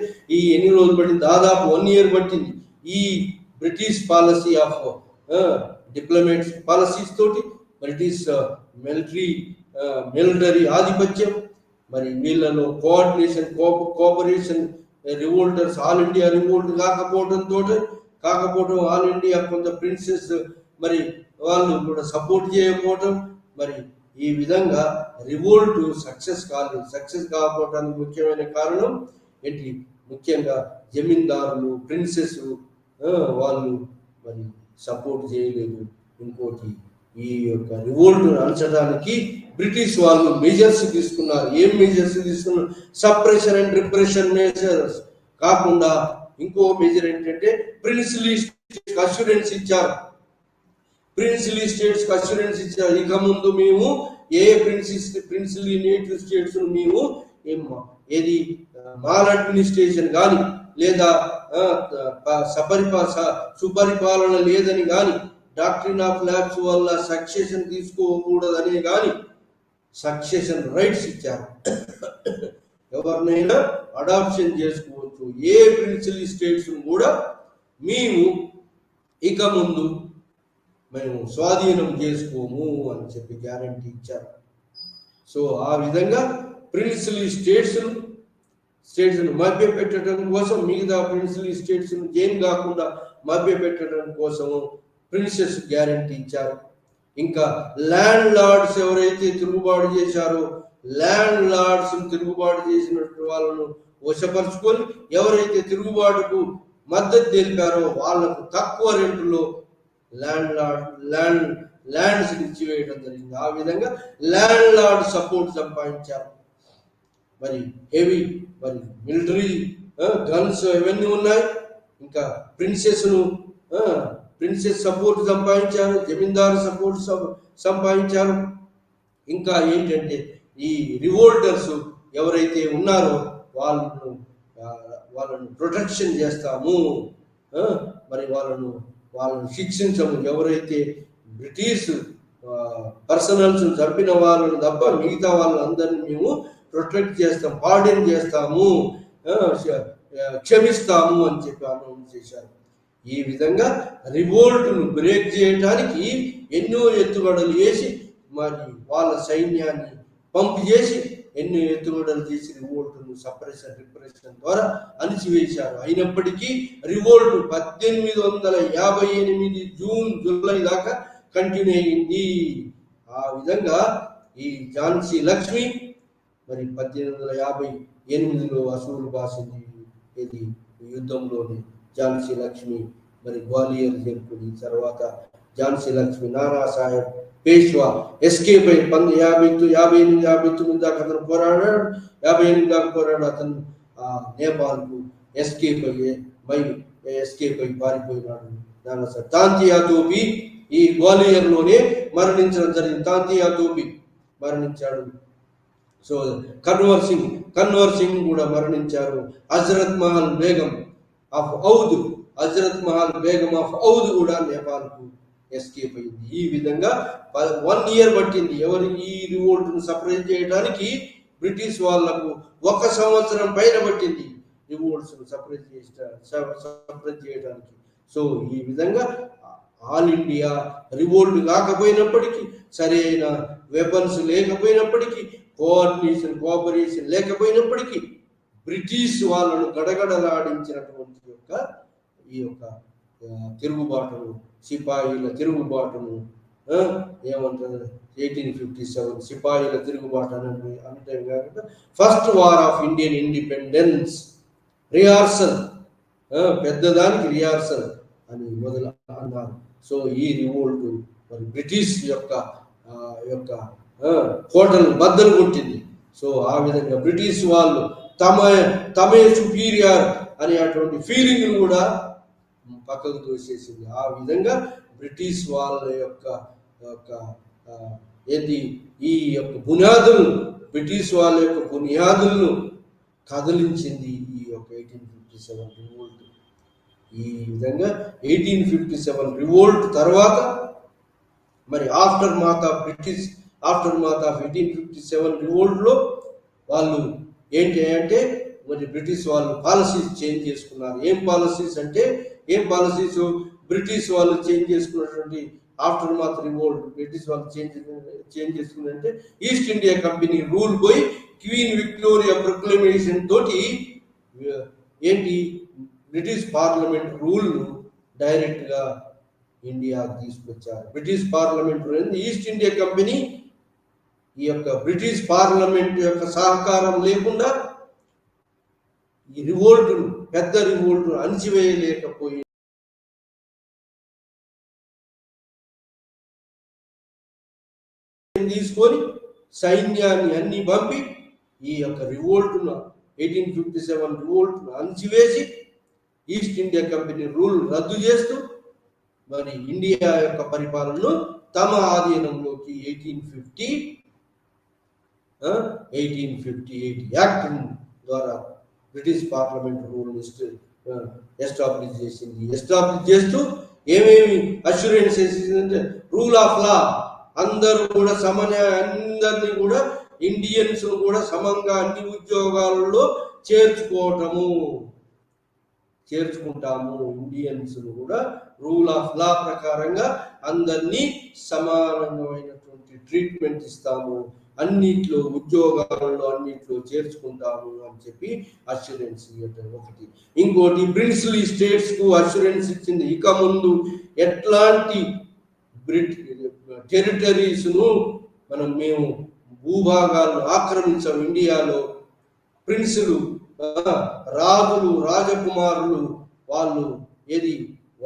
దాదాపు 1 year పట్టింది. ఈ British policy of diplomats policies తోటి, బ్రిటిష్ మిలిటరీ ఆధిపత్యం, మరి వీళ్ళలో coordination, cooperation, revolters all India revolt కాకపోవడం, ఆల్ ఇండియా కొంత ప్రిన్సెస్ మరి వాళ్ళు కూడా సపోర్ట్ చేయకపోవటం, మరి ఈ విధంగా రివోల్ట్ సక్సెస్ కాకపోవడానికి ముఖ్యమైన కారణం ఏంటి? ముఖ్యంగా జమీందారులు, ప్రిన్సెస్ వాళ్ళు మరి సపోర్ట్ చేయలేదు. ఇంకోటి, ఈ యొక్క రివోల్ట్ అణచడానికి బ్రిటిష్ వాళ్ళు మెజర్స్ తీసుకున్నారు. ఏం మెజర్స్ తీసుకున్నారు? సప్రెషన్ అండ్ రిప్రెషన్ మెజర్స్ కాకుండా ఇంకో మెజర్ ఏంటంటే ప్రిన్స్లీ అష్యూరెన్స్ ఇచ్చారు. ప్రిన్సిలీ స్టేట్స్కి అష్యూరెన్స్ ఇచ్చారు, ఇక ముందు మేము ఏ ప్రిన్సిలీ నేటివ్ స్టేట్స్ మేము ఏది మాల్ అడ్మినిస్ట్రేషన్ కానీ లేదా సుపరిపాలన లేదని కానీ, డాక్ట్రిన్ ఆఫ్ ల్యాబ్స్ వల్ల సక్సెషన్ తీసుకోకూడదని కానీ సక్సెషన్ రైట్స్ ఇచ్చారు. ఎవరినైనా అడాప్షన్ చేసుకోవచ్చు. ఏ ప్రిన్సిపల్ స్టేట్స్ కూడా మేము ఇక ముందు మేము స్వాధీనం చేసుకోము అని చెప్పి గ్యారంటీ ఇచ్చారు. సో ఆ విధంగా ప్రిన్సిపల్ స్టేట్స్ను మభ్య పెట్టడం కోసం, మిగతా ప్రిన్సిపల్ స్టేట్స్ను జైన్ కాకుండా మభ్య పెట్టడం కోసము ప్రిన్సెస్ గ్యారంటీ ఇచ్చారు. ఇంకా ల్యాండ్ లార్డ్స్ ఎవరైతే తిరుగుబాటు చేశారో, ల్యాండ్ లార్డ్స్ తిరుగుబాటు చేసినట్టు వాళ్ళను వశపరుచుకొని ఎవరైతే తిరుగుబాటుకు మద్దతు తెలిపారో వాళ్లకు తక్కువ రెంటులో ల్యాండ్స్ ఇచ్చివేయడం జరిగింది. ఆ విధంగా ల్యాండ్ లార్డ్ సపోర్ట్ సంపాదించారు. మరి హెవీ మిలిటరీ గన్స్ ఇవన్నీ ఉన్నాయి. ఇంకా ప్రిన్సెస్ సపోర్ట్ సంపాదించారు, జమీందారు సపోర్ట్ సంపాదించారు. ఇంకా ఏంటంటే ఈ రివోల్టర్స్ ఎవరైతే ఉన్నారో వాళ్ళను ప్రొటెక్షన్ చేస్తాము, మరి వాళ్ళను శిక్షించము. ఎవరైతే బ్రిటిష్ పర్సనల్స్ చంపిన వాళ్ళను తప్ప మిగతా వాళ్ళందరినీ మేము ప్రొటెక్ట్ చేస్తాం, పార్డన్ చేస్తాము, క్షమిస్తాము అని చెప్పి అనౌన్స్ చేశారు. ఈ విధంగా రివోల్ట్ను బ్రేక్ చేయడానికి ఎన్నో ఎత్తుగడలు వేసి మరి వాళ్ళ సైన్యాన్ని పంపు చేసి ఎన్నో ఎత్తుగడలు చేసి రివోల్ట్ను రిప్రెషన్ ద్వారా అణిచివేశారు. అయినప్పటికీ రివోల్ట్ 1858 జూన్ జూలై దాకా కంటిన్యూ అయింది. ఆ విధంగా ఈ ఝాన్సీ లక్ష్మి మరి 1858లో అసూలు బాసింది. ఇది యుద్ధంలోని ఝాన్సీ లక్ష్మి మరి గ్వాలియర్ చేరుకుని తర్వాత ఝాన్సీ లక్ష్మి నానా సాహెబ్ పేష్వా ఎస్కేప్ అయి 58 దాకా అతను పోరాడాడు. 58 దాకా పోరాడు. అతను నేపాల్కు ఎస్కేప్ అయ్యి పారిపోయినాడు. నానా సాహెబ్ తాంతియా తోపి ఈ గ్వాలియర్లోనే మరణించడం జరిగింది. తాంతియా తోపి మరణించాడు. సో కన్వర్ సింగ్ కూడా మరణించారు. హజరత్ మహల్ బేగం ఆఫ్ ఔద్ కూడా నేపాల్కు ఎస్కేప్ అయింది. ఈ విధంగా 1 year పట్టింది ఈ రివోల్ట్ను సపరేట్ చేయడానికి. బ్రిటిష్ వాళ్లకు 1 సంవత్సరం పైన పట్టింది రివోల్ట్స్ సపరేట్ చేయడానికి. సో ఈ విధంగా ఆల్ ఇండియా రివోల్ట్ కాకపోయినప్పటికీ, సరైన వెపన్స్ లేకపోయినప్పటికీ, కోఆపరేషన్ లేకపోయినప్పటికీ బ్రిటిష్ వాళ్ళను గడగడలాడించినటువంటి ఈ యొక్క తిరుగుబాటును, సిపాయిల తిరుగుబాటును ఏమంటారు 1857 సిపాయిల తిరుగుబాటు అని అంటే కాకుండా first war of Indian independence rehearsal, పెద్దదానికి రిహార్సల్ అని మొదలు అన్నారు. సో ఈ రివోల్ట్ మరి బ్రిటిష్ యొక్క కోటలు బద్దలు కొట్టింది. సో ఆ విధంగా బ్రిటిష్ వాళ్ళు తమే సుపీరియర్ అనే అటువంటి ఫీలింగ్ కూడా పక్కకు తోసేసింది. ఆ విధంగా బ్రిటిష్ వాళ్ళ యొక్క ఈ యొక్క బ్రిటిష్ వాళ్ళ యొక్క బునియాదులను కదిలించింది ఈ యొక్క 1857 రివోల్ట్. ఈ విధంగా 1857 రివోల్ట్ తర్వాత మరి ఆఫ్టర్ మాత్ ఆఫ్ 1857 రివోల్ట్లో వాళ్ళు ఏంటి అంటే మరి బ్రిటిష్ వాళ్ళు పాలసీస్ చేంజ్ చేసుకున్నారు. ఏం పాలసీస్ బ్రిటిష్ వాళ్ళు చేంజ్ చేసుకున్నటువంటి ఆఫ్టర్ మాత్ రివోల్ట్ బ్రిటిష్ వాళ్ళు చేంజ్ చేసుకున్నారంటే ఈస్ట్ ఇండియా కంపెనీ రూల్ పోయి క్వీన్ విక్టోరియా ప్రొక్లమేషన్ తోటి ఏంటి బ్రిటిష్ పార్లమెంట్ రూల్ డైరెక్ట్ గా ఇండియాకి తీసుకొచ్చారు. British parliament east India company ఈ యొక్క బ్రిటిష్ పార్లమెంట్ యొక్క సహకారం లేకుండా ఈ పెద్ద రివోల్ట్ అణిచివేయలేకపోయి తీసుకొని సైన్యాన్ని అన్ని పంపి ఈ యొక్క 1857 రివోల్ట్ను అణిచివేసి ఈస్ట్ ఇండియా కంపెనీ రూల్ రద్దు చేస్తూ మరి ఇండియా యొక్క పరిపాలనను తమ ఆధీనంలోకి 1858 యాక్ట్ ద్వారా బ్రిటిష్ పార్లమెంట్ రూల్ ఎస్టాబ్లిష్ చేసింది. ఎస్టాబ్లిష్ చేస్తూ ఏమేమి అష్యూరెన్స్ చేసిందంటే రూల్ ఆఫ్ లా, అందరూ కూడా అందరినీ కూడా ఇండియన్స్ కూడా సమంగా అన్ని ఉద్యోగాలలో చేర్చుకుంటాము. ఇండియన్స్ కూడా రూల్ ఆఫ్ లా ప్రకారంగా అందరినీ సమానమైనటువంటి ట్రీట్మెంట్ ఇస్తాము, అన్నిట్లో ఉద్యోగాలలో అన్నిట్లో చేర్చుకుంటాము అని చెప్పి అష్యూరెన్స్ ఇవ్వటం ఒకటి. ఇంకోటి ప్రిన్స్లీ స్టేట్స్ కు అష్యూరెన్స్ ఇచ్చింది, ఇక ముందు ఎట్లాంటి టెరిటరీస్ ను మేము భూభాగాలను ఆక్రమించాం. ఇండియాలో ప్రిన్సులు, రాజులు, రాజకుమారులు వాళ్ళు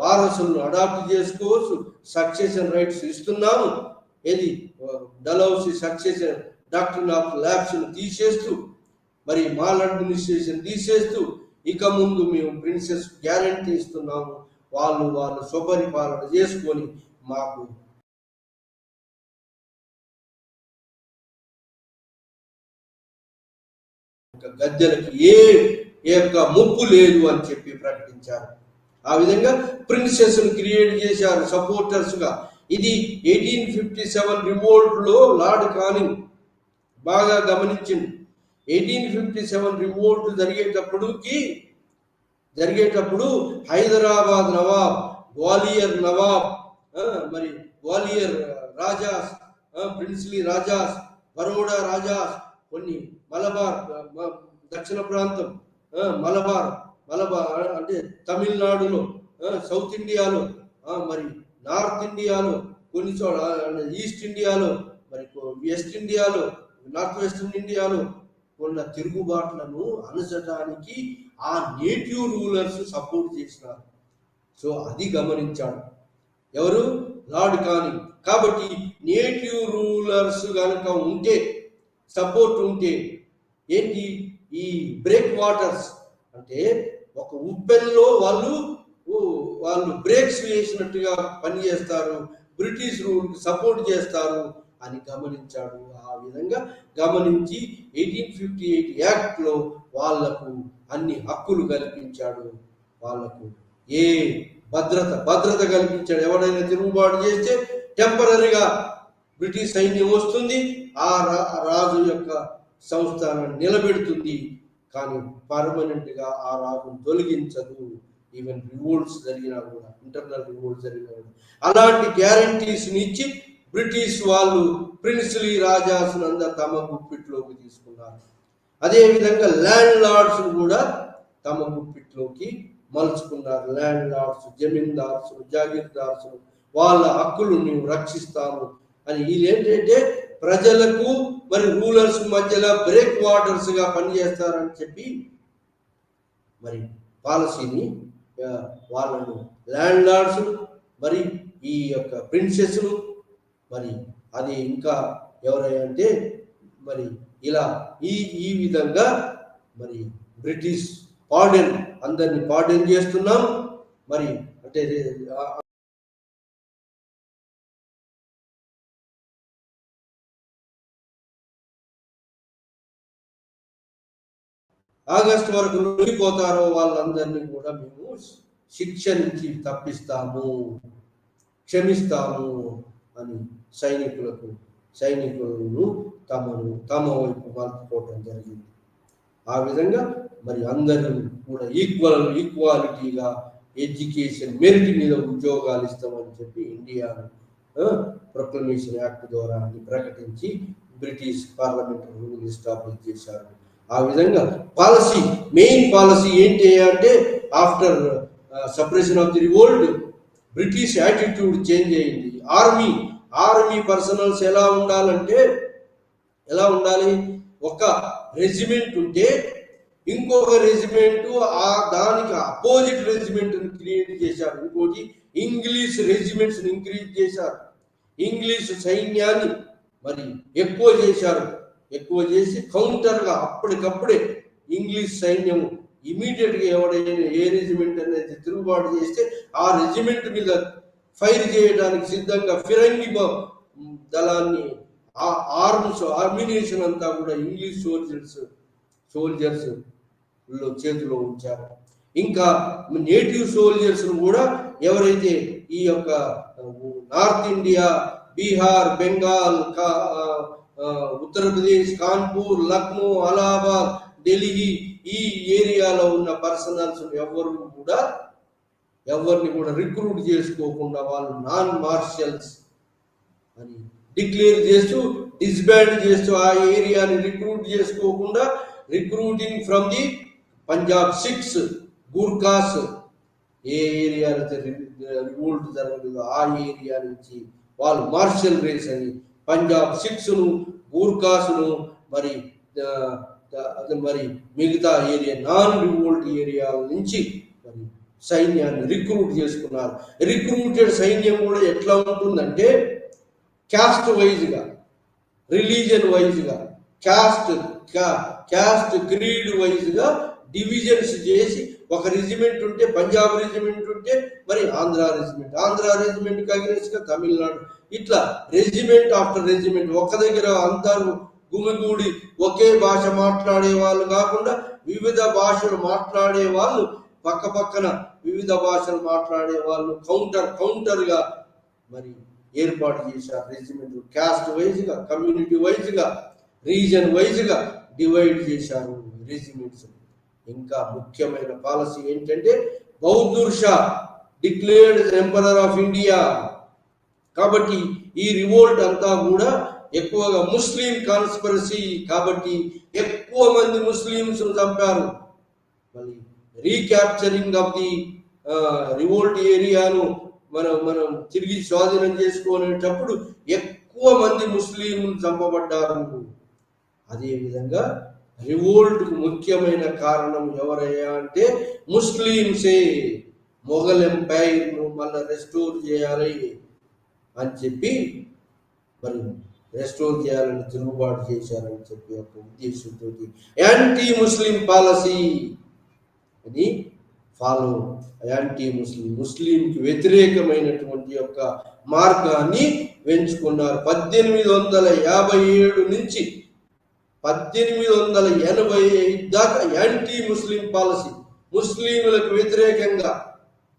వారసులను అడాప్ట్ చేసుకోవచ్చు, సక్సెషన్ రైట్స్ ఇస్తున్నాము. Dalhousie succession doctrine of lapse తీసేస్తూ, మరి మాల్ అడ్మినిస్ట్రేషన్ తీసేస్తూ, ఇక ముందు మేము ప్రిన్సెస్ గ్యారంటీ ఇస్తున్నాము, వాళ్ళు స్వపరిపాలన చేసుకొని మాకు గద్దెలకి ఏ యొక్క ముప్పు లేదు అని చెప్పి ప్రకటించారు. ఆ విధంగా ప్రిన్సెస్ క్రియేట్ చేశారు సపోర్టర్స్ గా. ఇది 1857 రివోల్ట్ లో లార్డ్ కానింగ్ బాగా గమనించింది. 1857 రివోల్ట్ జరిగేటప్పుడు హైదరాబాద్ నవాబ్, గ్వాలియర్ నవాబ్, మరి గ్వాలియర్ రాజాస్, ప్రిన్స్లీ రాజాస్, బరోడా రాజాస్, కొన్ని మలబార్ దక్షిణ ప్రాంతం, మలబార్ అంటే తమిళనాడులో, సౌత్ ఇండియాలో, మరి నార్త్ ఇండియాలో, కొన్ని చోట ఈస్ట్ ఇండియాలో, మరి వెస్ట్ ఇండియాలో, నార్త్ వెస్టర్న్ ఇండియాలో ఉన్న తిరుగుబాట్లను అణచడానికి ఆ నేటివ్ రూలర్స్ సపోర్ట్ చేసినారు. సో అది గమనించాడు ఎవరు? Lord Canning. కాబట్టి నేటివ్ రూలర్స్ కనుక ఉంటే, సపోర్ట్ ఉంటే ఏంటి, ఈ బ్రేక్ వాటర్స్ అంటే ఒక ఉప్పెన్లో వాళ్ళు బ్రేక్స్ వేసినట్టుగా పనిచేస్తారు, బ్రిటిష్ రూల్ సపోర్ట్ చేస్తారు అని గమనించాడు. ఆ విధంగా గమనించి 1858 యాక్ట్ లో వాళ్లకు అన్ని హక్కులు కల్పించాడు. వాళ్లకు ఏ భద్రత కల్పించాడు. ఎవరైనా తిరుగుబాటు చేస్తే టెంపరీగా బ్రిటిష్ సైన్యం వస్తుంది, ఆ రాజు యొక్క సంస్థానాన్ని నిలబెడుతుంది, కానీ పర్మనెంట్ గా ఆ రాజును తొలగించదు. ఈవెన్ రివోల్ట్స్ జరిగినా కూడా, ఇంటర్నల్ రివోల్ట్స్ జరిగినా కూడా అలాంటి గ్యారంటీస్ ఇచ్చి బ్రిటిష్ వాళ్ళు ప్రిన్స్లీ రాజాస్ అందరూ తమ గుప్పిట్లోకి తీసుకున్నారు. అదేవిధంగా ల్యాండ్ లార్డ్స్ కూడా తమ గుప్పిట్లోకి మలుచుకున్నారు. ల్యాండ్ లార్డ్స్, జమీందార్స్, జాగీర్దార్స్ వాళ్ళ హక్కులు మేము రక్షిస్తాము అని. వీళ్ళేంటంటే ప్రజలకు మరి రూలర్స్ మధ్యలో బ్రేక్ వాటర్స్ గా పనిచేస్తారని చెప్పి మరి పాలసీని వాళ్ళను ల్యాండ్ లార్డ్స్, మరి ఈ యొక్క ప్రిన్సెస్ను, మరి అది ఇంకా ఎవరంటే మరి ఇలా ఈ విధంగా మరి బ్రిటిష్ పార్డెన్, అందరిని పార్డెన్ చేస్తున్నాం. మరి అంటే ఆగస్టు వరకు లొంగిపోతారో వాళ్ళందరినీ కూడా మేము శిక్ష నుంచి తప్పిస్తాము, క్షమిస్తాము అని సైనికులను తమ వైపు మలుపుకోవటం జరిగింది. ఆ విధంగా మరి అందరూ కూడా ఈక్వాలిటీగా ఎడ్యుకేషన్ మెరిట్ మీద ఉద్యోగాలు ఇస్తామని చెప్పి ఇండియాను ప్రొక్లమేషన్ యాక్ట్ ద్వారా ప్రకటించి బ్రిటిష్ పార్లమెంట్ రూల్ ఎస్టాబ్లిష్ చేశారు. ఆ విధంగా మెయిన్ పాలసీ ఏంటి అంటే, after separation of the revolt British attitude change అయింది. ఆర్మీ పర్సనల్స్ ఎలా ఉండాలి, ఒక రెజిమెంట్ ఉంటే ఇంకొక రెజిమెంట్ దానికి అపోజిట్ రెజిమెంట్ క్రియేట్ చేశారు. ఇంకోటి ఇంగ్లీష్ రెజిమెంట్స్ ఇంక్రీజ్ చేశారు. ఇంగ్లీష్ సైన్యాన్ని మరి ఎక్కువ చేసి కౌంటర్ గా అప్పటికప్పుడే ఇంగ్లీష్ సైన్యం ఇమీడియట్ గా ఎవడైనా ఏ రెజిమెంట్ అనేది తిరుగుబాటు చేస్తే ఆ రెజిమెంట్ మీద ఫైర్ చేయడానికి సిద్ధంగా ఫిరంగి దళాన్ని ఆర్మ్స్ అమ్యునేషన్ అంతా కూడా ఇంగ్లీష్ సోల్జర్స్ చేతిలో ఉంచారు. ఇంకా నేటివ్ సోల్జర్స్ కూడా ఎవరైతే ఈ యొక్క నార్త్ ఇండియా, బీహార్, బెంగాల్, ఉత్తరప్రదేశ్, కాన్పూర్, లక్నో, అలహాబాద్, ఢిల్లీ ఈ ఏరియాలో ఉన్న పర్సనల్స్ ఎవరిని కూడా రిక్రూట్ చేసుకోకుండా వాళ్ళు నాన్ మార్షల్స్ అని డిక్లేర్ చేస్తూ డిస్బాండ్ చేస్తూ ఆ ఏరియాని రిక్రూట్ చేసుకోకుండా recruiting from the Punjab Sikhs Gurkhas ఏ ఏరియా రివోల్ట్ జరగలేదో ఆ ఏరియా నుంచి వాళ్ళు మార్షల్ రేస్ అని పంజాబ్ సిక్స్ను, గూర్ఖాస్ను మరి మిగతా ఏరియా నాన్ రివోల్ట్ ఏరియాల నుంచి మరి సైన్యాన్ని రిక్రూట్ చేసుకున్నారు. రిక్రూటెడ్ సైన్యం కూడా ఎట్లా ఉంటుందంటే క్యాస్ట్ వైజ్గా, రిలీజన్ వైజ్గా, క్యాస్ట్ క్రీడ్ వైజ్గా డివిజన్స్ చేసి ఒక రెజిమెంట్ ఉంటే పంజాబ్ రెజిమెంట్ ఉంటే మరి ఆంధ్ర రెజిమెంట్కి అగ్రెస్ట్గా తమిళనాడు, ఇట్లా రెజిమెంట్ ఆఫ్టర్ రెజిమెంట్ ఒక దగ్గర అందరూ గుమిగూడి ఒకే భాష మాట్లాడే వాళ్ళు కాకుండా వివిధ భాషలు మాట్లాడే వాళ్ళు పక్కన వివిధ భాషలు మాట్లాడే వాళ్ళు కౌంటర్గా మరి ఏర్పాటు చేశారు. రెజిమెంట్ క్యాస్ట్ వైజ్గా, కమ్యూనిటీ వైజ్గా, రీజన్ వైజ్గా డివైడ్ చేశారు రెజిమెంట్స్. ఇంకా ముఖ్యమైన పాలసీ ఏంటంటే Bahadur Shah declared emperor of India. కాబట్టి ఈ రివోల్ట్ అంతా కూడా ఎక్కువగా ముస్లిం కాన్స్పిరసీ కాబట్టి ఎక్కువ మంది ముస్లింస్ చంపారు. మళ్ళీ రీక్యాప్చరింగ్ ఆఫ్ ది రివోల్ట్ ఏరియాను మనం తిరిగి స్వాధీనం చేసుకునేటప్పుడు ఎక్కువ మంది ముస్లింలు చంపబడ్డారు. అదేవిధంగా రివోల్ట్కు ముఖ్యమైన కారణం ఎవరయ్యా అంటే ముస్లింసే. మొఘల్ ఎంపైర్ను మళ్ళీ రెస్టోర్ చేయాలి అని చెప్పి మరి రెస్టోర్ చేయాలని తిరుగుబాటు చేశారని చెప్పి ఒక ఉద్దేశంతో యాంటీ ముస్లిం పాలసీ అని ముస్లింకి వ్యతిరేకమైనటువంటి యొక్క మార్గాన్ని ఎంచుకున్నారు. 1857 నుంచి 1885 దాకా యాంటీ ముస్లిం పాలసీ, ముస్లింలకు వ్యతిరేకంగా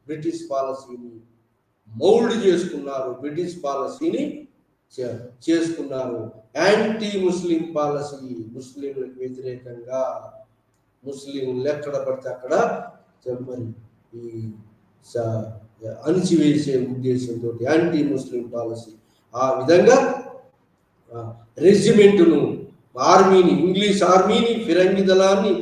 బ్రిటిష్ పాలసీని మౌల్డ్ చేసుకున్నారు. బ్రిటిష్ పాలసీని చేసుకున్నారు. యాంటీ ముస్లిం పాలసీ, ముస్లింలకు వ్యతిరేకంగా ముస్లింలు ఎక్కడ పడితే అక్కడ మరి ఈ అణిచివేసే ఉద్దేశంతో యాంటీ ముస్లిం పాలసీ. ఆ విధంగా రెజిమెంటును, ఆర్మీని, ఇంగ్లీష్ ఆర్మీని, ఫిరంగి దళాన్ని,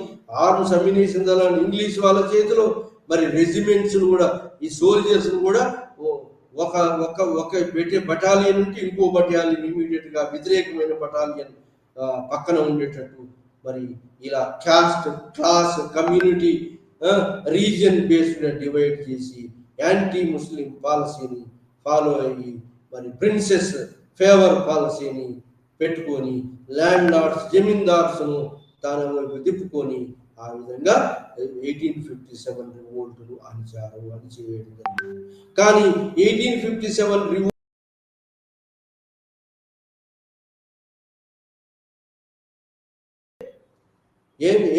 ఆర్మ్స్ అమ్యునేషన్ దళాన్ని ఇంగ్లీష్ వాళ్ళ చేతిలో, మరి రెజిమెంట్స్ కూడా ఈ సోల్జర్స్ కూడా ఒక పెట్టే బటాలియన్ ఉంటే ఇంకో బటాలియన్ ఇమీడియట్ గా వ్యతిరేకమైన బటాలియన్ పక్కన ఉండేటట్టు మరి ఇలా caste, class, community, region based divide చేసి యాంటీ ముస్లిం పాలసీని ఫాలో అయ్యి మరి ప్రిన్సెస్ ఫేవర్ పాలసీని పెట్టుకొని ల్యాండ్ లార్డ్స్, జమీందార్స్ను తన వైపు తిప్పుకొని ఆ విధంగా 1857 రివోల్ట్ను అణిచివేయడం జరిగింది. కానీ 1857 రివోల్ట్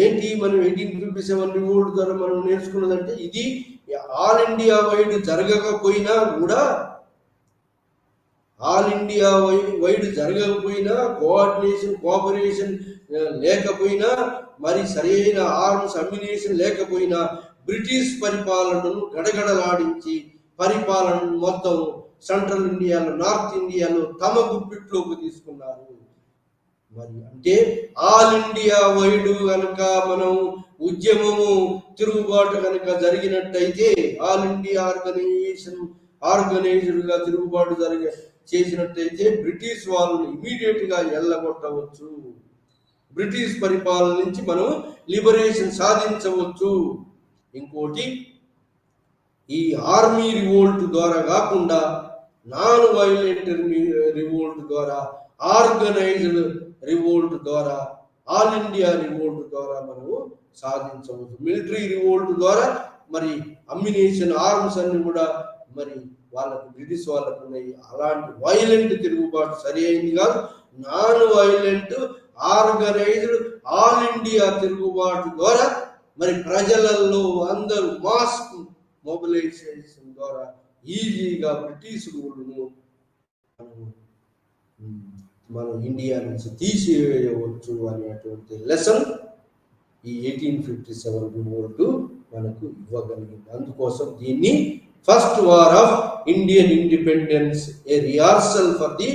ఏంటి మనం 1857 రివోల్ట్ ద్వారా మనం నేర్చుకున్నదంటే ఇది ఆల్ ఇండియా వైడ్ జరగకపోయినా కూడా, కోఆపరేషన్ లేకపోయినా, మరి సరైన ఆర్మ్స్ అమ్యునేషన్ లేకపోయినా బ్రిటిష్ పరిపాలనను గడగడలాడించి పరిపాలనను మొత్తం సెంట్రల్ ఇండియాలో, నార్త్ ఇండియాలో తమ గుప్పిట్లోకి తీసుకున్నారు. మరి అంటే ఆల్ ఇండియా వైడ్ కనుక మనం ఉద్యమము, తిరుగుబాటు కనుక జరిగినట్టయితే, ఆల్ ఇండియా ఆర్గనైజ్డ్ గా తిరుగుబాటు చేసినట్టయితే బ్రిటిష్ వాళ్ళని ఇమీడియట్ గా ఎల్లగొట్టవచ్చు. బ్రిటిష్ పరిపాలన నుంచి మనం లిబరేషన్ సాధించవచ్చు. ఇంకోటి, ఈ ఆర్మీ రివోల్ట్ ద్వారా కాకుండా నాన్ వైలెంట్ రివోల్ట్ ద్వారా, ఆర్గనైజ్డ్ రివోల్ట్ ద్వారా, ఆల్ ఇండియా రివోల్ట్ ద్వారా మనము సాధించవచ్చు. మిలిటరీ రివోల్ట్ ద్వారా మరి అమ్యునేషన్, ఆర్మ్స్ అన్ని కూడా మరి వాళ్ళకు బ్రిటిష్ వాళ్ళకు ఉన్నాయి. అలాంటి వైలెంట్ తిరుగుబాటు సరి అయింది కాదు. Non violent organised all India తిరుగుబాటు ద్వారా మరి ప్రజలలో అందరూ మాస్ మొబిలైజేషన్ ద్వారా ఈజీగా బ్రిటిష్ రూల్ను మనం ఇండియా నుంచి తీసివేయవచ్చు అనేటువంటి లెసన్ ఈ 1857 రివోల్ట్ మనకు ఇవ్వగలిగింది. అందుకోసం దీన్ని first war of Indian independence, A rehearsal for the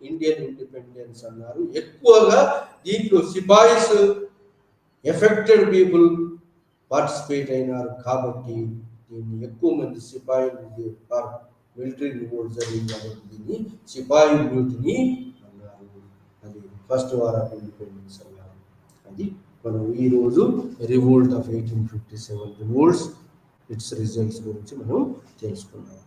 Indian independence అన్నారు. ఎక్కువగా దీంట్లో సిపాయిస్, ఎఫెక్టెడ్ పీపుల్ పార్టిసిపేట్ అయినారు కాబట్టి దీన్ని ఎక్కువ మంది సిపాయిలు మిలిటరీ రివోల్ట్ జరిగింది కాబట్టి దీన్ని సిపాయి మ్యూటిని అన్నారు. అది ఫస్ట్ వార్ ఆఫ్ ఇండిపెండెన్స్ అన్నారు. అది మనం ఈరోజు revolt of 1857 revolts it's results గురించి మనం తెలుసుకున్నాం.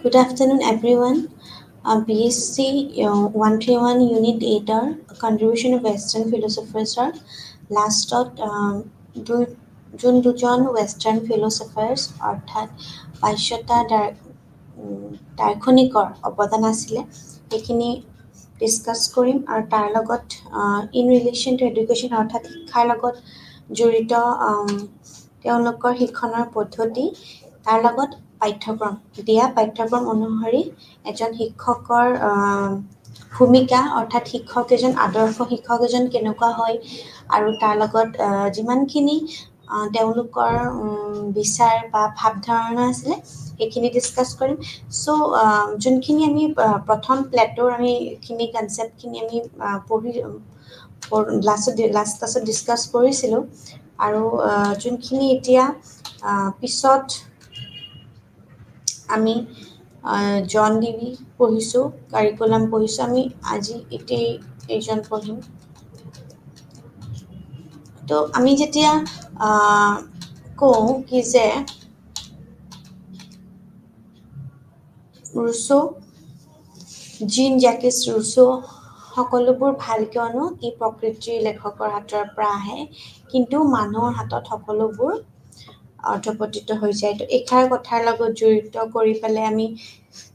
Good afternoon, everyone. BSc 131 Unit 8 Contribution of Western Philosophers লাষ্টত যোন দুজন ৱেষ্টাৰ্ণ ফিলচফাৰ্ছ অৰ্থাৎ পাশ্চাত্য দাৰ্শনিকৰ অৱদান আছিলে সেইখিনি ডিছকাছ কৰিম আৰু তাৰ লগত ইন ৰিলেশ্যন টু এডুকেশ্যন অৰ্থাৎ শিক্ষাৰ লগত জড়িত তেওঁলোকৰ শিক্ষণৰ পদ্ধতি তাৰ লগত পাঠ্যক্ৰম দিয়া পাঠ্যক্ৰম অনুসৰি এজন শিক্ষকৰ ভূমিকা অৰ্থাৎ শিক্ষক এজন আদৰ্শ শিক্ষক এজন কেনেকুৱা হয় আৰু তাৰ লগত যিমানখিনি তেওঁলোকৰ বিচাৰ বা ভাৱধাৰণা আছিলে সেইখিনি ডিছকাছ কৰিম চ' যোনখিনি আমি প্ৰথম প্লেটৰ আমি এইখিনি কনচেপ্টখিনি আমি পঢ়ি লাষ্ট ডিছকাছ কৰিছিলোঁ আৰু যোনখিনি এতিয়া পিছত আমি জন ডিবি পঢ়িছোঁ কাৰিকুলাম পঢ়িছোঁ আমি আজি এতিয়া এইজন পঢ়িম তো আমি যেতিয়া কওঁ কি যে ৰুছো জিন জেকিছ ৰুছো সকলোবোৰ ভাল কিয়নো ই প্ৰকৃতিৰ লেখকৰ হাতৰ পৰা আহে কিন্তু মানুহৰ হাতত সকলোবোৰ অৰ্ধপতিত হৈ যায় তো এইষাৰ কথাৰ লগত জড়িত কৰি পেলাই আমি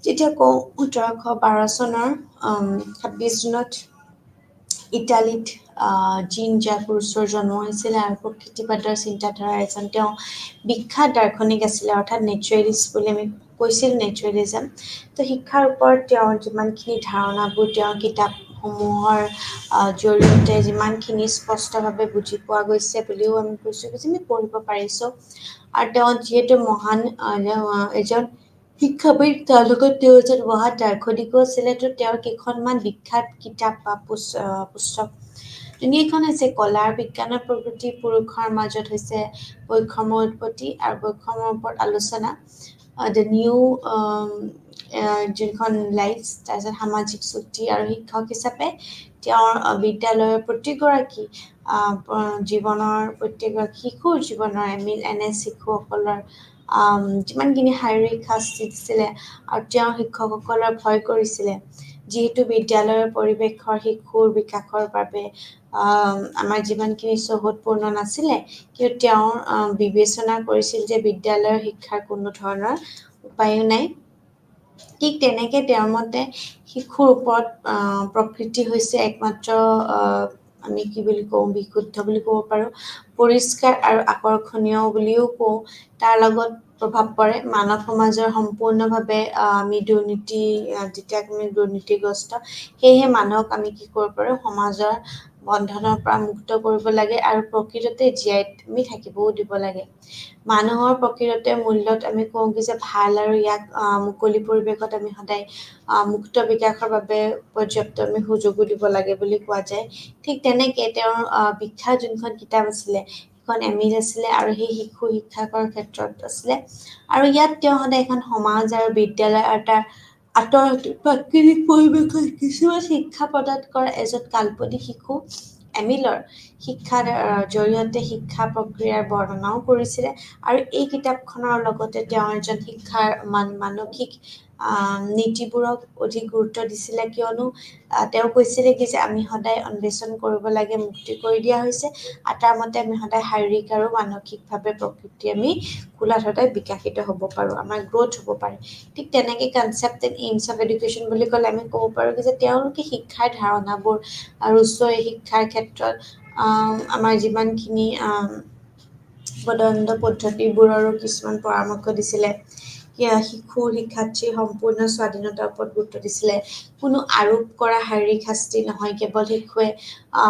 যেতিয়া কওঁ 1812 চনৰ 26 জুনত ইটালীত জিন জাক ৰুছোৰ জন্ম হৈছিলে আৰু প্ৰকৃতিবাদৰ চিন্তাধাৰা এজন তেওঁ বিখ্যাত দাৰ্শনিক আছিলে অৰ্থাৎ নেচাৰেলিষ্ট বুলি আমি কৈছিল নেচাৰেলিজম তো শিক্ষাৰ ওপৰত তেওঁৰ যিমানখিনি ধাৰণাবোৰ তেওঁৰ কিতাপসমূহৰ জৰিয়তে যিমানখিনি স্পষ্টভাৱে বুজি পোৱা গৈছে বুলিও আমি কৈছোঁ যে আমি পঢ়িব পাৰিছোঁ আৰু তেওঁ যিহেতু মহান এজন শিক্ষাবিদ তাৰ লগত তেওঁ এজন মহান দাৰ্শনিকো আছিলে তো তেওঁৰ কেইখনমান বিখ্যাত কিতাপ বা পুস্তক তিনিখন হৈছে কলাৰ বিজ্ঞানৰ প্ৰগতি পুৰুষৰ মাজত হৈছে বৈষম্যৰ উৎপত্তি আৰু বৈষম্যৰ ওপৰত আলোচনা দ্য নিউ যোনখন লাইফ তাৰপিছত সামাজিক চুক্তি আৰু শিক্ষক হিচাপে তেওঁৰ বিদ্যালয়ৰ প্ৰতিগৰাকী জীৱনৰ প্ৰত্যেকগৰাকী শিশুৰ জীৱনৰ এনে শিশুসকলৰ যিমানখিনি শাৰীৰিক শাস্তি দিছিলে আৰু তেওঁ শিক্ষকসকলৰ ভয় কৰিছিলে যিহেতু বিদ্যালয়ৰ পৰিৱেশৰ শিশুৰ বিকাশৰ বাবে আমাৰ যিমানখিনি চৌহদপূৰ্ণ নাছিলে কিন্তু তেওঁৰ বিবেচনা কৰিছিল যে বিদ্যালয়ৰ শিক্ষাৰ কোনো ধৰণৰ উপায়ো নাই ঠিক তেনেকৈ তেওঁৰ মতে শিশুৰ ওপৰত প্ৰকৃতি হৈছে একমাত্ৰ আমি কি বুলি কওঁ বিশুদ্ধ বুলি ক'ব পাৰোঁ পৰিষ্কাৰ আৰু আকৰ্ষণীয় বুলিও কওঁ তাৰ লগত প্ৰভাৱ পৰে মানৱ সমাজৰ সম্পূৰ্ণভাৱে আমি দুৰ্নীতি যেতিয়া আমি দুৰ্নীতিগ্ৰস্ত সেয়েহে মানুহক আমি কি কৰিব পাৰোঁ সমাজৰ বন্ধনৰ পৰা মুক্ত কৰিব লাগে আৰু প্ৰকৃততে জীয়াই আমি থাকিবও দিব লাগে মানুহৰ প্ৰকৃততে মূল্যত আমি কওঁ কি যে ভাল আৰু ইয়াক মুকলি পৰিৱেশত আমি সদায় মুক্ত বিকাশৰ বাবে পৰ্যাপ্ত আমি সুযোগো দিব লাগে বুলি কোৱা যায় ঠিক তেনেকৈ তেওঁৰ বিখ্যাত যোনখন কিতাপ আছিলে সেইখন এমিল আছিলে আৰু সেই শিশু শিক্ষাকৰ ক্ষেত্ৰত আছিলে আৰু ইয়াত তেওঁ সদায় এখন সমাজ আৰু বিদ্যালয় আৰু তাৰ আঁতৰত প্ৰাকৃতিক পৰিৱেশত কিছুমান শিক্ষা প্ৰদান কৰা এজন কাল্পনিক শিশু এমিলৰ শিক্ষাৰ জৰিয়তে শিক্ষা প্ৰক্ৰিয়াৰ বৰ্ণনাও কৰিছিলে আৰু এই কিতাপখনৰ লগতে তেওঁ এজন শিক্ষাৰ মানসিক নীতিবোৰক অধিক গুৰুত্ব দিছিলে কিয়নো তেওঁ কৈছিলে কি যে আমি সদায় অন্বেষণ কৰিব লাগে মুক্তি কৰি দিয়া হৈছে আৰু তাৰ মতে আমি সদায় শাৰীৰিক আৰু মানসিকভাৱে প্ৰকৃতি আমি খোলাত সদায় বিকাশিত হ'ব পাৰোঁ আমাৰ গ্ৰ'থ হ'ব পাৰে ঠিক তেনেকৈ concept and aims of education বুলি ক'লে আমি ক'ব পাৰোঁ যে তেওঁলোকে শিক্ষাৰ ধাৰণাবোৰ আৰু উচ্চ শিক্ষাৰ ক্ষেত্ৰত আমাৰ যিমানখিনি পদন্ত পদ্ধতিবোৰৰো কিছুমান পৰামৰ্শ দিছিলে শিশুৰ শিক্ষাৰ্থীৰ সম্পূৰ্ণ স্বাধীনতাৰ ওপৰত গুৰুত্ব দিছিলে কোনো আৰোপ কৰা শাৰীৰিক শাস্তি নহয় কেৱল শিশুৱে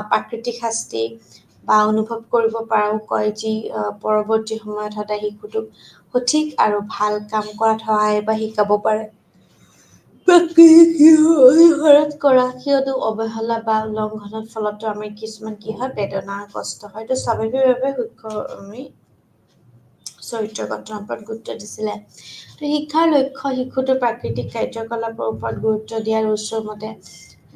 প্ৰাকৃতিক শাস্তি বা অনুভৱ কৰিব পৰাও কয় যি পৰৱৰ্তী সময়ত সদায় শিশুটোক সঠিক আৰু ভাল কাম কৰাত সহায় বা শিকাব পাৰে ঘৰত কৰা কিয়নো অৱহেলা বা উলংঘনৰ ফলতো আমাৰ কিছুমান কি হয় বেদনা কষ্ট হয় তো স্বাভাৱিকভাৱে আমি চৰিত্ৰ গঠনৰ ওপৰত গুৰুত্ব দিছিলে তো শিক্ষাৰ লক্ষ্য শিশুটোৰ প্ৰাকৃতিক কাৰ্যকলাপৰ ওপৰত গুৰুত্ব দিয়াৰ উচ্চৰ মতে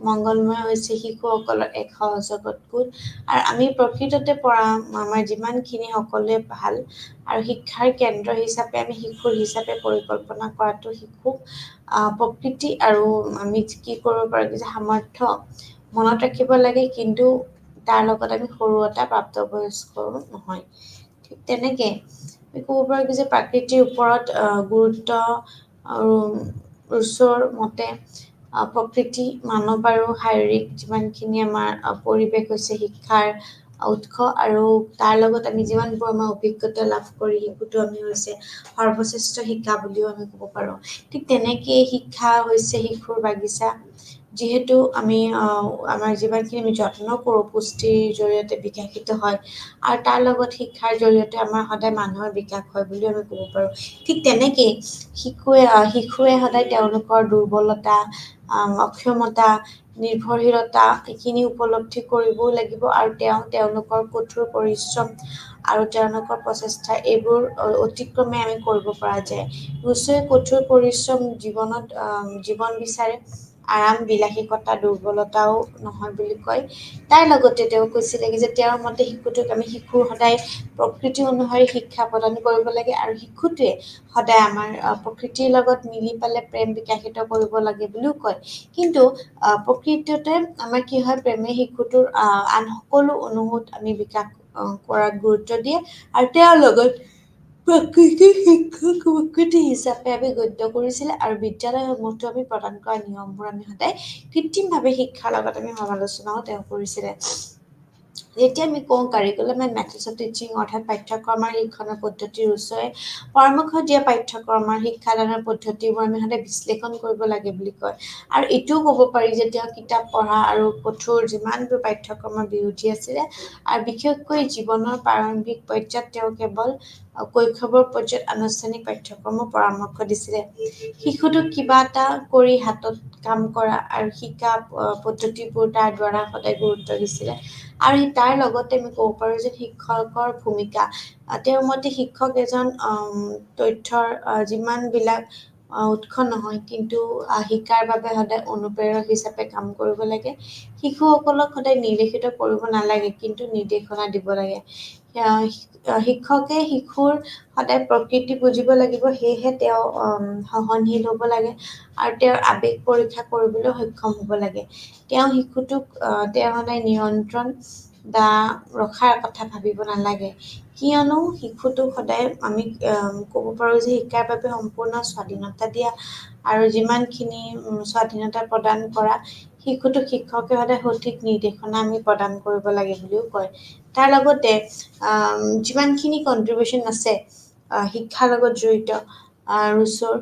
মংগলময় হৈছে শিশুসকলৰ এক সহজগত গোট। আৰু আমি প্ৰকৃততে পৰা আমাৰ যিমানখিনি সকলোৱে ভাল আৰু শিক্ষাৰ কেন্দ্ৰ হিচাপে আমি শিশুৰ হিচাপে পৰিকল্পনা কৰাটো শিশুক প্ৰকৃতি আৰু আমি কি কৰিব পাৰোঁ যে সামৰ্থ্য মনত ৰাখিব লাগে, কিন্তু তাৰ লগত আমি সৰু এটা প্ৰাপ্তবয়স্কৰো নহয়। ঠিক তেনেকে আমি ক'ব পাৰোঁ যে প্ৰাকৃতিৰ ওপৰত গুৰুত্ব আৰু ৰুছৰ মতে প্ৰকৃতি, মানৱ আৰু শাৰীৰিক যিমানখিনি আমাৰ পৰিৱেশ হৈছে শিক্ষাৰ উৎস, আৰু তাৰ লগত আমি যিমানবোৰ আমাৰ অভিজ্ঞতা লাভ কৰি শিশুটো আমি হৈছে সৰ্বশ্ৰেষ্ঠ শিক্ষা বুলিও আমি ক'ব পাৰোঁ। ঠিক তেনেকেই শিক্ষা হৈছে শিশুৰ বাগিচা, যিহেতু আমি আমাৰ যিমানখিনি আমি যত্ন কৰোঁ পুষ্টিৰ জৰিয়তে বিকশিত হয়, আৰু তাৰ লগত শিক্ষাৰ জৰিয়তে আমাৰ সদায় মানুহৰ বিকাশ হয় বুলিও আমি ক'ব পাৰোঁ। ঠিক তেনেকেই শিশুৱে সদায় তেওঁলোকৰ দুৰ্বলতা, অক্ষমতা, নিৰ্ভৰশীলতা এইখিনি উপলব্ধি কৰিবও লাগিব, আৰু তেওঁলোকৰ কঠোৰ পৰিশ্ৰম আৰু তেওঁলোকৰ প্ৰচেষ্টা এইবোৰ অতিক্ৰমে আমি কৰিব পৰা যায়। ৰুছোৱে কঠোৰ পৰিশ্ৰম জীৱন বিচাৰে, আৰাম বিলাসিকতা দুৰ্বলতাও নহয় বুলি কয়। তাৰ লগতে তেওঁ কৈছিলে যে তেওঁৰ মতে শিশুটোক আমি সদায় প্ৰকৃতি অনুসৰি শিক্ষা প্ৰদান কৰিব লাগে, আৰু শিশুটোৱে সদায় আমাৰ প্ৰকৃতিৰ লগত মিলি পেলাই প্ৰেম বিকশিত কৰিব লাগে বুলিও কয়। কিন্তু প্ৰকৃততে আমাৰ কি হয়, প্ৰেমে শিশুটোৰ আন সকলো অনুভূত আমি বিকাশ কৰাত গুৰুত্ব দিয়ে, আৰু তেওঁৰ লগত প্ৰাকৃতিক শিক্ষক প্ৰকৃতি হিচাপে আমি গণ্য কৰিছিলে, আৰু বিদ্যালয়সমূহতো আমি প্ৰদান কৰা নিয়মবোৰ আমি সদায় কৃত্ৰিমভাৱে শিক্ষাৰ লগত আমি সমালোচনাও তেওঁ কৰিছিলে। যেতিয়া আমি কওঁ curriculum and methods of teaching অৰ্থাৎ পাঠ্যক্ৰমৰ শিক্ষণৰ পদ্ধতি, ৰুছোৱে পৰামৰ্শ দিয়া পাঠ্যক্ৰমৰ শিক্ষাদানৰ পদ্ধতিবোৰ আমি সদায় বিশ্লেষণ কৰিব লাগে বুলি কয়। আৰু এইটোও ক'ব পাৰি যে তেওঁ কিতাপ পঢ়া আৰু কঠোৰ যিমানবোৰ পাঠ্যক্ৰমৰ বিৰোধী আছিলে, আৰু বিশেষকৈ জীৱনৰ প্ৰাৰম্ভিক পৰ্যায়ত তেওঁ কেৱল কৈশোৰৰ পৰ্যায়ত আনুষ্ঠানিক পাঠ্যক্ৰমৰ পৰামৰ্শ দিছিলে। শিশুটোক কিবা এটা কৰি হাতত কাম কৰা আৰু শিকা পদ্ধতিবোৰ তাৰ দ্বাৰা সদায় গুৰুত্ব দিছিলে। আৰু তাৰ লগতে আমি ক'ব পাৰোঁ যে শিক্ষকৰ ভূমিকা, তেওঁৰ মতে শিক্ষক এজন তথ্যৰ যিমানবিলাক উৎস নহয়, কিন্তু শিকাৰ বাবে সদায় অনুপ্ৰেৰক হিচাপে কাম কৰিব লাগে। শিশুসকলক সদায় নিৰ্দেশিত কৰিব নালাগে, কিন্তু নিৰ্দেশনা দিব লাগে। শিক্ষকে শিশুৰ সদায় প্ৰকৃতি বুজিব লাগিব, সেয়েহে তেওঁ সহনশীল হ'ব লাগে, আৰু তেওঁৰ আৱেগ পৰীক্ষা কৰিবলৈ সক্ষম হ'ব লাগে। তেওঁ শিশুটোক তেওঁ সদায় নিয়ন্ত্ৰণ বা ৰখাৰ কথা ভাবিব নালাগে, কিয়নো শিশুটোক সদায় আমি ক'ব পাৰোঁ যে শিকাৰ বাবে সম্পূৰ্ণ স্বাধীনতা দিয়া, আৰু যিমানখিনি স্বাধীনতা প্ৰদান কৰা শিশুটোক শিক্ষকে সদায় সঠিক নিৰ্দেশনা আমি প্ৰদান কৰিব লাগে বুলিও কয়। তাৰ লগতে যিমানখিনি কণ্ট্ৰিবিউশ্যন আছে শিক্ষাৰ লগত জড়িত ৰুছোৰ,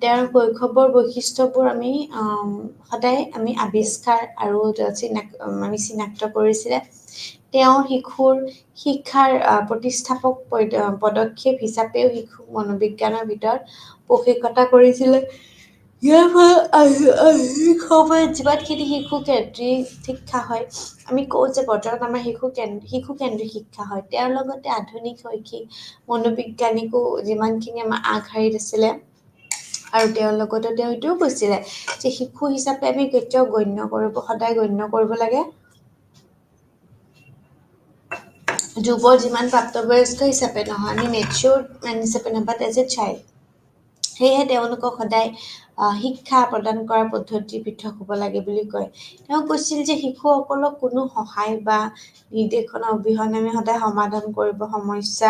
তেওঁৰ শৈশৱৰ বৈশিষ্ট্যবোৰ আমি সদায় আমি আৱিষ্কাৰ আৰু আমি চিনাক্ত কৰিছিলে। তেওঁ শিশুৰ শিক্ষাৰ প্ৰতিষ্ঠাপক পদক্ষেপ হিচাপেও শিশুক মনোবিজ্ঞানৰ ভিতৰত প্ৰশিক্ষতা কৰিছিলে। ইয়াৰ ফলত যিমানখিনি শিশুকেন্দ্ৰিক শিক্ষা হয়, আমি কওঁ যে বৰ্তমান আমাৰ শিশুকেন্দ্ৰিক শিক্ষা হয়, তেওঁৰ লগতে আধুনিক শৈক্ষিক মনোবিজ্ঞানিকো যিমানখিনি আমাৰ আগশাৰীত আছিলে। আৰু তেওঁৰ লগতে তেওঁ এইটোও কৈছিলে যে শিশু হিচাপে আমি কেতিয়াও সদায় গণ্য কৰিব লাগে যুৱৰ যিমান প্ৰাপ্তবয়স্ক হিচাপে নহয়, আমি মেচিয়ৰ মেন হিচাপে নহয়, বাট এজ এ চাইল্ড। সেয়েহে তেওঁলোকক সদায় শিক্ষা প্ৰদান কৰাৰ পদ্ধতি পৃথক হ'ব লাগে বুলি কয়। তেওঁ কৈছিল যে শিশুসকলক কোনো সহায় বা নিৰ্দেশনা অবিহনে আমি সদায় সমাধান কৰিব সমস্যা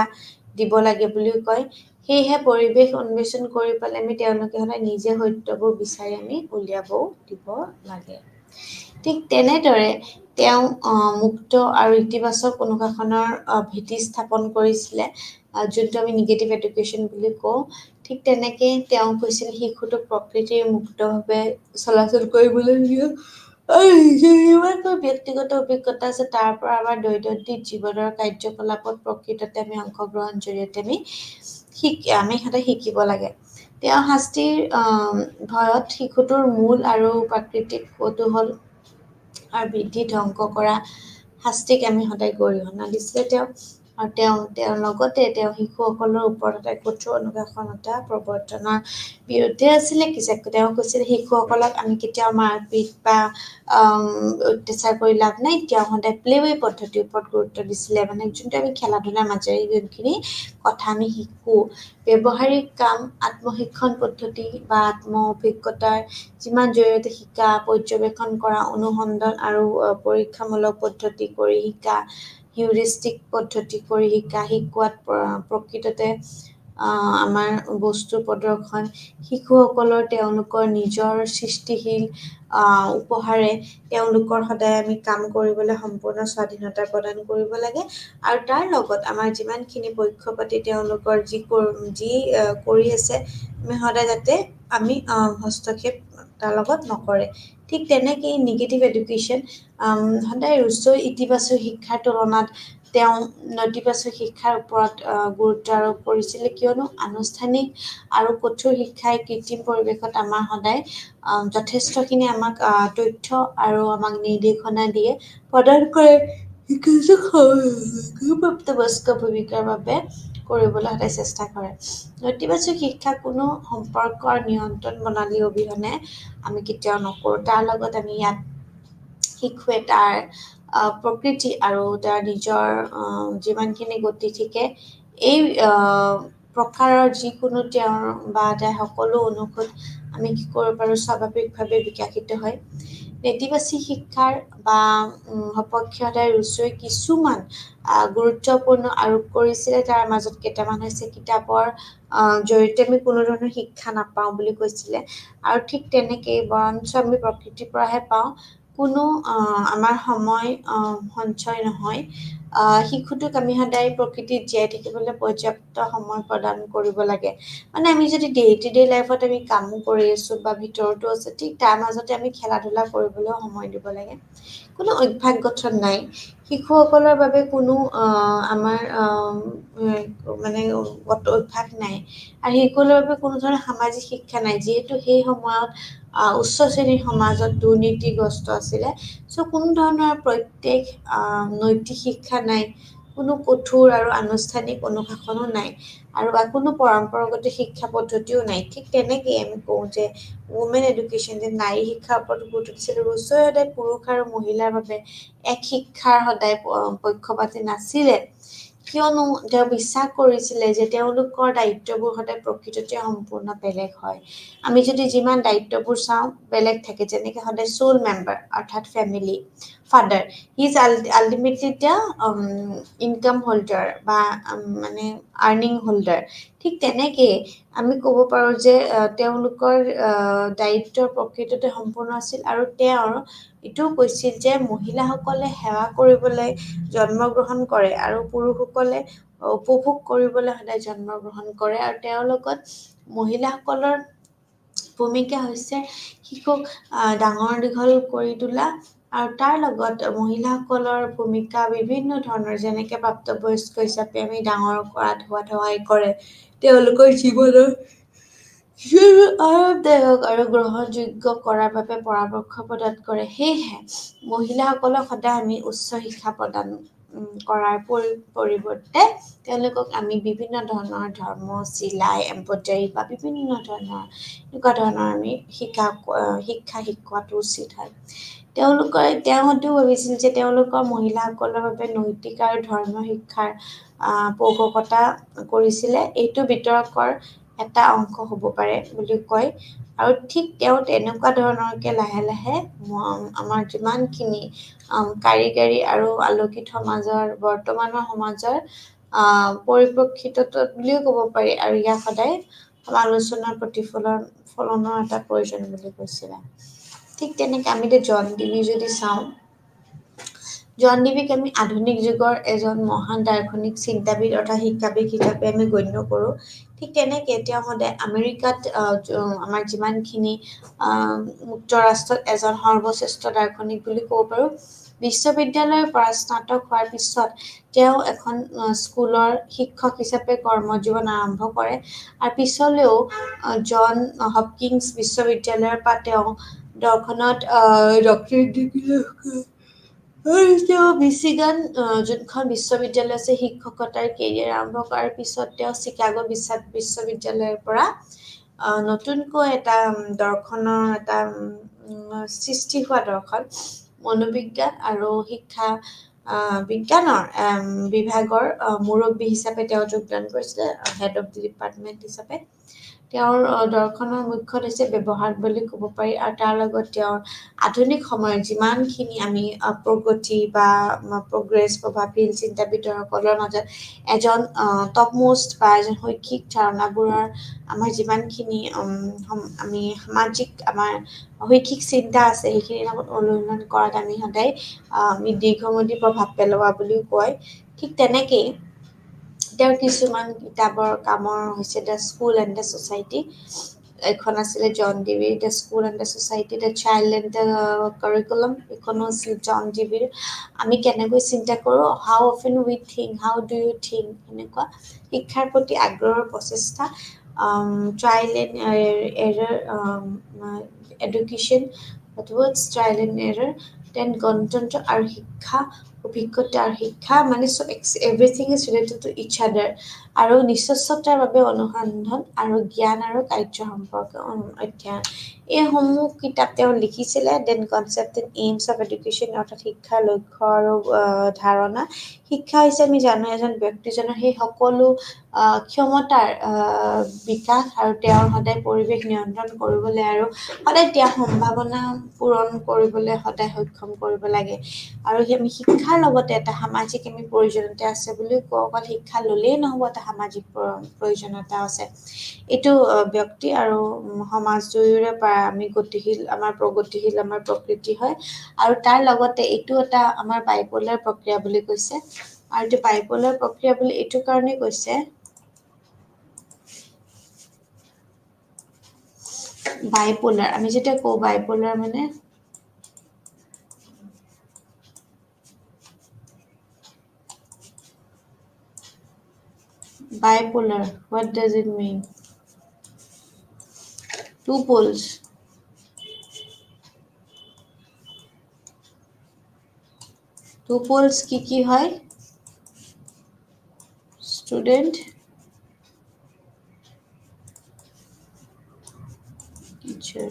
দিব লাগে বুলিও কয়। সেয়েহে পৰিৱেশ অন্বেষণ কৰি পেলাই আমি তেওঁলোকে সদায় নিজে সত্যবোৰ বিচাৰি আমি উলিয়াবও দিব লাগে। ঠিক তেনেদৰে তেওঁ মুক্ত আৰু ইতিবাচক অনুশাসনৰ ভেটি স্থাপন কৰিছিলে, যোনটো আমি নিগেটিভ এডুকেশ্যন বুলি কওঁ। ঠিক তেনেকে তেওঁ কৈছিল শিশুটোক প্ৰকৃতিৰ মুক্তভাৱে চলাচল কৰিবলৈ দিয়ে, যিমানবোৰ ব্যক্তিগত অভিজ্ঞতা আছে তাৰ পৰা আমাৰ দৈনন্দিন জীৱনৰ কাৰ্যকলাপত প্ৰকৃততে আমি অংশগ্ৰহণ জৰিয়তে আমি সদায় শিকিব লাগে। তেওঁ শাস্তিৰ ভয়ত শিশুটোৰ মূল আৰু প্ৰাকৃতিক কৌতূহল আৰু বৃদ্ধি ধ্বংস কৰা শাস্তিক আমি সদায় গৰিহণা দিছিলে। তেওঁ আৰু তেওঁৰ লগতে তেওঁ শিশুসকলৰ ওপৰত এটা কঠোৰ অনুশাসনতা প্ৰৱৰ্তনৰ বিৰুদ্ধে আছিলে। তেওঁ কৈছিলে শিশুসকলক আমি কেতিয়াও মাৰপিট বা অত্যাচাৰ কৰি লাভ নাই। তেওঁ সদায় প্লেৱে পদ্ধতিৰ ওপৰত গুৰুত্ব দিছিলে, মানে যোনটো আমি খেলা ধূলাৰ মাজেৰে যোনখিনি কথা আমি শিকো, ব্যৱহাৰিক কাম, আত্মশিক্ষণ পদ্ধতি বা আত্ম অভিজ্ঞতাৰ যিমান জৰিয়তে শিকা, পৰ্যবেক্ষণ কৰা, অনুসন্ধান আৰু পৰীক্ষামূলক পদ্ধতি কৰি শিকা, হিউৰিষ্টিক পদ্ধতি কৰি শিকোৱাত প্ৰকৃততে আমাৰ বস্তুৰ প্ৰদৰ্শন, শিশুসকলৰ তেওঁলোকৰ নিজৰ সৃষ্টিশীল উপহাৰে তেওঁলোকৰ সদায় আমি কাম কৰিবলৈ সম্পূৰ্ণ স্বাধীনতা প্ৰদান কৰিব লাগে। আৰু তাৰ লগত আমাৰ যিমানখিনি পক্ষপাতি তেওঁলোকৰ যি কৰি আছে, আমি সদায় যাতে আমি হস্তক্ষেপ তাৰ লগত নকৰে। ঠিক তেনেকেই নিগেটিভ এডুকেশ্যন সদায় উচ্চ ইতিবাচক শিক্ষাৰ তুলনাত তেওঁ নেতিবাচক শিক্ষাৰ ওপৰত গুৰুত্ব আৰোপ কৰিছিলে, কিয়নো আনুষ্ঠানিক আৰু কঠোৰ শিক্ষাই কৃত্ৰিম পৰিৱেশত আমাৰ সদায় যথেষ্টখিনি আমাক তথ্য আৰু আমাক নিৰ্দেশনা দিয়ে, প্ৰদান কৰে প্ৰাপ্তবয়স্ক ভূমিকাৰ বাবে কৰিবলৈ সদায় চেষ্টা কৰে। নেতিবাচক শিক্ষা কোনো সম্পৰ্কৰ নিয়ন্ত্ৰণ প্ৰণালী অবিহনে আমি কেতিয়াও নকৰোঁ। তাৰ লগত আমি ইয়াত শিশুৱে তাৰ প্ৰকৃতি আৰু তাৰ নিজৰ যিমানখিনি গতি থাকে এই প্ৰকাৰৰ যিকোনো তেওঁৰ বা তাইৰ সকলো অনুভূত আমি কি কৰিব পাৰোঁ, স্বাভাৱিকভাৱে বিকশিত হয়। নেতিবাচক শিক্ষাৰ বা সপক্ষে সদায় ৰুচুৱে কিছুমান গুৰুত্বপূৰ্ণ আৰোপ কৰিছিলে। তাৰ মাজত কেইটামান হৈছে কিতাপৰ জৰিয়তে আমি কোনো ধৰণৰ শিক্ষা নাপাওঁ বুলি কৈছিলে, আৰু ঠিক তেনেকেই বৰঞ্চ আমি প্ৰকৃতিৰ পৰাহে পাওঁ, কোনো আমাৰ সময় সঞ্চয় নহয়। শিশুটোক আমি সদায় প্ৰকৃতিত জীয়াই থাকিবলৈ পৰ্যাপ্ত সময় প্ৰদান কৰিব লাগে। মানে আমি যদি ডে টু ডে লাইফত আমি কামো কৰি আছোঁ বা ভিতৰতো আছোঁ, ঠিক তাৰ মাজতে আমি খেলা ধূলা কৰিবলৈও সময় দিব লাগে। কোনো অভ্যাস গঠন নাই শিশুসকলৰ বাবে, কোনো আমাৰ মানে অভ্যাস নাই, আৰু শিশুসকলৰ বাবে কোনো ধৰণৰ সামাজিক শিক্ষা নাই, যিহেতু সেই সময়ত উচ্চ শ্ৰেণীৰ সমাজত দুৰ্নীতিগ্ৰস্ত আছিলে। কোনো ধৰণৰ প্ৰত্যেক নৈতিক শিক্ষা নাই, কোনো কঠোৰ আৰু আনুষ্ঠানিক অনুশাসনো নাই, আৰু কোনো পৰম্পৰাগত শিক্ষা পদ্ধতিও নাই। ঠিক তেনেকেই আমি কওঁ যে ওমেন এডুকেশ্যন, যে নাৰী শিক্ষাৰ ওপৰত গুৰুত্ব দিছিল। ৰুচোৱে সদায় পুৰুষ আৰু মহিলাৰ বাবে এক শিক্ষাৰ সদায় পক্ষপাতি নাছিলে, কিয়নো তেওঁ বিশ্বাস কৰিছিলে যে তেওঁলোকৰ দায়িত্ববোৰ সদায় প্ৰকৃততে সম্পূৰ্ণ বেলেগ হয়। আমি যদি যিমান দায়িত্ববোৰ চাওঁ বেলেগ থাকে, যেনেকে সদায় চ'ল মেম্বাৰ অৰ্থাৎ family father, he is ultimately the income holder বা মানে আৰ্নিং হোল্ডাৰ। ঠিক তেনেকেই আমি ক'ব পাৰোঁ যে তেওঁলোকৰ দায়িত্ব প্ৰকৃততে সম্পূৰ্ণ আছিল, আৰু তেওঁৰ এইটোও কৈছিল যে মহিলাসকলে সেৱা কৰিবলৈ জন্মগ্ৰহণ কৰে আৰু পুৰুষসকলে উপভোগ কৰিবলৈ সদায় জন্মগ্ৰহণ কৰে। আৰু তেওঁৰ লগত মহিলাসকলৰ ভূমিকা হৈছে শিশুক ডাঙৰ দীঘল কৰি তোলা, আৰু তাৰ লগত মহিলাসকলৰ ভূমিকা বিভিন্ন ধৰণৰ, যেনেকে প্ৰাপ্তবয়স্ক হিচাপে আমি ডাঙৰ কৰাত হোৱাত সহায় কৰে, তেওঁলোকৰ জীৱনৰ আৰামদায়ক আৰু গ্ৰহণযোগ্য কৰাৰ বাবে পৰামৰ্শ প্ৰদান কৰে। সেয়েহে মহিলাসকলক সদায় আমি উচ্চ শিক্ষা প্ৰদান কৰাৰ পৰিৱৰ্তে তেওঁলোকক আমি বিভিন্ন ধৰণৰ ধৰ্ম, চিলাই, এম্ব্ৰইডাৰী বা বিভিন্ন ধৰণৰ এনেকুৱা ধৰণৰ আমি শিক্ষা শিকোৱাটো উচিত হয়। তেওঁহঁতেও ভাবিছিল যে তেওঁলোকৰ মহিলাসকলৰ বাবে নৈতিক আৰু ধৰ্মীয় শিক্ষাৰ পোষকতা কৰিছিলে। এইটো বিতৰ্কৰ এটা অংশ হ'ব পাৰে বুলি কয়, আৰু ঠিক তেওঁ তেনেকুৱা ধৰণৰকে লাহে লাহে আমাৰ যিমানখিনি কাৰিকৰী আৰু আলোকিত সমাজৰ, বৰ্তমানৰ সমাজৰ পৰিপ্ৰেক্ষিতত বুলিও ক'ব পাৰি, আৰু ইয়াক সদায় সমালোচনাৰ প্ৰতিফলনৰ এটা প্ৰয়োজন বুলি কৈছিলে। ঠিক তেনেকে আমি এতিয়া জন ডিবি যদি চাওঁ, জন ডিবিক আমি আধুনিক যুগৰ এজন মহান দাৰ্শনিক, চিন্তাবিদ অৰ্থাৎ শিক্ষাবিদ হিচাপে আমি গণ্য কৰোঁ। ঠিক তেনেকে তেওঁ সদায় আমেৰিকাত আমাৰ যিমানখিনি যুক্তৰাষ্ট্ৰত এজন সৰ্বশ্ৰেষ্ঠ দাৰ্শনিক বুলি ক'ব পাৰোঁ। বিশ্ববিদ্যালয়ৰ পৰা স্নাতক হোৱাৰ পিছত তেওঁ এখন স্কুলৰ শিক্ষক হিচাপে কৰ্মজীৱন আৰম্ভ কৰে, আৰু পিছলেও জন হপকিন্স বিশ্ববিদ্যালয়ৰ পৰা তেওঁ দৰ্শনত ডক্টৰেট ডিগ্ৰী লাভ কৰে। তেওঁ মিচিগান যোনখন বিশ্ববিদ্যালয় আছে শিক্ষকতাৰ কেৰিয়াৰ আৰম্ভ কৰাৰ পিছত তেওঁ চিকাগো বিশ্ববিদ্যালয়ৰ পৰা নতুনকৈ এটা দৰ্শনৰ এটা সৃষ্টি হোৱা দৰ্শন মনোবিজ্ঞান আৰু শিক্ষা বিজ্ঞানৰ বিভাগৰ মুৰব্বী হিচাপে তেওঁ যোগদান কৰিছিলে হেড অফ দি ডিপাৰ্টমেণ্ট হিচাপে তেওঁৰ দৰ্শনৰ মুখ্য হৈছে ব্যৱহাৰ বুলি ক'ব পাৰি আৰু তাৰ লগত তেওঁৰ আধুনিক সময়ত যিমানখিনি আমি প্ৰগতি বা প্ৰগ্ৰেছ প্ৰভাৱশীল চিন্তাবিদসকলৰ মাজত এজন টপ মোষ্ট বা এজন শৈক্ষিক ধাৰণাবোৰৰ আমাৰ যিমানখিনি আমি সামাজিক আমাৰ শৈক্ষিক চিন্তা আছে সেইখিনি লগত অনুশীলন কৰাত আমি সদায় আমি দীৰ্ঘম্যাদী প্ৰভাৱ পেলোৱা বুলিও কয় ঠিক তেনেকেই তেওঁৰ কিছুমান কিতাপৰ কামৰ হৈছে the school and the society এখন আছিলে জন ডিভিৰ the school and the society the child and the curriculum এখনো আছিল জন ডিভিৰ আমি কেনেকৈ চিন্তা কৰোঁ how often we think how do you think এনেকুৱা শিক্ষাৰ প্ৰতি আগ্ৰহৰ প্ৰচেষ্টা trial and error education towards trial and error then গণতন্ত্ৰ আৰু শিক্ষা অভিজ্ঞতা আৰু শিক্ষা মানে চব everything is related to each other আৰু নিশ্চয়তাৰ বাবে অনুসন্ধান আৰু জ্ঞান আৰু কাৰ্য সম্পৰ্কে অধ্যয়ন এইসমূহ কিতাপ তেওঁ লিখিছিলে then concept and aims of education অৰ্থাৎ শিক্ষাৰ লক্ষ্য আৰু ধাৰণা শিক্ষা হৈছে আমি জানো এজন ব্যক্তিজনৰ সেই সকলো ক্ষমতাৰ বিকাশ আৰু তেওঁৰ সদায় পৰিৱেশ নিয়ন্ত্ৰণ কৰিবলৈ আৰু সদায় দিয়া সম্ভাৱনা পূৰণ কৰিবলৈ সদায় সক্ষম কৰিব লাগে আৰু আমি শিক্ষাৰ লগতে এটা সামাজিক আমি প্ৰয়োজনীয়তা আছে বুলি কওঁ অকল শিক্ষা ল'লেই নহ'ব এটা সামাজিক প্ৰয়োজনীয়তা আছে এইটো ব্যক্তি আৰু সমাজ দুয়োৰে পৰা আমি গতিশীল আমাৰ প্ৰগতিশীল আমাৰ প্ৰকৃতি হয় আৰু তাৰ লগতে এইটো এটা আমাৰ বাইপলাৰ প্ৰক্ৰিয়া বুলি কৈছে আৰু এইটো বাইপলাৰ প্ৰক্ৰিয়া বুলি এইটো কাৰণেই কৈছে বাইপলাৰ আমি যেতিয়া কওঁ বাইপলাৰ মানে bipolar what does it mean two poles কি হয় student teacher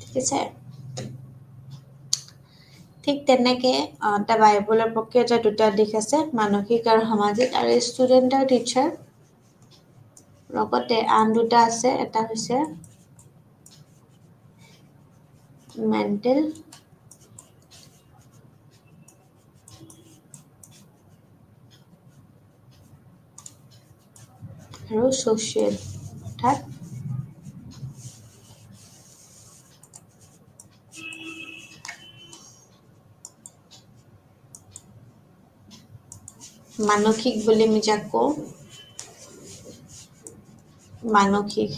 ঠিক আছে ঠিক তেনেকে এটা বাইপলাৰ প্ৰক্ৰিয়াৰ দুটা দিশ আছে মানসিক আৰু সামাজিক আৰু ষ্টুডেণ্ট আৰু টিচাৰ লগতে আন দুটা আছে এটা হৈছে মেণ্টেল আৰু ছ'চিয়েল অৰ্থাৎ মানসিক বুলি আমি যাক কওঁ মানসিক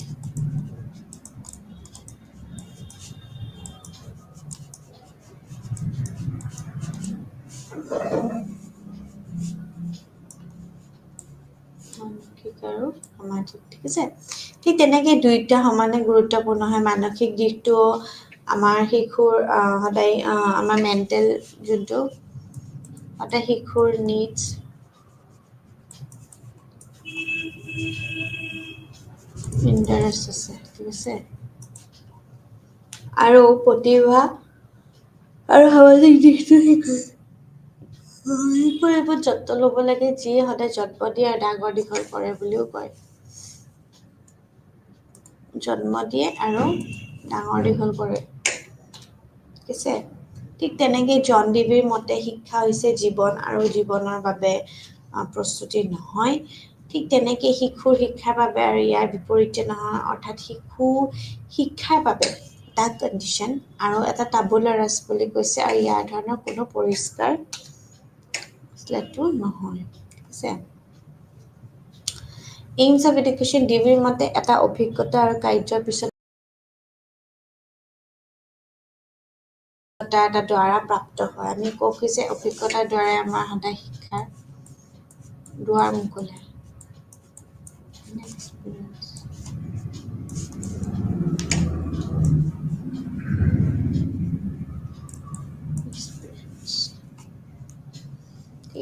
আৰু সামাজিক ঠিক আছে ঠিক তেনেকে দুইটা সমানে গুৰুত্বপূৰ্ণ হয় মানসিক দিশটো আমাৰ শিশুৰ সদায় আমাৰ মেণ্টেল যোনটো সদায় শিশুৰ নিডছ ইণ্টাৰেষ্ট আছে ঠিক আছে আৰু প্ৰতিভা আৰু সামাজিক দিশটো শিশুৰ এইবোৰ যত্ন ল'ব লাগে যিয়ে সদায় জন্ম দিয়ে আৰু ডাঙৰ দীঘল কৰে বুলিও কয় জন্ম দিয়ে আৰু ডাঙৰ দীঘল কৰে ঠিক আছে ঠিক তেনেকৈ জন ডিভিৰ মতে শিক্ষা হৈছে জীৱন আৰু জীৱনৰ বাবে প্ৰস্তুতি নহয় ঠিক তেনেকৈ শিশুৰ শিক্ষাৰ বাবে আৰু ইয়াৰ বিপৰীতে নহয় অৰ্থাৎ শিশু শিক্ষাৰ বাবে এটা কণ্ডিশ্যন আৰু এটা টাবুলাৰ ৰাছ বুলি কৈছে আৰু ইয়াৰ ধৰণৰ কোনো পৰিষ্কাৰ নহয় ঠিক আছে এইমছ অফ এডুকেশ্যন ডিভিৰ মতে এটা অভিজ্ঞতা আৰু কাৰ্যৰ পিছত এটা দ্বাৰা প্ৰাপ্ত হয় আমি কওঁ যে অভিজ্ঞতাৰ দ্বাৰাই আমাৰ সদায় শিক্ষাৰ দুৱাৰ মুকলে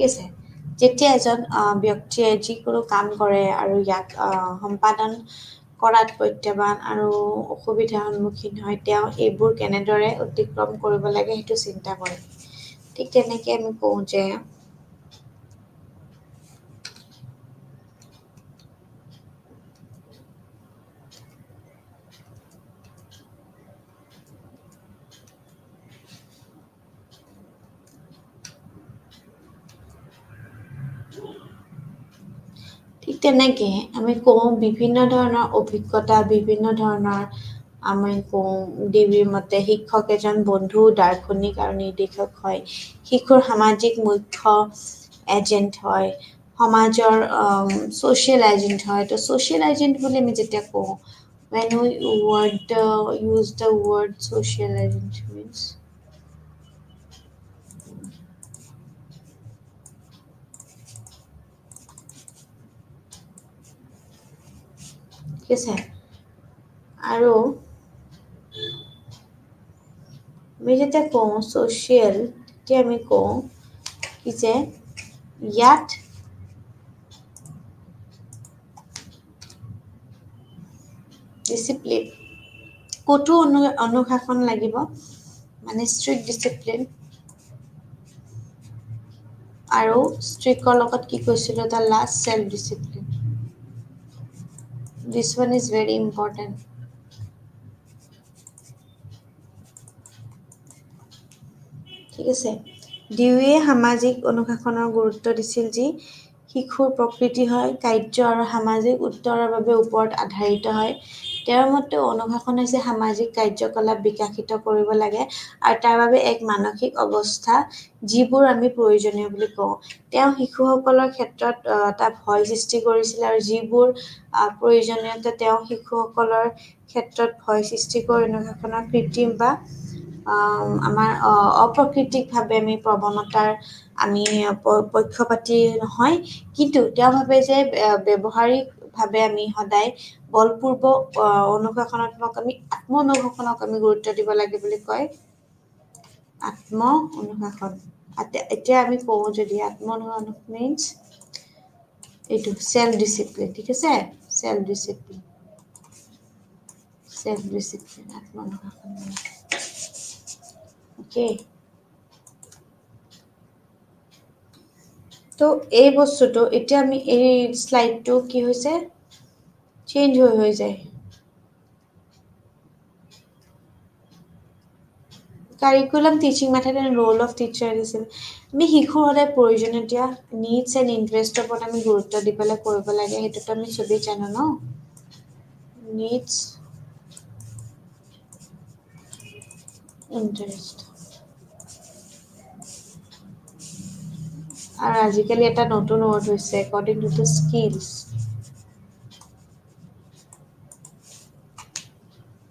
ঠিক আছে যেতিয়া এজন ব্যক্তিয়ে যিকোনো কাম কৰে আৰু ইয়াক সম্পাদন কৰাত প্ৰত্যাহ্বান আৰু অসুবিধাৰ সন্মুখীন হয় তেওঁ এইবোৰ কেনেদৰে অতিক্ৰম কৰিব লাগে সেইটো চিন্তা কৰে ঠিক তেনেকে আমি কওঁ যে ঠিক তেনেকে আমি কওঁ বিভিন্ন ধৰণৰ অভিজ্ঞতা বিভিন্ন ধৰণৰ আমি কওঁ ডিগ্ৰীৰ মতে শিক্ষক এজন বন্ধু দাৰ্শনিক আৰু নিৰ্দেশক হয় শিশুৰ সামাজিক মুখ্য এজেণ্ট হয় সমাজৰ ছ'চিয়েল এজেণ্ট হয় তো ছ'চিয়েল এজেণ্ট বুলি আমি যেতিয়া কওঁ when we use the word social agent means ঠিক আছে আৰু আমি যেতিয়া কওঁ ছ'চিয়েল তেতিয়া আমি কওঁ কি যে ইয়াত ডিচিপ্লিন ক'তো অনুশাসন লাগিব মানে ষ্ট্ৰিক্ট ডিচিপ্লিন আৰু ষ্ট্ৰিকৰ লগত কি কৈছিলোঁ দ্য লাষ্ট চেল্ফ ডিচিপ্লিন দিছ ওৱান ইজ ভেৰি ইম্পৰ্টেণ্ট ঠিক আছে ডিউয়ে সামাজিক অনুশাসনৰ গুৰুত্ব দিছিল যি শিশুৰ প্ৰকৃতি হয় কাৰ্য আৰু সামাজিক উত্তৰৰ বাবে ওপৰত আধাৰিত হয় তেওঁৰ মতে অনুশাসন হৈছে সামাজিক কাৰ্যকলাপ বিকশিত কৰিব লাগে আৰু তাৰ বাবে এক মানসিক অৱস্থা যিবোৰ আমি প্ৰয়োজনীয় বুলি কওঁ তেওঁ শিশুসকলৰ ক্ষেত্ৰত এটা ভয় সৃষ্টি কৰিছিল আৰু যিবোৰ প্ৰয়োজনীয়তা তেওঁ শিশুসকলৰ ক্ষেত্ৰত ভয় সৃষ্টি কৰি অনুশাসনৰ কৃত্ৰিম বা আমাৰ অপ্ৰাকৃতিকভাৱে আমি প্ৰৱণতাৰ আমি পক্ষপাতি নহয় কিন্তু তেওঁ ভাবে যে ব্যৱহাৰিকভাৱে আমি সদায় বলপূৰ্বক অনুশাসনাত্মক আমি আত্ম অনুশাসনক আমি গুৰুত্ব দিব লাগে বুলি কয় আত্ম অনুশাসন এতিয়া আমি কওঁ যদি আত্ম অনুশাসন মিন্স এইটো সেলফ ডিসিপ্লিন ঠিক আছে সেলফ ডিসিপ্লিন আত্ম অনুশাসন ওকে তো এই বস্তুটো এতিয়া আমি এই স্লাইডটো কি হৈছে চেঞ্জ হৈ যায় curriculum teaching method and roll of teacher দিছিল আমি শিশুৰ সদায় প্ৰয়োজনীয়তা নিডছ এণ্ড ইণ্টাৰেষ্টৰ ওপৰত আমি গুৰুত্ব দি পেলাই কৰিব লাগে সেইটোতো আমি চবেই জানো ন নিডছ ইণ্টাৰেষ্ট আৰু আজিকালি এটা নতুন ৱৰ্ড হৈছে একৰ্ডিং টু দ্য স্কিলছ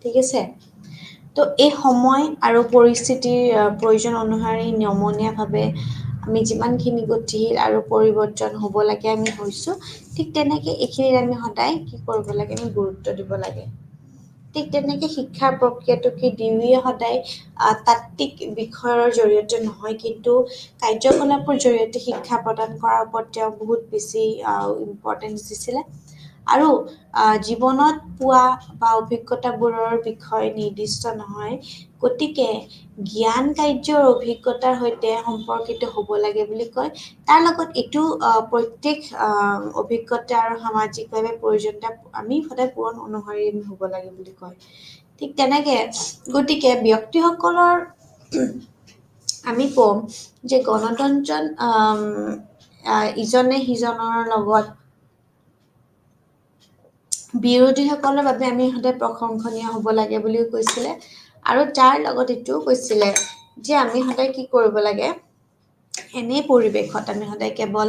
ঠিক আছে তো এই সময় আৰু পৰিস্থিতিৰ প্ৰয়োজন অনুসৰি নিয়মনীয়াভাৱে আমি যিমানখিনি গতিশীল আৰু পৰিৱৰ্তন হ'ব লাগে আমি হৈছোঁ ঠিক তেনেকৈ এইখিনিত আমি সদায় কি কৰিব লাগে আমি গুৰুত্ব দিব লাগে ঠিক তেনেকৈ শিক্ষাৰ প্ৰক্ৰিয়াটো কি ডিউয়ে সদায় তাত্ত্বিক বিষয়ৰ জৰিয়তে নহয় কিন্তু কাৰ্যকলাপৰ জৰিয়তে শিক্ষা প্ৰদান কৰাৰ ওপৰত তেওঁ বহুত বেছি ইম্পৰ্টেঞ্চ দিছিলে আৰু জীৱনত পোৱা বা অভিজ্ঞতাবোৰৰ বিষয় নিৰ্দিষ্ট নহয় গতিকে জ্ঞান কাৰ্যৰ অভিজ্ঞতাৰ সৈতে সম্পৰ্কিত হ'ব লাগে বুলি কয় তাৰ লগত এইটো প্ৰত্যেক অভিজ্ঞতা আৰু সামাজিকভাৱে প্ৰয়োজনীয়তা আমি সদায় পূৰণ অনুসৰি হ'ব লাগে বুলি কয় ঠিক তেনেকে গতিকে ব্যক্তিসকলৰ আমি কম যে গণতন্ত্ৰ ইজনে সিজনৰ লগত বিৰোধীসকলৰ বাবে আমি সদায় প্ৰশংসনীয় হ'ব লাগে বুলিও কৈছিলে আৰু তাৰ লগত এইটোও কৈছিলে যে আমি সদায় কি কৰিব লাগে এনে পৰিৱেশত আমি সদায় কেৱল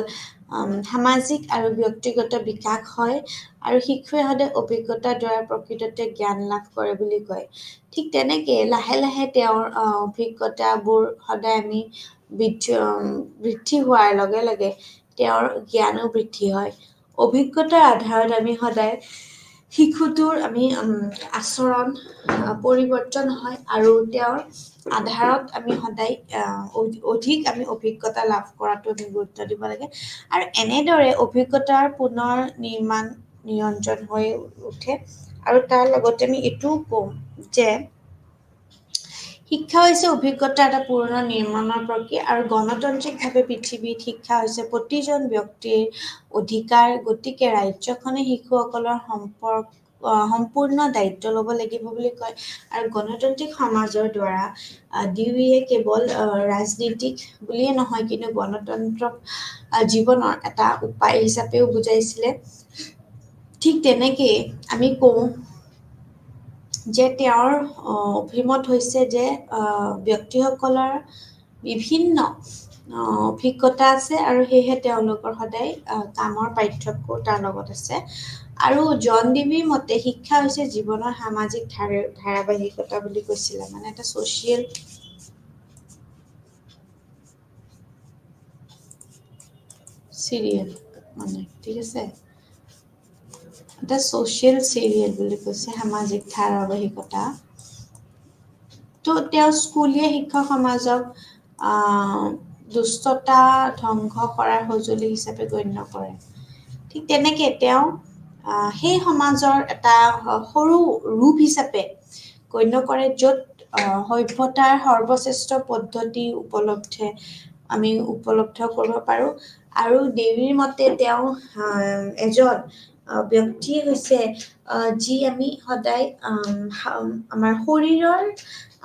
সামাজিক আৰু ব্যক্তিগত বিকাশ হয় আৰু শিশুৱে সদায় অভিজ্ঞতাৰ দ্বাৰা প্ৰকৃততে জ্ঞান লাভ কৰে বুলি কয় ঠিক তেনেকে লাহে লাহে তেওঁৰ অভিজ্ঞতাবোৰ সদায় আমি বৃদ্ধি হোৱাৰ লগে লগে তেওঁৰ জ্ঞানো বৃদ্ধি হয় অভিজ্ঞতাৰ আধাৰত আমি সদায় শিশুটোৰ আমি আচৰণ পৰিৱৰ্তন হয় আৰু তেওঁৰ আধাৰত আমি সদায় অধিক আমি অভিজ্ঞতা লাভ কৰাটো আমি গুৰুত্ব দিব লাগে আৰু এনেদৰে অভিজ্ঞতাৰ পুনৰ নিৰ্মাণ নিৰঞ্জন হৈ উঠে আৰু তাৰ লগতে আমি এইটোও কওঁ যে শিক্ষা হৈছে অভিজ্ঞতা এটা পুনৰ নিৰ্মাণৰ প্ৰক্ৰিয়া আৰু গণতান্ত্ৰিকভাৱে পৃথিৱীত শিক্ষা হৈছে প্ৰতিজন ব্যক্তিৰ অধিকাৰ গতিকে ৰাজ্যখনে শিশুসকলৰ সম্পূৰ্ণ দায়িত্ব ল'ব লাগিব বুলি কয় আৰু গণতান্ত্ৰিক সমাজৰ দ্বাৰা ডিউয়ে কেৱল ৰাজনীতিক বুলিয়ে নহয় কিন্তু গণতন্ত্ৰক জীৱনৰ এটা উপায় হিচাপেও বুজাইছিলে ঠিক তেনেকেই আমি কওঁ যে তেওঁৰ অভিমত হৈছে যে ব্যক্তিসকলৰ বিভিন্ন অভিজ্ঞতা আছে আৰু সেয়েহে তেওঁলোকৰ সদায় কামৰ পাৰ্থক্যও তাৰ লগত আছে আৰু জন ডিভিৰ মতে শিক্ষা হৈছে জীৱনৰ সামাজিক ধাৰাবাহিকতা বুলি কৈছিলে মানে এটা ছ'চিয়েল চিৰিয়েল মানে ঠিক আছে এটা ছ'চিয়েল চিৰিয়েল বুলি কৈছে সামাজিক ধাৰাবাহিকতা তো তেওঁ স্কুলীয়া শিক্ষা সমাজক দুষ্টতা ধ্বংস কৰাৰ সঁজুলি হিচাপে গণ্য কৰে ঠিক তেনেকে তেওঁ সেই সমাজৰ এটা সৰু ৰূপ হিচাপে গণ্য কৰে য'ত সভ্যতাৰ সৰ্বশ্ৰেষ্ঠ পদ্ধতি আমি উপলব্ধ কৰিব পাৰোঁ আৰু দেৱীৰ মতে তেওঁ এজন ব্যক্তি হৈছে যি আমি সদায় আমাৰ শৰীৰৰ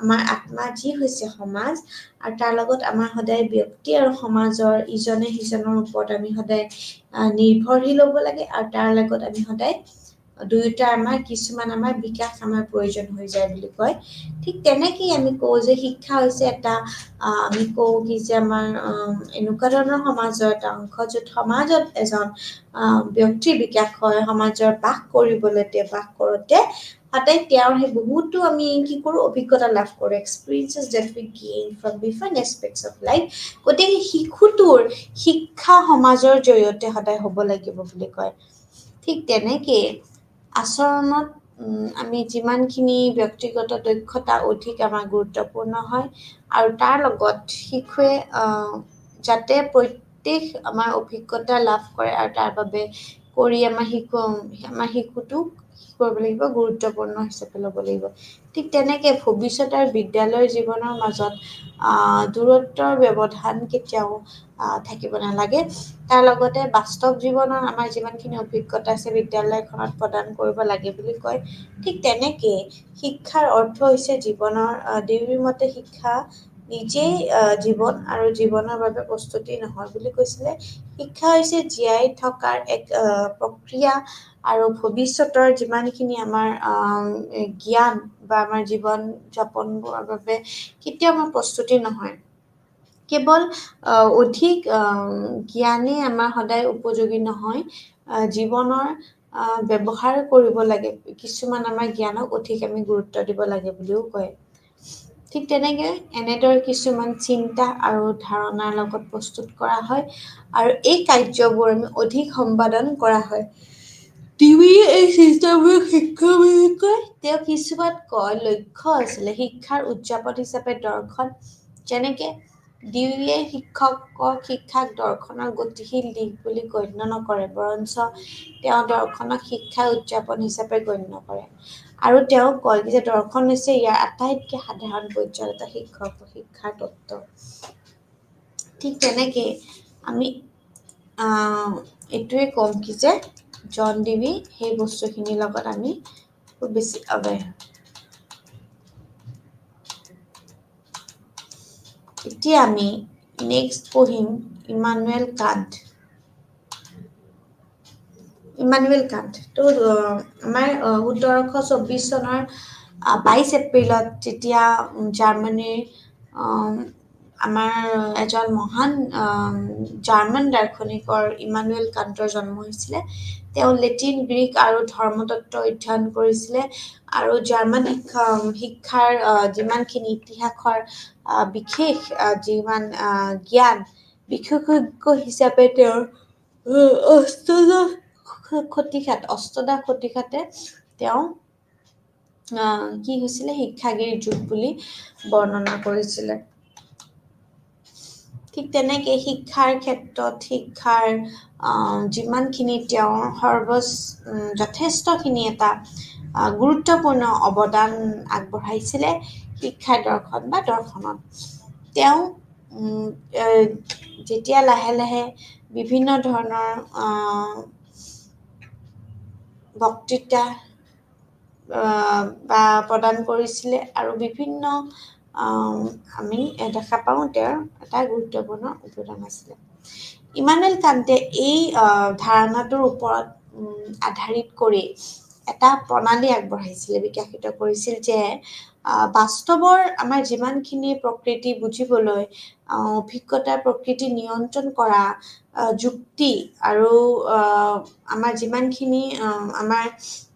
আমাৰ আত্মা যি হৈছে সমাজ আৰু তাৰ লগত আমাৰ সদায় ব্যক্তি আৰু সমাজৰ ইজনে সিজনৰ ওপৰত আমি সদায় নিৰ্ভৰশীল হ'ব লাগে আৰু তাৰ লগত আমি সদায় দুয়োটা আমাৰ কিছুমান আমাৰ বিকাশ আমাৰ প্ৰয়োজন হৈ যায় বুলি কয় ঠিক তেনেকেই আমি কওঁ যে শিক্ষা হৈছে এটা আমি কওঁ কি যে আমাৰ এনেকুৱা ধৰণৰ সমাজৰ এটা অংশ য'ত সমাজত এজন ব্যক্তিৰ বিকাশ হয় সমাজৰ বাস কৰোঁতে সদায় তেওঁৰ সেই বহুতো আমি কি কৰোঁ অভিজ্ঞতা লাভ কৰোঁ experiences date we gain from different aspects of life গতিকে শিশুটোৰ শিক্ষা সমাজৰ জৰিয়তে সদায় হ'ব লাগিব বুলি কয় ঠিক তেনেকেই আচৰণত আমি যিমানখিনি ব্যক্তিগত দক্ষতা অধিক আমাৰ গুৰুত্বপূৰ্ণ হয় আৰু তাৰ লগত শিশুৱে যাতে প্ৰত্যেক আমাৰ অভিজ্ঞতা লাভ কৰে আৰু তাৰ বাবে কৰি আমাৰ শিশুটোক কৰিব লাগিব গুৰুত্বপূৰ্ণ হিচাপে ল'ব লাগিব ঠিক তেনেকে ভৱিষ্যতৰ বিদ্যালয়ৰ জীৱনৰ মাজত দূৰত্বৰ ব্যৱধান কেতিয়াও থাকিব নালাগে তাৰ লগতে বাস্তৱ জীৱনৰ আমাৰ যিমানখিনি অভিজ্ঞতা আছে বিদ্যালয়খনত প্ৰদান কৰিব লাগে বুলি কয় ঠিক তেনেকে শিক্ষাৰ অৰ্থ হৈছে জীৱনৰ দেউৰীৰ মতে শিক্ষা নিজেই জীৱন আৰু জীৱনৰ বাবে প্ৰস্তুতি নহয় বুলি কৈছিলে শিক্ষা হৈছে জীয়াই থকাৰ এক প্ৰক্ৰিয়া আৰু ভৱিষ্যতৰ যিমানখিনি আমাৰ জ্ঞান বা আমাৰ জীৱন যাপনৰ বাবে কেতিয়াও আমাৰ প্ৰস্তুতি নহয় কেৱল অধিক জ্ঞানেই আমাৰ সদায় উপযোগী নহয় জীৱনৰ ব্যৱহাৰ কৰিব লাগে কিছুমান আমাৰ জ্ঞানক অধিক আমি গুৰুত্ব দিব লাগে বুলিও কয় ঠিক তেনেকে এনেদৰে কিছুমান চিন্তা আৰু ধাৰণাৰ লগত প্ৰস্তুত কৰা হয় আৰু এই কাৰ্যবোৰ আমি অধিক সম্পাদন কৰা হয় টিভিয়ে এই চিষ্টেমবোৰ শিক্ষা বুলি কয় তেওঁ কিছুমান কয় লক্ষ্য আছিলে শিক্ষাৰ উদযাপন হিচাপে দৰ্শন যেনেকে ডিউয়ে শিক্ষাক দৰ্শনৰ গতিশীল দিশ বুলি গণ্য নকৰে বৰঞ্চ তেওঁ দৰ্শনক শিক্ষাৰ উদযাপন হিচাপে গণ্য কৰে আৰু তেওঁ কয় যে দৰ্শন হৈছে ইয়াৰ আটাইতকৈ সাধাৰণ পৰ্যায়ৰ এটা শিক্ষাৰ তত্ত্ব ঠিক তেনেকে আমি এইটোৱে ক'ম কি যে জন ডিভি সেই বস্তুখিনিৰ লগত আমি খুব বেছি অৱেৰ এতিয়া আমি নেক্সট পঢ়িম ইমানুৱেল কাণ্ট তো আমাৰ 1724 চনৰ 22 এপ্ৰিলত যেতিয়া জাৰ্মানীৰ আমাৰ এজন মহান জাৰ্মান দাৰ্শনিকৰ ইমানুৱেল কাণ্টৰ জন্ম হৈছিলে তেওঁ লেটিন গ্ৰীক আৰু ধৰ্মতত্ত্ব অধ্যয়ন কৰিছিলে আৰু জাৰ্মান শিক্ষাৰ যিমানখিনি ইতিহাসৰ বিশেষ যিমান জ্ঞান বিশেষজ্ঞ হিচাপে তেওঁৰ অষ্টদশ শতিকাত অষ্টদশ শতিকাতে তেওঁ কি হৈছিলে শিক্ষাগুৰুৰ যুগ বুলি বৰ্ণনা কৰিছিলে। ঠিক তেনেকে শিক্ষাৰ ক্ষেত্ৰত শিক্ষাৰ যিমানখিনি তেওঁৰ যথেষ্টখিনি এটা গুৰুত্বপূৰ্ণ অৱদান আগবঢ়াইছিলে শিক্ষা দৰ্শন বা দৰ্শনত। তেওঁ যেতিয়া লাহে লাহে বিভিন্ন ধৰণৰ বক্তৃতা বা প্ৰদান কৰিছিলে আৰু বিভিন্ন আমি দেখা পাওঁ তেওঁৰ এটা গুৰুত্বপূৰ্ণ অৱদান আছিলে। ইমানুৱেল কান্টে এই ধাৰণাটোৰ ওপৰত আধাৰিত কৰি এটা প্ৰণালী আগবঢ়াইছিলে, বিকশিত কৰিছিল যে বাস্তৱৰ আমাৰ যিমানখিনি প্ৰকৃতি বুজিবলৈ অভিজ্ঞতাৰ প্ৰকৃতি নিয়ন্ত্ৰণ কৰা যুক্তি আৰু আমাৰ যিমানখিনি আমাৰ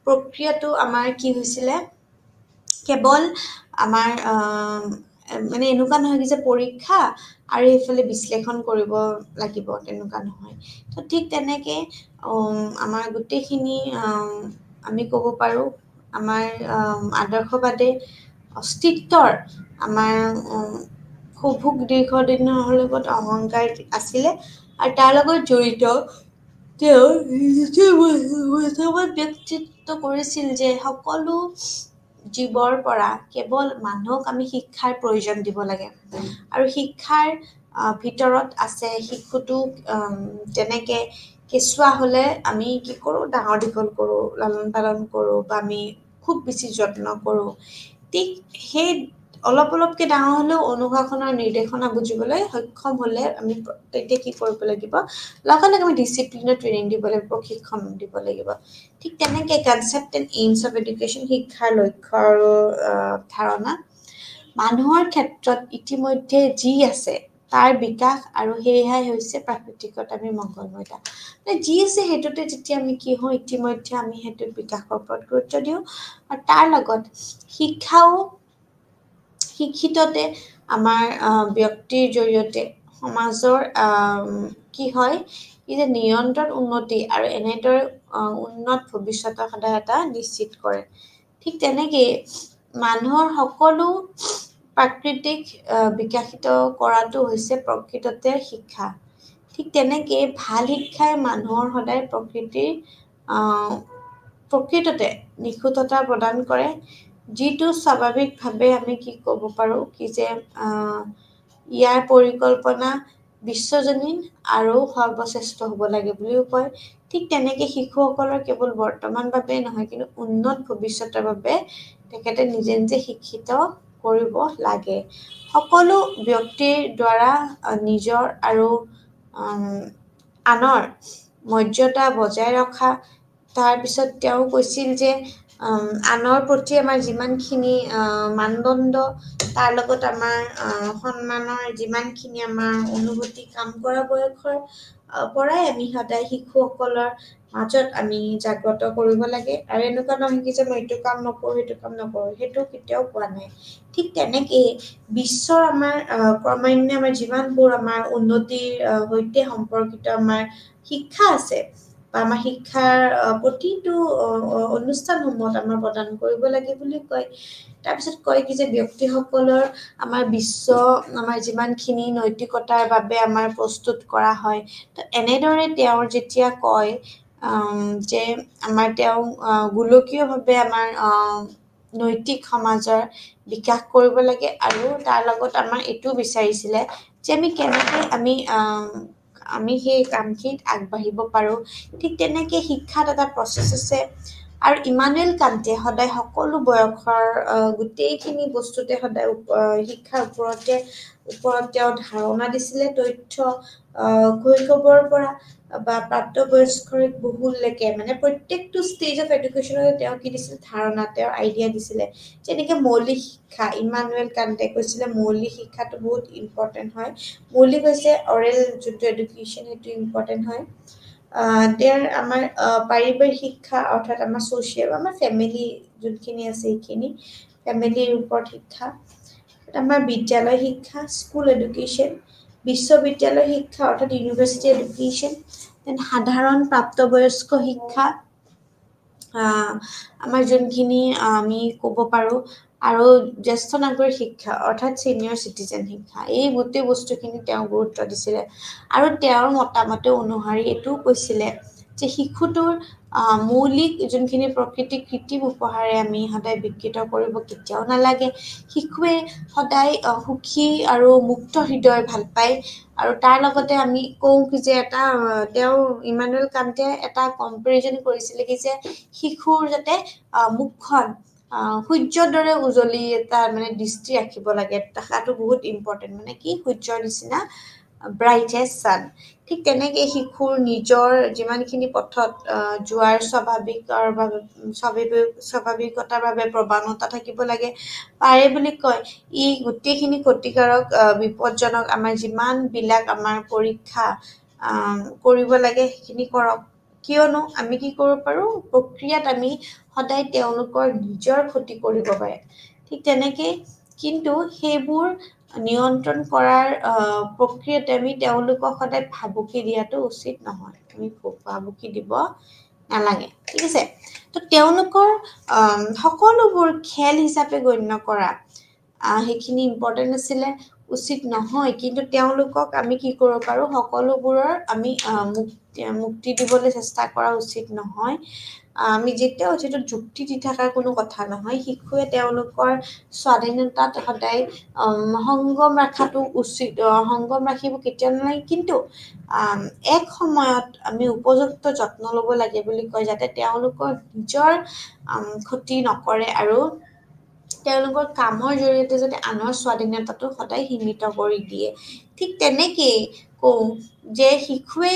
প্ৰক্ৰিয়াটো আমাৰ কি হৈছিলে কেৱল আমাৰ মানে এনেকুৱা নহয় যে পৰীক্ষা আৰু এইফালে বিশ্লেষণ কৰিব লাগিব, তেনেকুৱা নহয়। তো ঠিক তেনেকে আমাৰ গোটেইখিনি আমি ক'ব পাৰোঁ আমাৰ আদৰ্শবাদে অস্তিত্বৰ আমাৰ সুভোগ দীৰ্ঘদিনৰ লগত অহংকাৰ আছিলে আৰু তাৰ লগত জড়িত তেওঁ ব্যক্তিত্ব কৰিছিল যে সকলো জীৱৰ পৰা কেৱল মানুহক আমি শিক্ষাৰ প্ৰয়োজন দিব লাগে আৰু শিক্ষাৰ ভিতৰত আছে শিশুটো যেনেকে কেঁচুৱা হ'লে আমি কি কৰোঁ ডাঙৰ দীঘল কৰোঁ, লালন পালন কৰোঁ বা আমি খুব বেছি যত্ন কৰোঁ। ঠিক সেই অলপকে ডাঙৰ হ'লেও অনুশাসনৰ নিৰ্দেশনা বুজিবলৈ সক্ষম হ'লে আমি তেতিয়া কি কৰিব লাগিব, লগে লগে আমি ডিচিপ্লিনৰ ট্ৰেইনিং দিব লাগিব, প্ৰশিক্ষণ দিব লাগিব। ঠিক তেনেকে concept and aims of education শিক্ষাৰ লক্ষ্য আৰু ধাৰণা মানুহৰ ক্ষেত্ৰত ইতিমধ্যে যি আছে তাৰ বিকাশ আৰু সেয়াই হৈছে প্ৰাকৃতিকত আমি মংগলময়তা। যি আছে সেইটোতে যেতিয়া আমি কি হওঁ ইতিমধ্যে আমি সেইটোৰ বিকাশৰ ওপৰত গুৰুত্ব দিওঁ আৰু তাৰ লগত শিক্ষাও শিক্ষিততে আমাৰ ব্যক্তিৰ জৰিয়তে সমাজৰ কি হয় যে নিৰন্তৰ উন্নতি আৰু এনেদৰে উন্নত ভৱিষ্যতৰ সদায় এটা নিশ্চিত কৰে। ঠিক তেনেকেই মানুহৰ সকলো প্ৰাকৃতিক বিকশিত কৰাটো হৈছে প্ৰকৃততে শিক্ষা। ঠিক তেনেকে ভাল শিক্ষাই মানুহৰ সদায় প্ৰকৃততে নিখুঁততা প্ৰদান কৰে, যিটো স্বাভাৱিকভাৱে আমি কি ক'ব পাৰোঁ কি যে ইয়াৰ পৰিকল্পনা বিশ্বজনীন আৰু সৰ্বশ্ৰেষ্ঠ হ'ব লাগে বুলিও কয়। ঠিক তেনেকে শিশুসকলৰ কেৱল বৰ্তমান বাবেই নহয় কিন্তু উন্নত ভৱিষ্যতৰ বাবে তেখেতে নিজে নিজে শিক্ষিত কৰিব লাগে। সকলো ব্যক্তিৰ দ্বাৰা নিজৰ আৰু আনৰ মৰ্যাদা বজাই ৰখা, তাৰপিছত তেওঁ কৈছিল যে আনৰ প্ৰতি আমাৰ যিমানখিনি মানদণ্ড তাৰ লগত আমাৰ সন্মানৰ যিমানখিনি আমাৰ অনুভূতি কাম কৰা বয়সৰ পৰাই আমি সদায় শিশুসকলৰ মাজত আমি জাগ্ৰত কৰিব লাগে আৰু এনেকুৱা নহয় কি যে মই এইটো কাম নকৰোঁ সেইটো কাম নকৰোঁ, সেইটো কেতিয়াও কোৱা নাই। ঠিক তেনেকেই বিশ্বৰ আমাৰ ক্ৰমান্বয়ে আমাৰ যিমানবোৰ আমাৰ উন্নতিৰ সৈতে সম্পৰ্কিত আমাৰ শিক্ষা আছে বা আমাৰ শিক্ষাৰ প্ৰতিটো অনুষ্ঠানসমূহত আমাৰ প্ৰদান কৰিব লাগে বুলি কয়। তাৰপিছত কয় কি যে ব্যক্তিসকলৰ আমাৰ আমাৰ যিমানখিনি নৈতিকতাৰ বাবে আমাৰ প্ৰস্তুত কৰা হয়, তো এনেদৰে তেওঁৰ যেতিয়া কয় যে আমাৰ তেওঁ গোলকীয়ভাৱে আমাৰ নৈতিক সমাজৰ বিকাশ কৰিব লাগে আৰু তাৰ লগত আমাৰ এইটো বিচাৰিছিলে যে আমি কেনেকৈ আমি সেই কামখিনিত আগবাঢ়িব পাৰোঁ। ঠিক তেনেকে শিক্ষাত এটা প্ৰচেছ আছে আৰু ইমানুৱেল কান্টে সদায় সকলো বয়সৰ গোটেইখিনি বস্তুতে সদায় শিক্ষাৰ ওপৰত তেওঁ ধাৰণা দিছিলে, তথ্য শৈশৱৰ পৰা বা প্ৰাপ্তবয়স্কৰ বহুলৈকে মানে প্ৰত্যেকটো ষ্টেজ অফ এডুকেশ্যনতে তেওঁ কি দিছিলে ধাৰণা, তেওঁ আইডিয়া দিছিলে। যেনেকে মৌলিক শিক্ষা ইমানুৱেল কান্টে কৈছিলে মৌলিক শিক্ষাটো বহুত ইম্পৰ্টেণ্ট হয়। মৌলিক হৈছে অৰেল যোনটো এডুকেশ্যন সেইটো ইম্পৰ্টেণ্ট হয়। আমাৰ পাৰিবাৰিক শিক্ষা অৰ্থাৎ আমাৰ ছ'চিয়েল আমাৰ ফেমিলি যোনখিনি আছে সেইখিনি ফেমিলিৰ ওপৰত শিক্ষা, আমাৰ বিদ্যালয় শিক্ষা স্কুল এডুকেশ্যন, বিশ্ববিদ্যালয় শিক্ষা অৰ্থাৎ ইউনিভাৰ্চিটি এডুকেশ্যন, সাধাৰণ প্ৰাপ্তবয়স্ক শিক্ষা, আমাৰ যোনখিনি আমি ক'ব পাৰোঁ, আৰু জ্যেষ্ঠ নাগৰিক শিক্ষা অৰ্থাৎ ছিনিয়ৰ চিটিজেন শিক্ষা, এই গোটেই বস্তুখিনি তেওঁ গুৰুত্ব দিছিলে। আৰু তেওঁৰ মতামত অনুসৰি এইটোও কৈছিলে যে শিশুটোৰ মৌলিক যোনখিনি প্ৰকৃতিক কৃত্ৰিম উপহাৰে আমি সদায় বিকৃত কৰিব কেতিয়াও নালাগে। শিশুৱে সদায় সুখী আৰু মুক্ত হৃদয় ভাল পায়। আৰু তাৰ লগতে আমি কওঁ কি যে তেওঁ ইমানুৱেল কান্তে এটা কম্পেৰিজন কৰিছিলে কি যে শিশুৰ যাতে মুখখন সূৰ্যৰ দৰে উজলি এটা মানে দৃষ্টি ৰাখিব লাগে, থকাটো বহুত ইম্পৰ্টেণ্ট, মানে কি সূৰ্যৰ নিচিনা ব্ৰাইট এজ ছান। ঠিক তেনেকে শিশুৰ নিজৰ যিমানখিনি পথত যোৱাৰ স্বাভাৱিকতাৰ বাবে প্ৰৱণতা থাকিব লাগে। পাৰে বুলি কয় ই গোটেইখিনি ক্ষতিকাৰক বিপদজনক আমাৰ যিমানবিলাক আমাৰ পৰীক্ষা কৰিব লাগে সেইখিনি কৰক, কিয়নো আমি কি কৰিব পাৰোঁ প্ৰক্ৰিয়াত আমি সদায় তেওঁলোকৰ নিজৰ ক্ষতি কৰিব পাৰে। ঠিক তেনেকে কিন্তু সেইবোৰ নিয়ন্ত্ৰণ কৰাৰ প্ৰক্ৰিয়াতে আমি তেওঁলোকক সদায় ভাবুকি দিয়াটো উচিত নহয়, আমি ভাবুকি দিব নালাগে। ঠিক আছে, তো তেওঁলোকৰ সকলোবোৰ খেল হিচাপে গণ্য কৰা সেইখিনি ইম্পৰ্টেণ্ট আছিলে, উচিত নহয়। কিন্তু তেওঁলোকক আমি কি কৰিব পাৰোঁ সকলোবোৰৰ আমি মুক্তি দিবলৈ চেষ্টা কৰা উচিত নহয়। আমি যেতিয়াও যিটো যুক্তি দি থকাৰ কোনো কথা নহয়, শিশুৱে তেওঁলোকৰ স্বাধীনতাত সদায় সংগম ৰখাটো উচিত, সংগম ৰাখিব কেতিয়াও নালাগে। কিন্তু এক সময়ত আমি উপযুক্ত যত্ন ল'ব লাগে বুলি কয়, যাতে তেওঁলোকৰ নিজৰ ক্ষতি নকৰে আৰু তেওঁলোকৰ কামৰ জৰিয়তে যাতে আনৰ স্বাধীনতাটো সদায় সীমিত কৰি দিয়ে। ঠিক তেনেকেই কওঁ যে শিশুৱে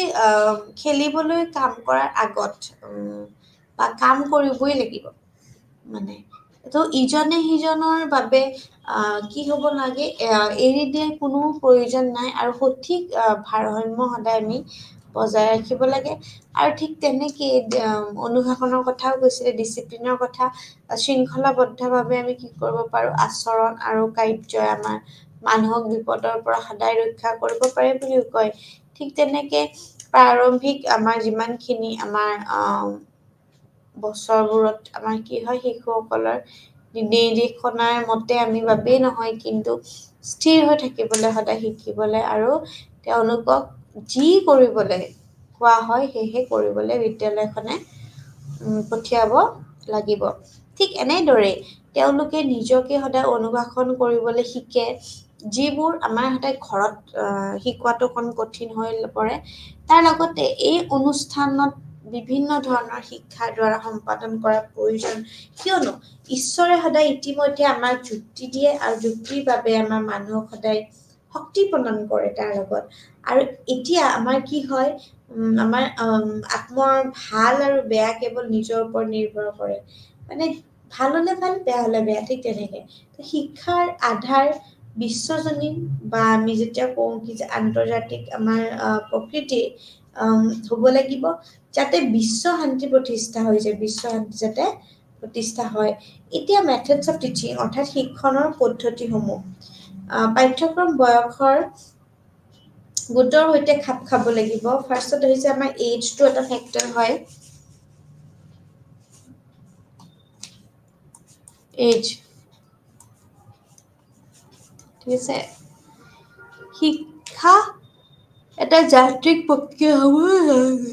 খেলিবলৈ কাম কৰাৰ আগত বা কাম কৰিবই লাগিব, মানে তো ইজনে সিজনৰ বাবে কি হ'ব লাগে এৰি দিয়াৰ কোনো প্ৰয়োজন নাই, আৰু সঠিক ভাৰসাম্য সদায় আমি বজাই ৰাখিব লাগে। আৰু ঠিক তেনেকেই অনুশাসনৰ কথাও কৈছিলে, ডিচিপ্লিনৰ কথা, শৃংখলাবদ্ধভাৱে আমি কি কৰিব পাৰোঁ আচৰণ আৰু কাৰ্যই আমাৰ মানুহক বিপদৰ পৰা সদায় ৰক্ষা কৰিব পাৰে বুলিও কয়। ঠিক তেনেকে প্ৰাৰম্ভিক আমাৰ যিমানখিনি আমাৰ বছৰবোৰত আমাৰ কি হয় শিশুসকলৰ নিৰ্দেশনাৰ মতে আমি বাবেই নহয়, কিন্তু স্থিৰ হৈ থাকিবলৈ সদায় শিকিবলৈ আৰু তেওঁলোকক যি কৰিবলৈ কোৱা হয় সেয়েহে কৰিবলৈ বিদ্যালয়খনে পঠিয়াব লাগিব। ঠিক এনেদৰেই তেওঁলোকে নিজকে সদায় অনুশাসন কৰিবলৈ শিকে, যিবোৰ আমাৰ সদায় ঘৰত শিকোৱাটো অকণ কঠিন হৈ পৰে। তাৰ লগতে এই অনুষ্ঠানত বিভিন্ন ধৰণৰ শিক্ষাৰ দ্বাৰা সম্পাদন কৰাৰ প্ৰয়োজন, কিয়নো ঈশ্বৰে সদায় ইতিমধ্যে আমাক যুক্তি দিয়ে আৰু যুক্তিৰ বাবে আমাৰ মানুহক সদায় শক্তি প্ৰদান কৰে তাৰ লগত। আৰু এতিয়া আমাৰ কি হয় আমাৰ আত্মৰ ভাল আৰু বেয়া কেৱল নিজৰ ওপৰত নিৰ্ভৰ কৰে, মানে ভাল হ'লে ভাল, বেয়া হ'লে বেয়া। ঠিক তেনেকে শিক্ষাৰ আধাৰ বিশ্বজনীন বা আমি যেতিয়া কওঁ কি যে আন্তৰ্জাতিক আমাৰ প্ৰকৃতি হ'ব লাগিব, যাতে বিশ্ব শান্তি প্ৰতিষ্ঠা হৈ যায়, বিশ্ব শান্তি যাতে প্ৰতিষ্ঠা হয়। এতিয়া মেথডছ অফ টিচিং অৰ্থাৎ শিক্ষণৰ পদ্ধতিসমূহ পাঠ্যক্ৰম বয়সৰ গোটৰ সৈতে খাপ খাব লাগিব। ফাৰ্ষ্টত হৈছে আমাৰ এইজটো এটা ফেক্টৰ হয়, এইজ। ঠিক আছে, শিক্ষা এটা যান্ত্ৰিক প্ৰক্ৰিয়া হ'ব নালাগে।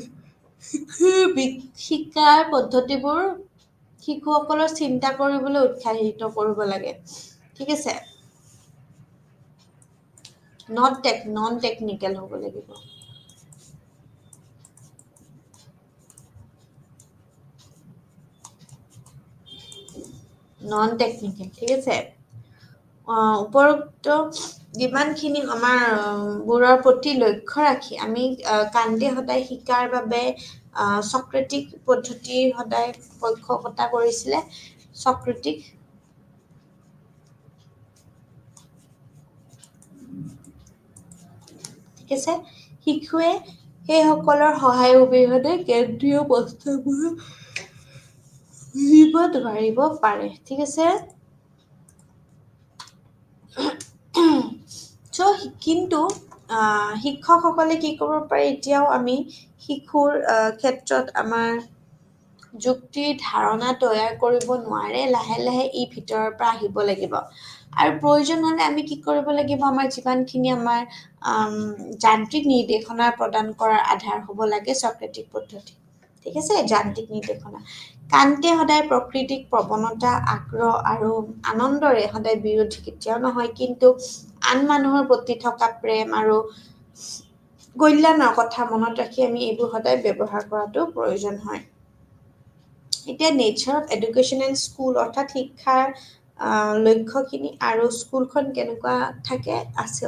শিক্ষাৰ পদ্ধতিবোৰ শিশুসকলৰ চিন্তা কৰিবলৈ উৎসাহিত কৰিব লাগে। ঠিক আছে, নন টেকনিকেল হ'ব লাগিব। নন টেকনিকেল, ঠিক আছে। উপৰোক্ত যিমানখিনি আমাৰ বোৰৰ প্ৰতি লক্ষ্য ৰাখি আমি কান্তে সদায় শিকাৰ বাবে চক্ৰেটিক পদ্ধতিৰ সদায় পক্ষপাতা কৰিছিলে। চক্ৰেটিক ঠিক আছে, শিশুৱে সেইসকলৰ সহায় অবিহনে কেন্দ্ৰীয় বস্তুবোৰ বুজিব নোৱাৰিব পাৰে। ঠিক আছে, কিন্তু শিক্ষকসকলে কি কৰিব পাৰে, এতিয়াও আমি শিশুৰ ক্ষেত্ৰত আমাৰ যুক্তিৰ ধাৰণা তৈয়াৰ কৰিব নোৱাৰে, লাহে লাহে ই ভিতৰৰ পৰা আহিব লাগিব। আৰু প্ৰয়োজন হ'লে আমি কি কৰিব লাগিব, আমাৰ যিমানখিনি আমাৰ যান্ত্ৰিক নিৰ্দেশনা প্ৰদান কৰাৰ আধাৰ হ'ব লাগে চক্ৰেটিক পদ্ধতি। ঠিক আছে, যান্ত্ৰিক নিৰ্দেশনা। কান্তে সদায় প্ৰকৃতিক প্ৰৱণতা, আগ্ৰহ আৰু আনন্দৰে সদায় বিৰোধী কেতিয়াও নহয়, কিন্তু আন মানুহৰ প্ৰতি থকা প্ৰেম আৰু কল্যাণৰ কথা মনত ৰাখি আমি এইবোৰ সদায় ব্যৱহাৰ কৰাটো প্ৰয়োজন হয়। এতিয়া nature of education and school, অৰ্থাৎ শিক্ষাৰ লক্ষ্যখিনি আৰু স্কুলখন কেনেকুৱা থাকে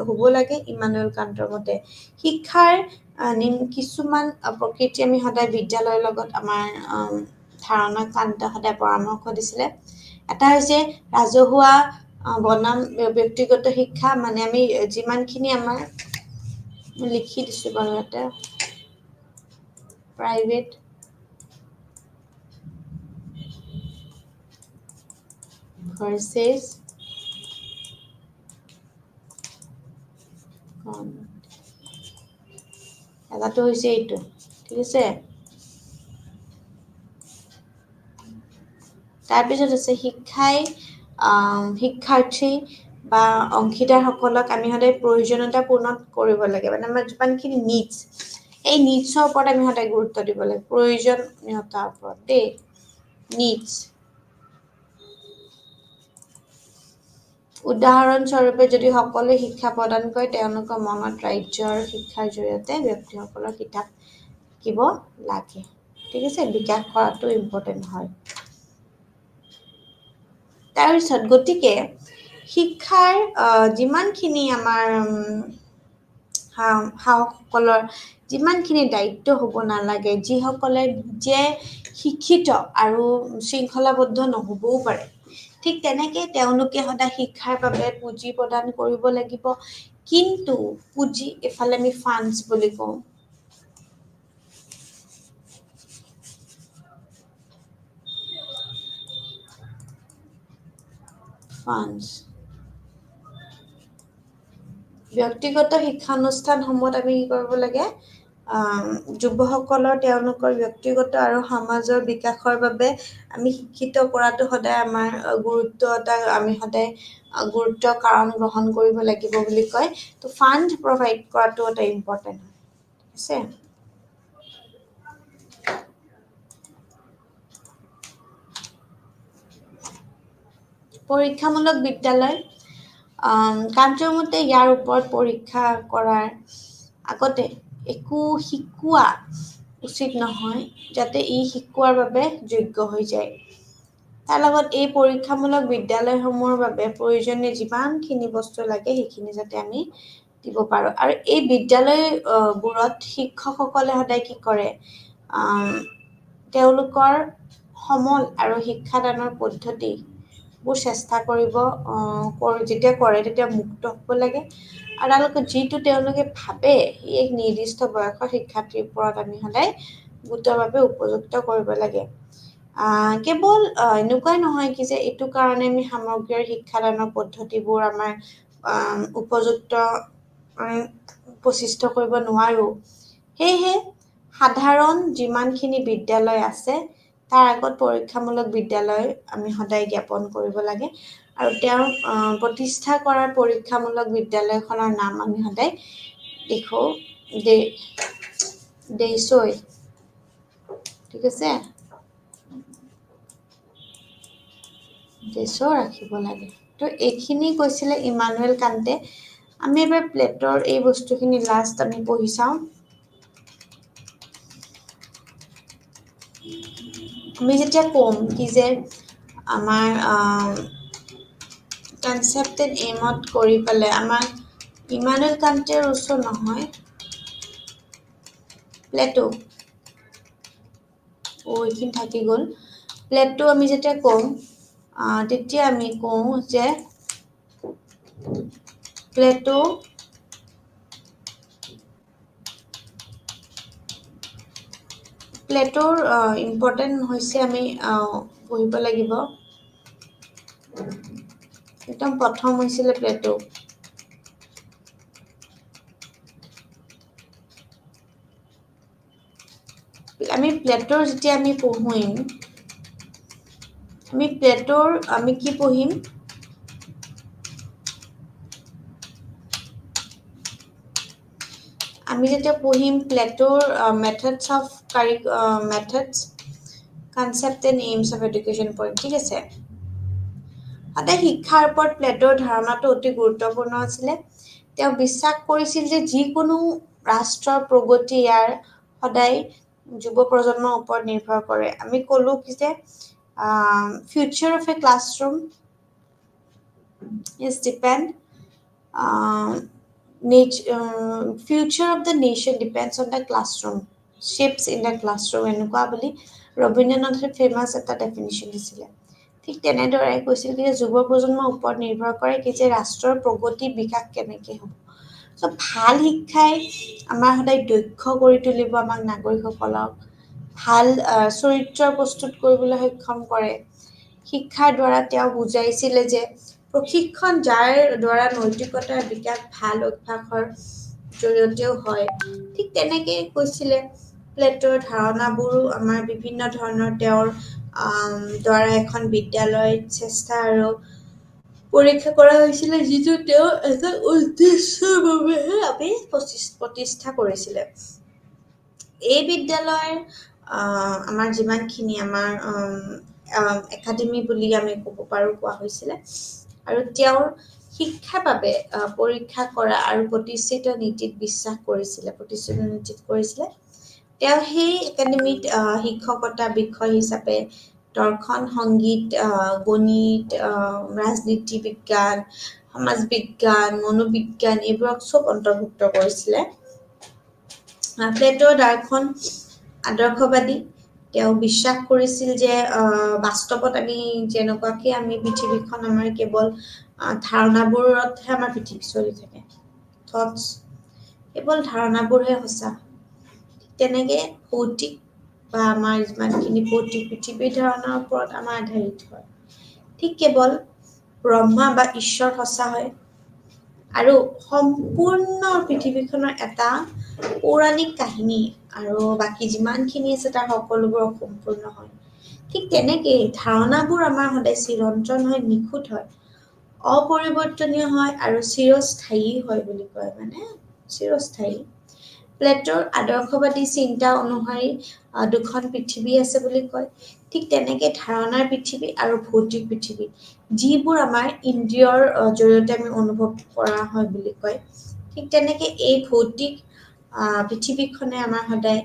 হ'ব লাগে ইমানুৱেল কান্টৰ মতে। শিক্ষাৰ কিছুমান প্ৰকৃতি আমি সদায় বিদ্যালয়ৰ লগত আমাৰ ধাৰণা কান্তে সদায় পৰামৰ্শ দিছিলে। এটা হৈছে ৰাজহুৱা বনাম ব্যক্তিগত শিক্ষা, মানে আমি যিমানখিনি আমাৰ লিখি দিছোঁ বাৰু ইয়াতে, প্ৰাইভেট ভাৰ্চেছ এটাটো হৈছে এইটো। ঠিক আছে, তাৰপিছত আছে শিক্ষাৰ্থী বা অংশীদাৰসকলক আমি সদায় প্ৰয়োজনীয়তা পূৰ্ণ কৰিব লাগে, মানে আমাৰ যিমানখিনি নিডছ, এই নিডছৰ ওপৰত আমি সদায় গুৰুত্ব দিব লাগে, প্ৰয়োজনীয়তাৰ ওপৰত দেই, নিডছ। উদাহৰণস্বৰূপে যদি সকলোৱে শিক্ষা প্ৰদান কৰে, তেওঁলোকৰ মনত ৰাজ্য আৰু শিক্ষাৰ জৰিয়তে ব্যক্তিসকলৰ কিতাপ শিকিব লাগে। ঠিক আছে, বিকাশ কৰাটো ইম্পৰ্টেণ্ট হয়। তাৰপিছত গতিকে শিক্ষাৰ যিমানখিনি আমাৰ সাহসকলৰ যিমানখিনি দায়িত্ব হ'ব নালাগে, যিসকলে যে শিক্ষিত আৰু শৃংখলাবদ্ধ নহ'বও পাৰে, ঠিক তেনেকে তেওঁলোকে সদায় শিক্ষাৰ বাবে পুঁজি প্ৰদান কৰিব লাগিব। কিন্তু পুঁজি, এফালে আমি ফাণ্ডছ বুলি কওঁ, ফাণ্ডছ। ব্যক্তিগত শিক্ষানুষ্ঠানসমূহত আমি কি কৰিব লাগে, যুৱসকলৰ তেওঁলোকৰ ব্যক্তিগত আৰু সমাজৰ বিকাশৰ বাবে আমি শিক্ষিত কৰাটো সদায় আমাৰ আমি সদায় গুৰুত্ব কাৰণ গ্ৰহণ কৰিব লাগিব বুলি কয়। তো ফাণ্ড প্ৰভাইড কৰাটো এটা ইম্পৰ্টেণ্ট হয়। ঠিক আছে, পৰীক্ষামূলক বিদ্যালয়, কান্টৰ মতে ইয়াৰ ওপৰত পৰীক্ষা কৰাৰ আগতে একো শিকোৱা উচিত নহয়, যাতে ই শিকোৱাৰ বাবে যোগ্য হৈ যায়। তাৰ লগত এই পৰীক্ষামূলক বিদ্যালয়সমূহৰ বাবে প্ৰয়োজনীয় যিমানখিনি বস্তু লাগে সেইখিনি যাতে আমি দিব পাৰোঁ। আৰু এই বিদ্যালয়বোৰত শিক্ষকসকলে সদায় কি কৰে, তেওঁলোকৰ সমল আৰু শিক্ষাদানৰ পদ্ধতিবোৰ চেষ্টা যেতিয়া কৰে তেতিয়া মুক্ত হ'ব লাগে। আৰু তেওঁলোকে যিটো তেওঁলোকে ভাবে এক নিৰ্দিষ্ট বয়সৰ শিক্ষাৰ্থীৰ ওপৰত আমি সদায় গুৰুত্বভাৱে উপযুক্ত কৰিব লাগে। কেৱল এনেকুৱাই নহয় কি যে এইটো কাৰণে আমি সামগ্ৰীৰ শিক্ষাদানৰ পদ্ধতিবোৰ আমাৰ উপযুক্ত প্ৰচিষ্ঠ কৰিব নোৱাৰোঁ। সেয়েহে সাধাৰণ যিমানখিনি বিদ্যালয় আছে তাৰ আগত পৰীক্ষামূলক বিদ্যালয় আমি সদায় জ্ঞাপন কৰিব লাগে। আৰু তেওঁৰ প্ৰতিষ্ঠা কৰা পৰীক্ষামূলক বিদ্যালয়খনৰ নাম আমি সদায় লিখোঁ দেশৈ। ঠিক আছে, দেশো ৰাখিব লাগে। তো এইখিনি কৈছিলে ইমানুৱেল কান্তে। আমি এবাৰ প্লেটৰ এই বস্তুখিনি লাষ্ট আমি পঢ়ি চাওঁ। আমি যেতিয়া ক'ম কি যে আমাৰ কনচেপ্টেড এইমত কৰি পেলাই আমাৰ ইমানুৱেল কান্তেৰ ওচৰত নহয়, প্লেটো এইখিনি থাকি গ'ল। প্লেটো আমি যেতিয়া ক'ম তেতিয়া আমি কওঁ যে প্লেটোৰ ইম্পৰ্টেণ্ট হৈছে আমি পঢ়িব লাগিব। একদম প্ৰথম হৈছিলে প্লেটো। প্লেটোৰ যেতিয়া আমি পঢ়িম আমি প্লেটোৰ আমি কি পঢ়িম আমি যেতিয়া পঢ়িম প্লেটোৰ methods of methods concept and aims of education পঢ়িম ঠিক আছে সদায় শিক্ষাৰ ওপৰত প্লেটোৰ ধাৰণাটো অতি গুৰুত্বপূৰ্ণ আছিলে তেওঁ বিশ্বাস কৰিছিল যে যিকোনো ৰাষ্ট্ৰৰ প্ৰগতি ইয়াৰ সদায় যুৱ প্ৰজন্মৰ ওপৰত নিৰ্ভৰ কৰে আমি ক'লো কি যে future of a classroom is depend future of the nation depends on the classroom shapes in the classroom এনেকুৱা বুলি ৰবীন্দ্ৰনাথে ফেমাছ এটা ডেফিনিশ্যন দিছিলে ঠিক তেনেদৰে কৈছিল যে যুৱ প্ৰজন্মৰ ওপৰত নিৰ্ভৰ কৰে কি যে ৰাষ্ট্ৰৰ প্ৰগতি বিকাশ কেনেকৈ হ'ব সো ভাল শিক্ষাই আমাৰ সদায় দক্ষ কৰি তুলিব আমাক নাগৰিকসকলক ভাল চৰিত্ৰ প্ৰস্তুত কৰিবলৈ সক্ষম কৰে শিক্ষাৰ দ্বাৰা তেওঁ বুজাইছিলে যে প্ৰশিক্ষণ যাৰ দ্বাৰা নৈতিকতাৰ বিকাশ ভাল অভ্যাসৰ জৰিয়তেও হয় ঠিক তেনেকৈ কৈছিলে প্লেটোৰ ধাৰণাবোৰো আমাৰ বিভিন্ন ধৰণৰ তেওঁৰ দ্বাৰা এখন বিদ্যালয় চেষ্টা আৰু পৰীক্ষা কৰা হৈছিলে যিটো তেওঁ এটা উদ্দেশ্যৰ বাবেহে আমি প্ৰতিষ্ঠা কৰিছিলে এই বিদ্যালয়ৰ আমাৰ যিমানখিনি আমাৰ একাডেমি বুলি আমি ক'ব পাৰোঁ কোৱা হৈছিলে আৰু তেওঁৰ শিক্ষাৰ বাবে পৰীক্ষা কৰা আৰু প্ৰতিষ্ঠিত নীতিত বিশ্বাস কৰিছিলে প্ৰতিষ্ঠিত নীতিত কৰিছিলে তেওঁ সেই একাডেমিত শিক্ষকতা বিষয় হিচাপে দৰ্শন সংগীত গণিত ৰাজনীতি বিজ্ঞান সমাজ বিজ্ঞান মনোবিজ্ঞান এইবোৰক চব অন্তৰ্ভুক্ত কৰিছিলে প্লেটোৰ দৰ্শন আদৰ্শবাদী তেওঁ বিশ্বাস কৰিছিল যে বাস্তৱত আমি যেনেকুৱাকৈ আমি পৃথিৱীখন আমাৰ কেৱল ধাৰণাবোৰতহে আমাৰ পৃথিৱী চলি থাকে থটছ কেৱল ধাৰণাবোৰহে সঁচা তেনেকৈ ভৌতিক বা আমাৰ যিমানখিনি ভৌতিক পৃথিৱীৰ ধাৰণাৰ ওপৰত আমাৰ আধাৰিত হয় ঠিক কেৱল ব্ৰহ্মা বা ঈশ্বৰ সঁচা হয় আৰু সম্পূৰ্ণ পৃথিৱীখনৰ এটা পৌৰাণিক কাহিনী আৰু বাকী যিমানখিনি আছে তাৰ সকলোবোৰ অসম্পূৰ্ণ হয় ঠিক তেনেকৈ ধাৰণাবোৰ আমাৰ সদায় চিৰন্তন হয় নিখুঁত হয় অপৰিৱৰ্তনীয় হয় আৰু চিৰস্থায়ী হয় বুলি কয় মানে চিৰস্থায়ী প্লেটোৰ আদৰ্শবাদী চিন্তা অনুসৰি দুখন পৃথিৱী আছে বুলি কয় ঠিক তেনেকৈ ধাৰণাৰ পৃথিৱী আৰু ভৌতিক পৃথিৱী যিবোৰ আমাৰ ইন্দ্ৰিয়ৰ জৰিয়তে আমি অনুভৱ কৰা হয় বুলি কয় ঠিক তেনেকৈ এই ভৌতিক পৃথিৱীখনে আমাৰ সদায়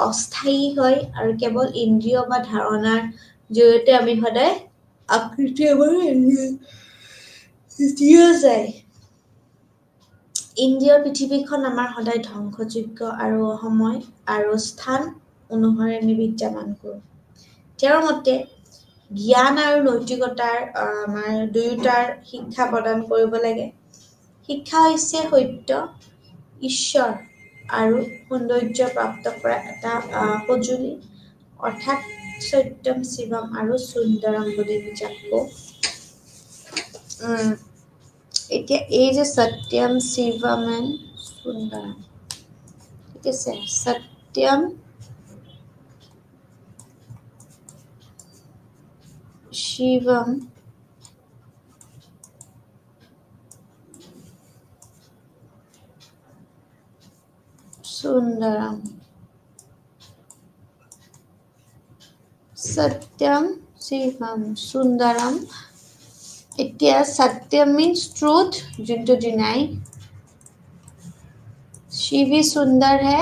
অস্থায়ী হয় আৰু কেৱল ইন্দ্ৰিয় বা ধাৰণাৰ জৰিয়তে আমি সদায় আকৃতি আমাৰ দিয়া যায় ইন্দ্ৰিয়ৰ পৃথিৱীখন আমাৰ সদায় ধ্বংসযোগ্য আৰু সময় আৰু স্থান অনুসৰি আমি বিদ্যমান কৰোঁ তেওঁৰ মতে জ্ঞান আৰু নৈতিকতাৰ আমাৰ দুয়োটাৰ শিক্ষা প্ৰদান কৰিব লাগে শিক্ষা হৈছে সত্য ঈশ্বৰ আৰু সৌন্দৰ্য প্ৰাপ্ত কৰা এটা সঁজুলি অৰ্থাৎ সত্যম শিৱম আৰু সুন্দৰম বুলি যাক কওঁ এতিয়া এই যে সত্যম শিৱম এণ্ড সুন্দৰম ঠিক আছে সত্যম শিৱম সুন্দৰম সত্যম শিৱম সুন্দৰম এতিয়া সত্যম মিন্স ট্ৰুথ যোনটো ডিনাই শিৱ সুন্দৰ হে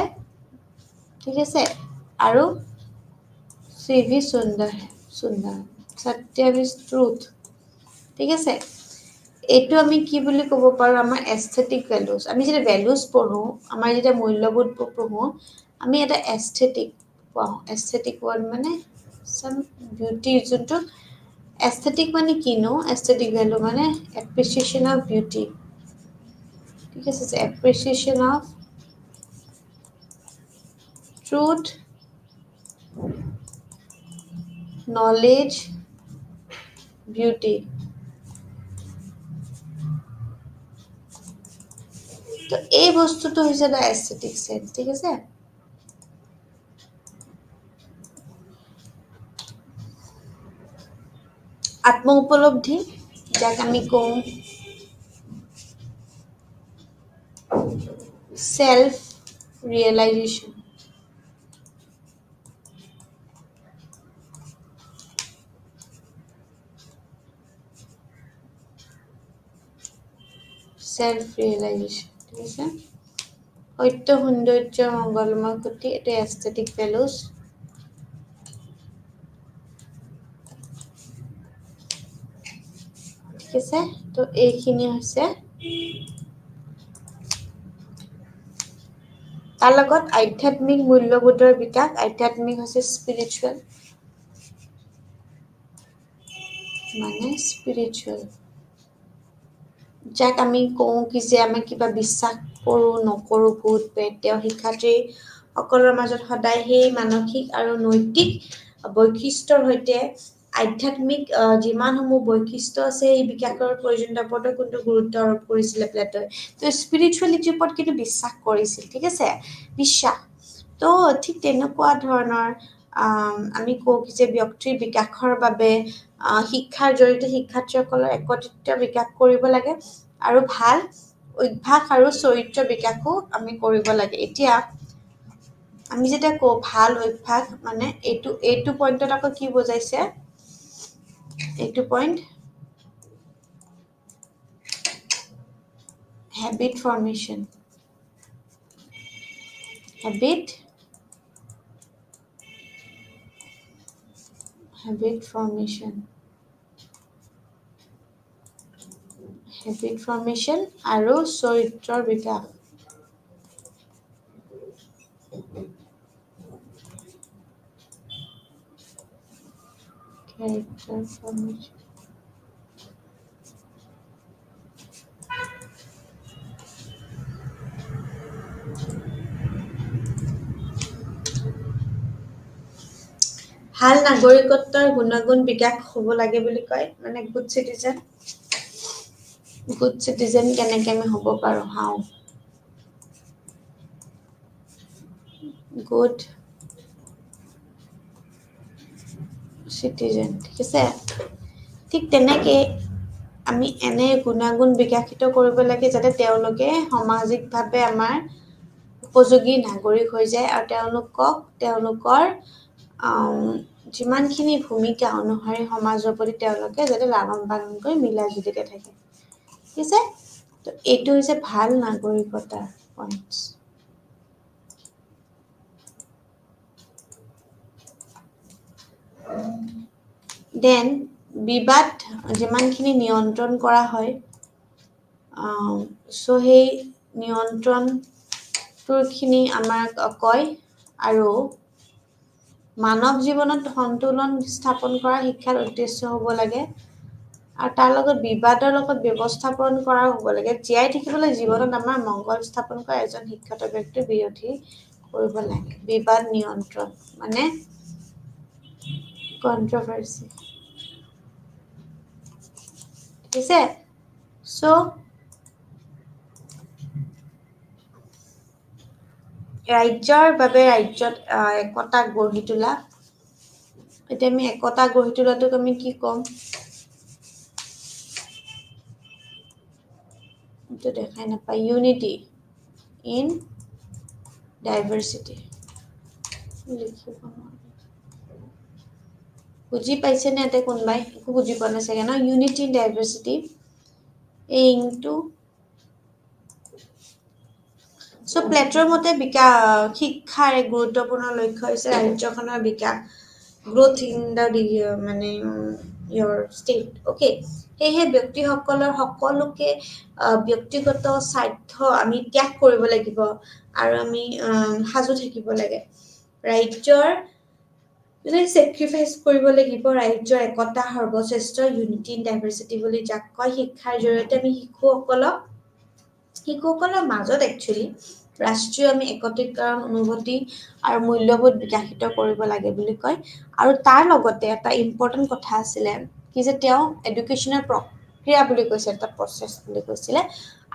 ঠিক আছে আৰু শিৱ সুন্দৰ হে সুন্দৰ সত্যম ইজ ট্ৰুথ ঠিক আছে এইটো আমি কি বুলি ক'ব পাৰোঁ আমাৰ এস্থেটিক ভেলুজ আমি যেতিয়া ভেলুজ পঢ়োঁ আমাৰ যেতিয়া মূল্যবোধবোৰ পঢ়োঁ আমি এটা এস্থেটিক পাওঁ এস্থেটিক ৱৰ্ড মানে চাম বিউটি যোনটো এস্থেটিক মানে কিনো এস্থেটিক ভেলু মানে এপ্ৰিচিয়েশ্যন অফ বিউটি ঠিক আছে appreciation of truth knowledge beauty তো এই বস্তুটো হৈছে এটা এস্থেটিক চেঞ্চ ঠিক আছে আত্ম উপলব্ধি যাক আমি কওঁ সেলফ রিয়েলাইজেশন সেলফ রিয়েলাইজেশন ঠিক আছে সত্য সৌন্দৰ্য মংগলময় গতি এটা এস্থেটিক ভ্যালুজ ঠিক আছে তো এইখিনি হৈছে তাৰ লগত আধ্যাত্মিক মূল্যবোধৰ বিকাশ আধ্যাত্মিক হৈছে স্পিৰিচুৱেল মানে স্পিৰিচুৱেল যাক আমি কওঁ কি যে আমি কিবা বিশ্বাস কৰোঁ নকৰোঁ ভূত প্ৰেত তেওঁ শিক্ষাৰ্থী সকলৰ মাজত সদায় সেই মানসিক আৰু নৈতিক বৈশিষ্ট্যৰ সৈতে আধ্যাত্মিক যিমানসমূহ বৈশিষ্ট্য আছে এই বিকাশৰ প্ৰয়োজনীয়তাৰ ওপৰত কিন্তু গুৰুত্ব আৰোপ কৰিছিলে প্লেটই তো স্পিৰিচুৱেলিটিৰ ওপৰত কিন্তু বিশ্বাস কৰিছিল ঠিক আছে বিশ্বাস তো ঠিক তেনেকুৱা ধৰণৰ আমি কওঁ কি যে ব্যক্তিৰ বিকাশৰ বাবে শিক্ষাৰ জৰিয়তে শিক্ষাৰ্থীসকলৰ একত্ৰিত বিকাশ কৰিব লাগে আৰু ভাল অভ্যাস আৰু চৰিত্ৰ বিকাশো আমি কৰিব লাগে এতিয়া আমি যেতিয়া কওঁ ভাল অভ্যাস মানে এইটো পইণ্টত আকৌ কি বুজাইছে এইটো point habit formation habit formation আৰু চৰিত্ৰৰ বিকাশ character formation ভাল নাগৰিকত্বৰ গুণাগুণ বিকাশ হ'ব লাগে বুলি কয় মানে গুড চিটিজেন কেনেকৈ আমি হ'ব পাৰোঁ হাও গুড চিটিজেন ঠিক আছে ঠিক তেনেকৈ আমি এনে গুণাগুণ বিকাশিত কৰিব লাগে যাতে তেওঁলোকে সামাজিকভাৱে আমাৰ উপযোগী নাগৰিক হৈ যায় আৰু তেওঁলোকৰ যিমানখিনি ভূমিকা অনুসৰি সমাজৰ প্ৰতি তেওঁলোকে যাতে লালন পালন কৰি মিলা জুলিকে থাকে ঠিক আছে তো এইটো হৈছে ভাল নাগৰিকতাৰ পইণ্টছ দেন বিবাদ যিমানখিনি নিয়ন্ত্ৰণ কৰা হয় চ' সেই নিয়ন্ত্ৰণটোৰখিনি আমাক কয় আৰু মানৱ জীৱনত সন্তুলন স্থাপন কৰা শিক্ষাৰ উদ্দেশ্য হ'ব লাগে আৰু তাৰ লগত বিবাদৰ লগত ব্যৱস্থাপন কৰা হ'ব লাগে জীয়াই থাকিবলৈ জীৱনত আমাৰ মংগল স্থাপন কৰা এজন শিক্ষিত ব্যক্তিৰ বিৰোধী কৰিব লাগে বিবাদ নিয়ন্ত্ৰণ মানে কন্ট্ৰভাৰ্সি ঠিক আছে চ' ৰাজ্যৰ বাবে ৰাজ্যত একতা গঢ়ি তোলা এতিয়া আমি একতা গঢ়ি তোলাটোক আমি কি ক'ম এইটো দেখাই নাপায় ইউনিটি ইন ডাইভাৰ্চিটি লিখিব বুজি পাইছেনে ইয়াতে কোনোবাই একো বুজি পোৱা নাই চাগে ন ইউনিটি ইন ডাইভাৰ্চিটি এই ইংটো চ' প্লেটৰ মতে শিক্ষাৰ এক গুৰুত্বপূৰ্ণ লক্ষ্য হৈছে ৰাজ্যখনৰ বিকাশ গ্ৰোথ ইন দ্য মানে ইয়ৰ ষ্টেট অ'কে সেয়েহে ব্যক্তিসকলৰ সকলোকে ব্যক্তিগত স্বাৰ্থ আমি ত্যাগ কৰিব লাগিব আৰু আমি সাজু থাকিব লাগে ৰাজ্যৰ চেক্ৰিফাইচ কৰিব লাগিব ৰাজ্যৰ একতা সৰ্বশ্ৰেষ্ঠ ইউনিটি ইন ডাইভাৰ্চিটি বুলি যাক কয় শিক্ষাৰ জৰিয়তে আমি শিশুসকলৰ মাজত একচুৱেলি ৰাষ্ট্ৰীয় আমি একত্ৰীকৰণ অনুভূতি আৰু মূল্যবোধ বিকশিত কৰিব লাগে বুলি কয় আৰু তাৰ লগতে এটা ইম্পৰ্টেণ্ট কথা আছিলে কি যে তেওঁ এডুকেশ্যনৰ প্ৰক্ৰিয়া বুলি কৈছে এটা প্ৰচেছ বুলি কৈছিলে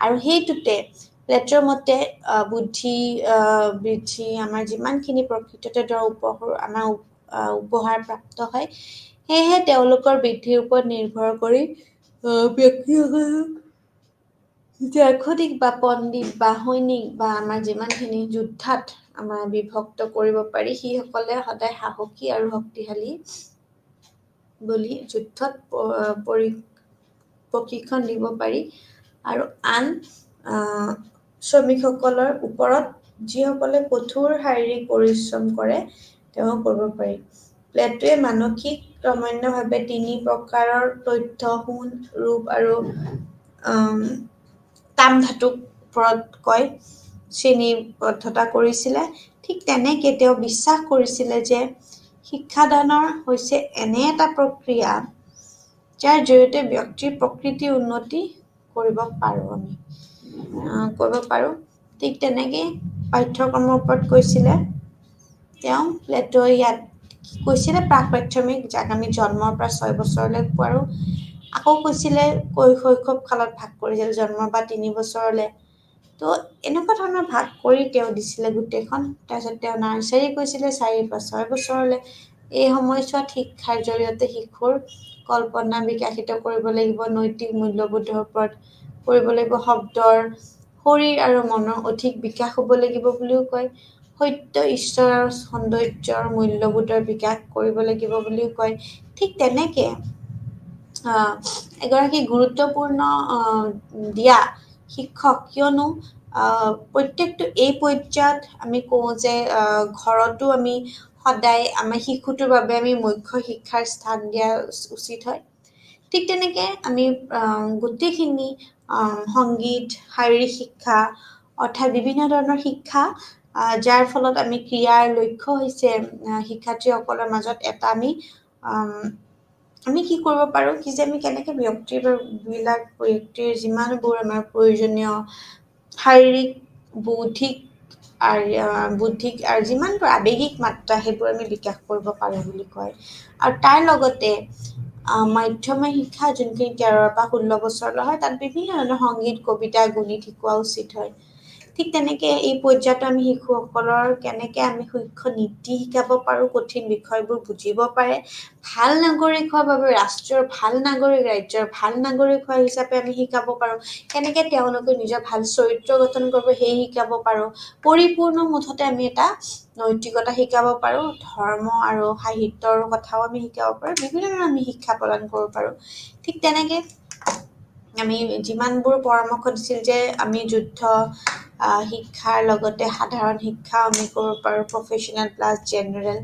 আৰু সেইটোতে প্লেটৰ মতে বুদ্ধি বৃদ্ধি আমাৰ যিমানখিনি প্ৰকৃততে আমাৰ উপহাৰ প্ৰাপ্ত হয় সেয়েহে তেওঁলোকৰ বৃদ্ধিৰ ওপৰত নিৰ্ভৰ কৰি ব্যক্তিসকলক দাৰ্শনিক বা পণ্ডিত বা সৈনিক বা আমাৰ যিমানখিনি যোদ্ধাত আমাৰ বিভক্ত কৰিব পাৰি, সেইসকলে সদায় সাহসী আৰু শক্তিশালী বুলি যুদ্ধত প্ৰশিক্ষণ দিব পাৰি। আৰু আন শ্ৰমিকসকলৰ ওপৰত যিসকলে কঠোৰ শাৰীৰিক পৰিশ্ৰম কৰে তেওঁ কৰিব পাৰি। প্লেটোৱে মানসিক ক্ৰমান্বয়ভাৱে 3 প্ৰকাৰৰ তথ্য সোণ, ৰূপ আৰু তাম ধাতুক ওপৰত কয় শ্ৰেণীবদ্ধতা কৰিছিলে। ঠিক তেনেকে তেওঁ বিশ্বাস কৰিছিলে যে শিক্ষাদানৰ হৈছে এনে এটা প্ৰক্ৰিয়া যাৰ জৰিয়তে ব্যক্তিৰ প্ৰকৃতিৰ উন্নতি কৰিব পাৰোঁ। ঠিক তেনেকে পাঠ্যক্ৰমৰ ওপৰত কৈছিলে তেওঁ প্লেটোৱে ইয়াত কৈছিলে প্ৰাক-প্ৰাথমিক, যাক আমি জন্মৰ পৰা 6 বছৰলৈ পাৰোঁ। আকৌ কৈছিলে শৈশৱ কালত ভাগ কৰিছিল, জন্মৰ পৰা 3 বছৰলৈ। তো এনেকুৱা ধৰণৰ ভাগ কৰি তেওঁ দিছিলে গোটেইখন। তাৰপিছত তেওঁ নাৰ্চাৰী কৈছিলে 4 পৰা 6 বছৰলৈ। এই সময়ছোৱাত শিক্ষাৰ জৰিয়তে শিশুৰ কল্পনা বিকশিত কৰিব লাগিব, নৈতিক মূল্যবোধৰ ওপৰত কৰিব লাগিব, শব্দৰ, শৰীৰ আৰু মনৰ অধিক বিকাশ হ'ব লাগিব বুলিও কয়। সত্য, ঈশ্বৰ আৰু সৌন্দৰ্যৰ মূল্যবোধৰ বিকাশ কৰিব লাগিব বুলিও কয়। ঠিক তেনেকে এগৰাকী গুৰুত্বপূৰ্ণ দিয়া শিক্ষক, কিয়নো প্ৰত্যেকটো এই পৰ্যায়ত আমি কওঁ যে ঘৰতো আমি সদায় আমাৰ শিশুটোৰ বাবে আমি মুখ্য শিক্ষাৰ স্থান দিয়া উচিত হয়। ঠিক তেনেকে আমি গোটেইখিনি সংগীত, শাৰীৰিক শিক্ষা অৰ্থাৎ বিভিন্ন ধৰণৰ শিক্ষা যাৰ ফলত আমি ক্ৰিয়াৰ লক্ষ্য হৈছে শিক্ষাৰ্থীসকলৰ মাজত এটা আমি কি কৰিব পাৰোঁ কি যে আমি কেনেকে ব্যক্তিৰ যিমানবোৰ আমাৰ প্ৰয়োজনীয় শাৰীৰিক, বৌদ্ধিক আৰু যিমানবোৰ আৱেগিক মাত্ৰা সেইবোৰ আমি বিকাশ কৰিব পাৰোঁ বুলি কয়। আৰু তাৰ লগতে মাধ্যমিক শিক্ষা যোনখিনি 13 পৰা 16 বছৰলৈ হয়, তাত বিভিন্ন ধৰণৰ সংগীত, কবিতা, গণিত শিকোৱা উচিত হয়। ঠিক তেনেকে এই পৰ্যায়ত আমি শিশুসকলৰ কেনেকে আমি সূক্ষ্ম নীতি শিকাব পাৰোঁ, কঠিন বিষয়বোৰ বুজিব পাৰে, ভাল নাগৰিক হোৱাৰ বাবে ৰাষ্ট্ৰৰ ভাল নাগৰিক, ৰাজ্যৰ ভাল নাগৰিক হোৱা হিচাপে আমি শিকাব পাৰোঁ, কেনেকে তেওঁলোকে নিজৰ ভাল চৰিত্ৰ গঠন কৰিব সেই শিকাব পাৰোঁ। পৰিপূৰ্ণ মুঠতে আমি এটা নৈতিকতা শিকাব পাৰোঁ, ধৰ্ম আৰু সাহিত্যৰ কথাও আমি শিকাব পাৰোঁ, বিভিন্ন ধৰণৰ আমি শিক্ষা প্ৰদান কৰিব পাৰোঁ। ঠিক তেনেকে আমি যিমানবোৰ পৰামৰ্শ দিছিল যে আমি যুদ্ধ শিক্ষাৰ লগতে সাধাৰণ শিক্ষা আমি কৰিব পাৰোঁ, প্ৰফেশ্যনেল প্লাছ জেনেৰেল,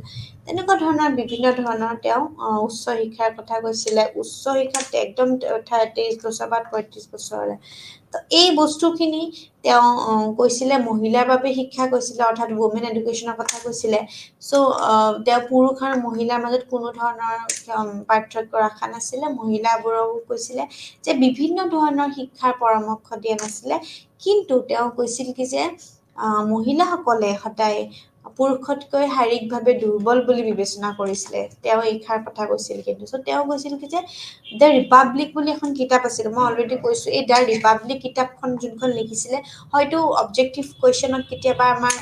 তেনেকুৱা ধৰণৰ বিভিন্ন ধৰণৰ তেওঁ উচ্চ শিক্ষাৰ কথা কৈছিলে। উচ্চ শিক্ষাত একদম 23 বছৰ বা 35 বছৰলৈ। তো এই বস্তুখিনি তেওঁ কৈছিলে মহিলাৰ বাবে শিক্ষা কৈছিলে, অৰ্থাৎ ৱমেন এডুকেশ্যনৰ কথা কৈছিলে। তেওঁ পুৰুষ আৰু মহিলাৰ মাজত কোনো ধৰণৰ পাৰ্থক্য ৰখা নাছিলে। মহিলাবোৰকো কৈছিলে যে বিভিন্ন ধৰণৰ শিক্ষাৰ পৰামৰ্শ দিয়া নাছিলে, কিন্তু তেওঁ কৈছিল কি যে মহিলাসকলে সদায় পুৰুষতকৈ শাৰীৰিকভাৱে দুৰ্বল বুলি বিবেচনা কৰিছিলে। তেওঁ এইষাৰ কথা কৈছিল কিন্তু। তেওঁ কৈছিল কি যে দ্য ৰিপাব্লিক বুলি এখন কিতাপ আছিল, মই অলৰেডি কৈছোঁ। এই দ্য ৰিপাব্লিক কিতাপখন যোনখন লিখিছিলে, হয়তো অবজেক্টিভ কুৱেশ্যনত কেতিয়াবা আমাৰ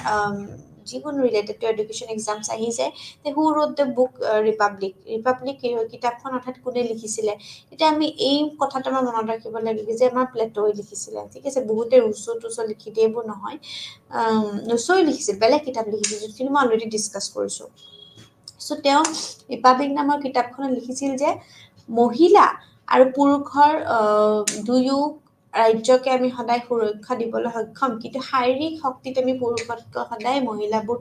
যিকোনো ৰিলেটেড টু এডুকেশ্যন এক্সামছ আহি যায়, হু ৰোট দ্য বুক ৰিপাব্লিক কিতাপখন অৰ্থাৎ কোনে লিখিছিলে। এতিয়া আমি এই কথাটো আমাৰ মনত ৰাখিব লাগিব যে আমাৰ প্লেটোৱে লিখিছিলে। ঠিক আছে, বহুতে ৰুচো লিখি দিয়ে, এইবোৰ নহয়। ৰুচোই লিখিছিল, বেলেগ কিতাপ লিখিছিল, যোনখিনি মই অলৰেডি ডিছকাছ কৰিছোঁ। তেওঁ ৰিপাব্লিক নামৰ কিতাপখনত লিখিছিল যে মহিলা আৰু পুৰুষৰ দুয়ো ৰাজ্যকে আমি সদায় সুৰক্ষা দিবলৈ সক্ষম, কিন্তু শাৰীৰিক শক্তিত আমি পুৰুষতকৈ সদায় মহিলাবোৰ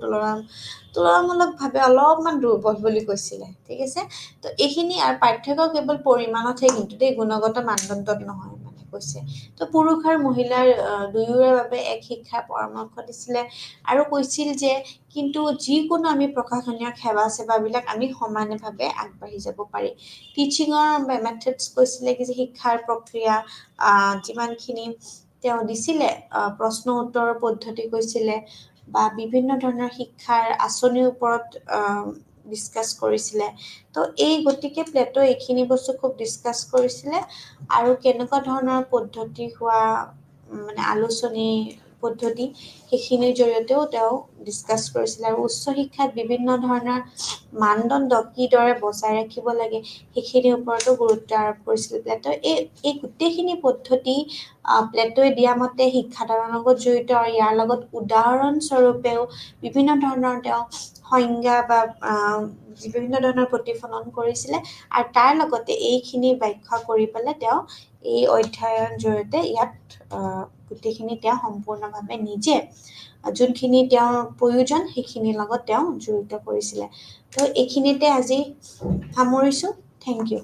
তুলনামূলকভাৱে অলপমান দুৰ্বল বুলি কৈছিলে। ঠিক আছে, তো এইখিনি আৰু পাৰ্থক্য কেৱল পৰিমাণতহে, কিন্তু দেই গুণগত মানদণ্ডত নহয় মানে কৈছে। তো পুৰুষ আৰু মহিলাৰ দুয়োৰে বাবে এক শিক্ষাৰ পৰামৰ্শ দিছিলে আৰু কৈছিল যে কিন্তু যিকোনো আমি প্ৰশাসনীয় সেৱাবিলাক আমি সমানভাৱে আগবাঢ়ি যাব পাৰি। টিচিঙৰ মেথডছ কৈছিলে কি যে শিক্ষাৰ প্ৰক্ৰিয়া যিমানখিনি তেওঁ দিছিলে, প্ৰশ্ন উত্তৰৰ পদ্ধতি কৈছিলে বা বিভিন্ন ধৰণৰ শিক্ষাৰ আঁচনিৰ ওপৰত ডিছকাছ কৰিছিলে। তো এই গতিকে প্লেটো এইখিনি বস্তু খুব ডিছকাছ কৰিছিলে আৰু কেনেকুৱা ধৰণৰ পদ্ধতি হোৱা মানে আলোচনী পদ্ধতি সেইখিনিৰ জৰিয়তেও তেওঁ ডিছকাছ কৰিছিলে আৰু উচ্চ শিক্ষাত বিভিন্ন ধৰণৰ মানদণ্ড কিদৰে বজাই ৰাখিব লাগে সেইখিনিৰ ওপৰতো গুৰুত্ব আৰোপ কৰিছিল প্লেটই এই গোটেইখিনি পদ্ধতি প্লেটই দিয়া মতে শিক্ষাদানৰ লগত জড়িত আৰু ইয়াৰ লগত উদাহৰণস্বৰূপেও বিভিন্ন ধৰণৰ তেওঁ সংজ্ঞা বা বিভিন্ন ধৰণৰ প্ৰতিফলন কৰিছিলে আৰু তাৰ লগতে এইখিনি ব্যাখ্যা কৰি পেলাই তেওঁ এই অধ্যয়নৰ জৰিয়তে ইয়াত গোটেইখিনি তেওঁ সম্পূৰ্ণভাৱে নিজে যোনখিনি তেওঁৰ প্ৰয়োজন সেইখিনিৰ লগত তেওঁ জড়িত কৰিছিলে তো এইখিনিতে আজি সামৰিছোঁ থেংক ইউ